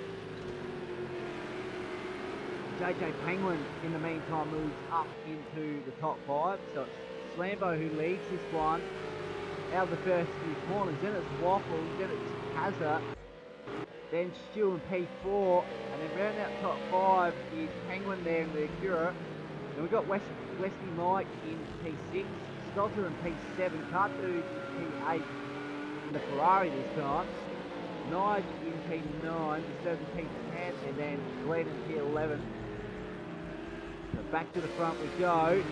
JJ Penguin in the meantime moves up into the top 5. So it's Slambo who leads this one out of the first few corners. Then it's Waffles, then it's Kazza, then Stu in P4, and then round out top 5 is Penguin there in the Acura. Then we've got Westy Mike in P6, Stozza in P7, Cart Dude in P8, the Ferrari this time, Nige in P9, Disturb in P10, and then Glenn in P11. So back to the front we go.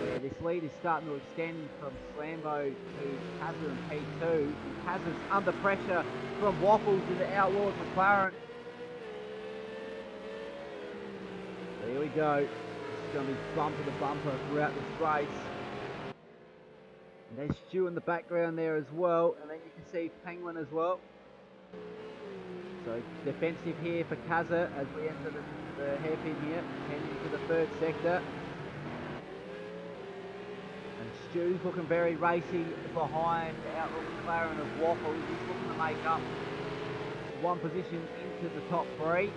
Yeah, this lead is starting to extend from Slambo to Kazza in P2. And Kazza's under pressure from Waffles in the outlawed McLaren. So here we go. It's going to be bumper to bumper throughout this race. And there's Stu in the background there as well, and then you can see Penguin as well. So defensive here for Kazza as we enter the hairpin here, heading into the 3rd sector. And Stu's looking very racy behind the outlawed McLaren of Waffles. He's looking to make up one position into the top 3.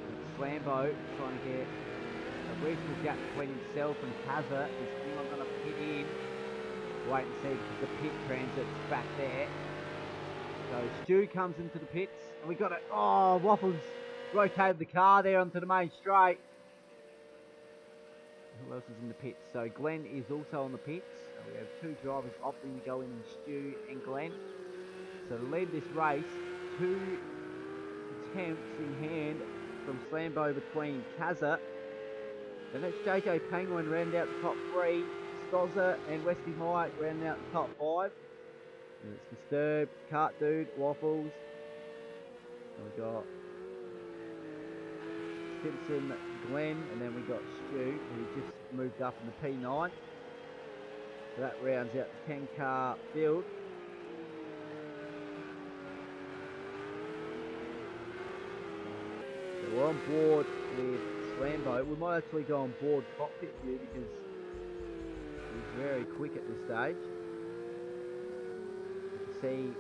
And Slambo trying to get a reasonable gap between himself and Kazza. Is anyone going to pit in? Wait and see, because the pit transit's back there. So Stu comes into the pits, and we got it. Oh, Waffles rotated the car there onto the main straight. Who else is in the pits? So Glenn is also on the pits. So we have 2 drivers opting to go in, Stu and Glenn. So to lead this race, 2 attempts in hand from Slambo between Kazza. Then it's JJ Penguin round out the top 3, Stozza and Westy Mike round out the top 5. And it's Disturb, Cart Dude, Waffles. And we've got Simpson, Glenn, and then we got Stu, who just moved up in the P9. So that rounds out the 10-car field. So we're on board with Slambo. We might actually go on board cockpit view because he's very quick at this stage. You can see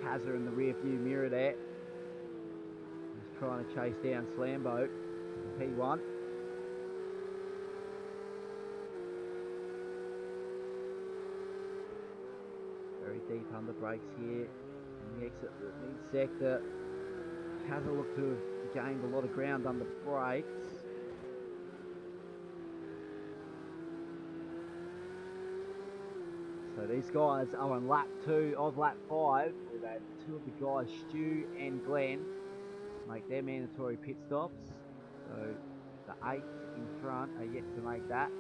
Kazza in the rear view mirror there. He's trying to chase down Slambo in P1. Very deep under brakes here. And the exit the mid-sector. Kazza looked to have gained a lot of ground under brakes. So these guys are on lap 2 of lap 5. We've had 2 of the guys, Stu and Glenn, make their mandatory pit stops. So the 8 in front are yet to make that.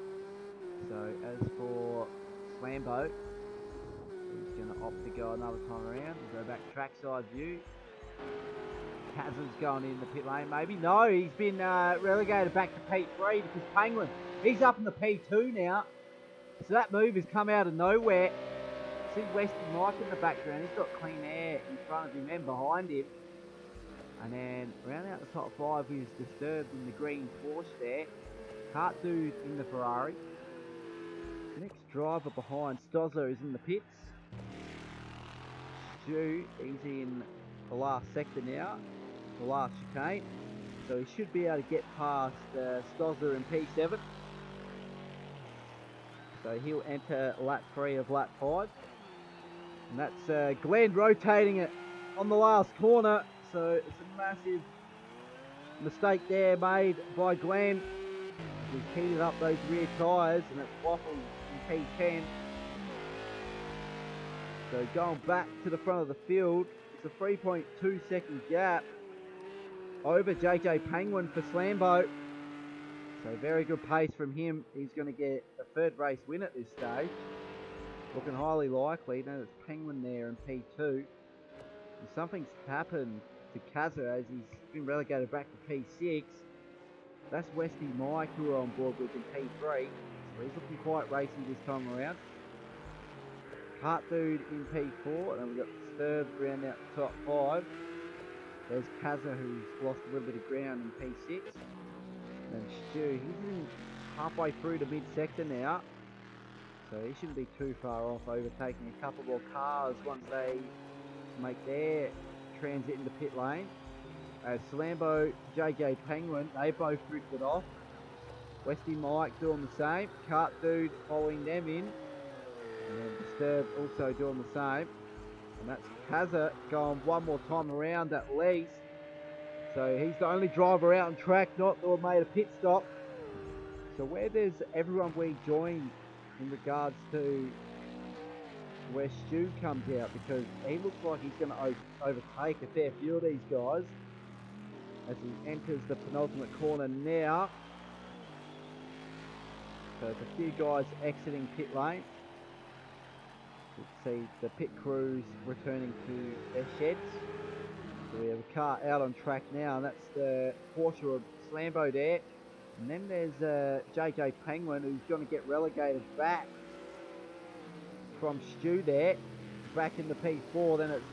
So as for Slambo, he's going to opt to go another time around. We'll go back trackside view. Kazza's going in the pit lane, maybe. No, he's been relegated back to P3 because Penguin, he's up in the P2 now. So that move has come out of nowhere. See Westy Mike in the background. He's got clean air in front of him and behind him. And then round out the top 5 is Disturbed in the green Porsche there. Kart Dude in the Ferrari. Next driver behind Stozza is in the pits. Stu, he's in the last sector now, the last chicane. So he should be able to get past Stozza in P7. So he'll enter lap 3 of lap 5. And that's Glenn rotating it on the last corner. So it's a massive mistake there made by Glenn. He's heated up those rear tyres and it's waffled in P10. So going back to the front of the field, it's a 3.2 second gap over JJ Penguin for Slambo. So very good pace from him. He's going to get a 3rd race win at this stage. Looking highly likely. Now there's Penguin there in P2. And something's happened to Kazza as he's been relegated back to P6. That's Westy Mike who we're on board with in P3. So he's looking quite racy this time around. Kart Dude in P4. And then we've got Disturbed round out the top 5. There's Kazza who's lost a little bit of ground in P6. And Stu, he's in halfway through the mid-sector now. So he shouldn't be too far off, overtaking a couple more cars once they make their transit into pit lane. Slambo, JJ Penguin, they both drifted off. Westy Mike doing the same. Kart Dude following them in. And then Disturbed also doing the same. And that's Kazza going one more time around at least. So he's the only driver out on track not to have made a pit stop. So where does everyone we join in regards to where Stu comes out? Because he looks like he's going to overtake a fair few of these guys as he enters the penultimate corner now. So there's a few guys exiting pit lane. You can see the pit crews returning to their sheds. So we have a car out on track now, and that's the Porsche of Slambo there. And then there's JJ Penguin, who's going to get relegated back from Stu there, back in the P4. Then it's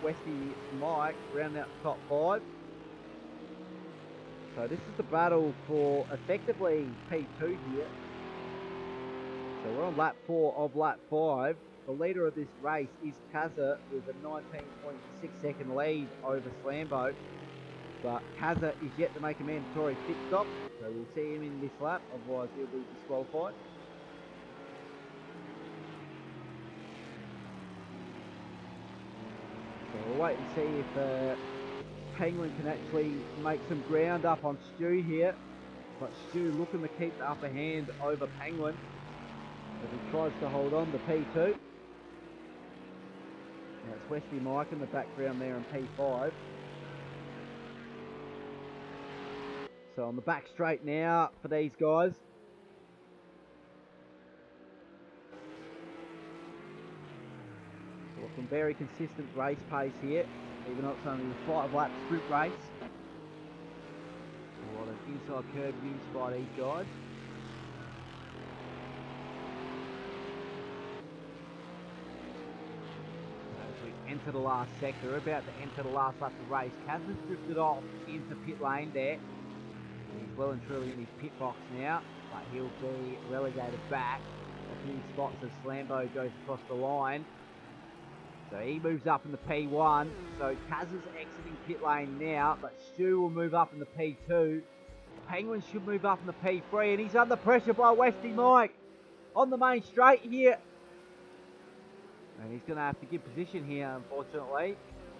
Westy Mike round out the top 5. So this is the battle for effectively P2 here. So we're on lap 4 of lap 5. The leader of this race is Kazza with a 19.6 second lead over Slambo. But Kazza is yet to make a mandatory pit stop, so we'll see him in this lap, otherwise he'll be disqualified. So we'll wait and see if Penguin can actually make some ground up on Stu here. But Stu looking to keep the upper hand over Penguin as he tries to hold on to P2. Now it's Westy Mike in the background there in P5. So on the back straight now for these guys. So some very consistent race pace here, even though it's only a 5-lap sprint race. A lot of inside curb use by these guys. As we enter the last sector, we're about to enter the last lap of the race. Kazza's drifted off into pit lane there. He's well and truly in his pit box now, but he'll be relegated back a few spots as Slambo goes across the line. So he moves up in the P1. So Kazza's exiting pit lane now, but Stu will move up in the P2. Penguin should move up in the P3, and he's under pressure by Westy Mike on the main straight here. And he's going to have to give position here, unfortunately.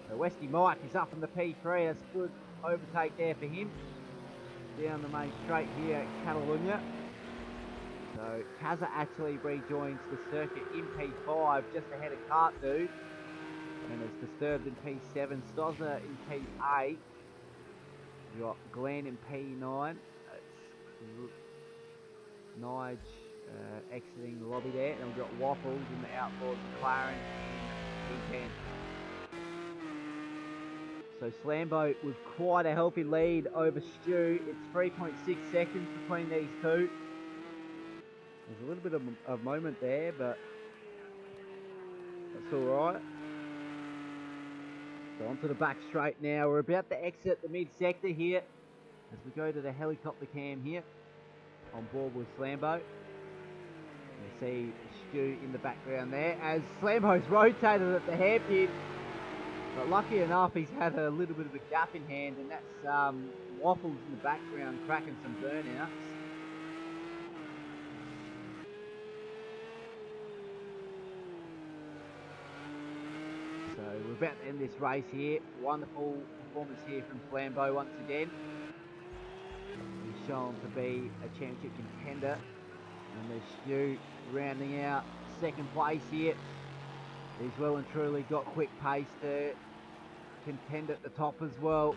So Westy Mike is up in the P3. That's a good overtake there for him. Down the main straight here at Catalunya. So So Kaza actually rejoins the circuit in P5, just ahead of Kart Dude. And it's Disturbed in P7, Stozza in P8. We've got Glenn in P9. It's Nige exiting the lobby there. And we've got Waffles in the Outlaws, McLaren in P10. So Slambo with quite a healthy lead over Stu. It's 3.6 seconds between these two. There's a little bit of a moment there, but that's alright. So onto the back straight now. We're about to exit the mid-sector here as we go to the helicopter cam here on board with Slambo. You see Stu in the background there as Slambo's rotated at the hairpin. But lucky enough, he's had a little bit of a gap in hand, and that's Waffles in the background cracking some burnouts. So we're about to end this race here. Wonderful performance here from Slambo once again. He's shown to be a championship contender. And there's Stu rounding out second place here. He's well and truly got quick pace to contend at the top as well.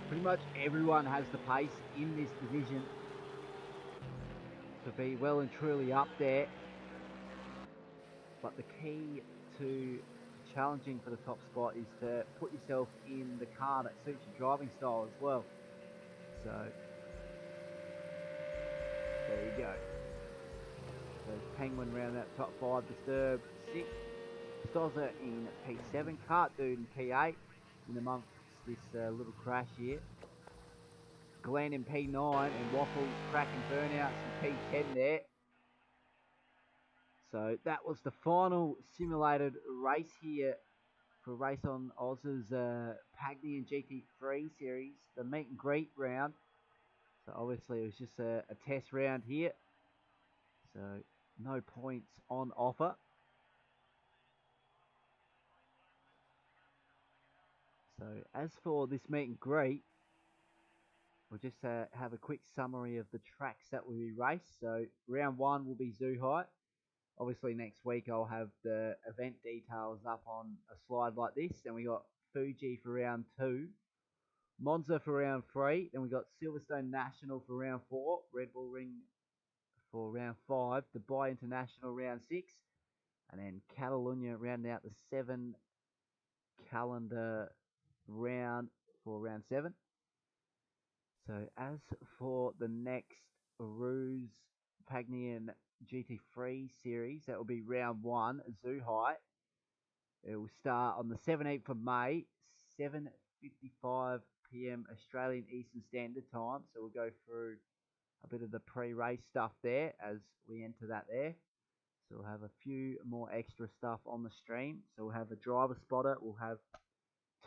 Pretty much everyone has the pace in this division to be well and truly up there. But the key to challenging for the top spot is to put yourself in the car that suits your driving style as well. So there you go. So Penguin round that top 5, Disturbed 6, Stozza in P7, Kart Dude in P8 in amongst this little crash here. Glenn in P9 and Waffles cracking burnouts in P10 there. So that was the final simulated race here for RaceOnOz's Pagnian GT3 series, the meet and greet round. So obviously it was just a test round here. So no points on offer. So as for this meet and greet, we'll just have a quick summary of the tracks that will be raced. So round 1 will be Zhuhai. Obviously next week I'll have the event details up on a slide like this. Then we got Fuji for round 2, Monza for round 3. Then we got Silverstone National for round 4, Red Bull Ring for round 5, Dubai International round 6, and then Catalunya rounding out the 7 calendar round for round 7. So as for the next Ruse Pagnian GT3 series, that will be round 1, Zhuhai. It will start on the 17th of May, 7:55 PM Australian Eastern Standard Time. So we'll go through a bit of the pre-race stuff there as we enter that there. So we'll have a few more extra stuff on the stream. So we'll have a driver spotter, we'll have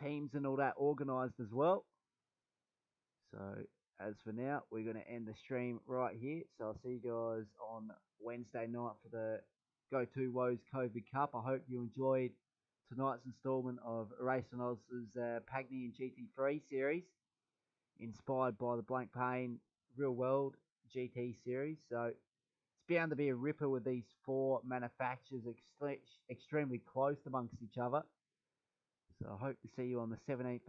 teams and all that organised as well. So as for now, we're going to end the stream right here. So I'll see you guys on Wednesday night for the Go2 Woes COVID Cup. I hope you enjoyed tonight's instalment of RaceOnOz's Pagnian GT3 series, inspired by the Blank Pane Real World GT series. So it's bound to be a ripper with these 4 manufacturers extremely close amongst each other. So I hope to see you on the 17th of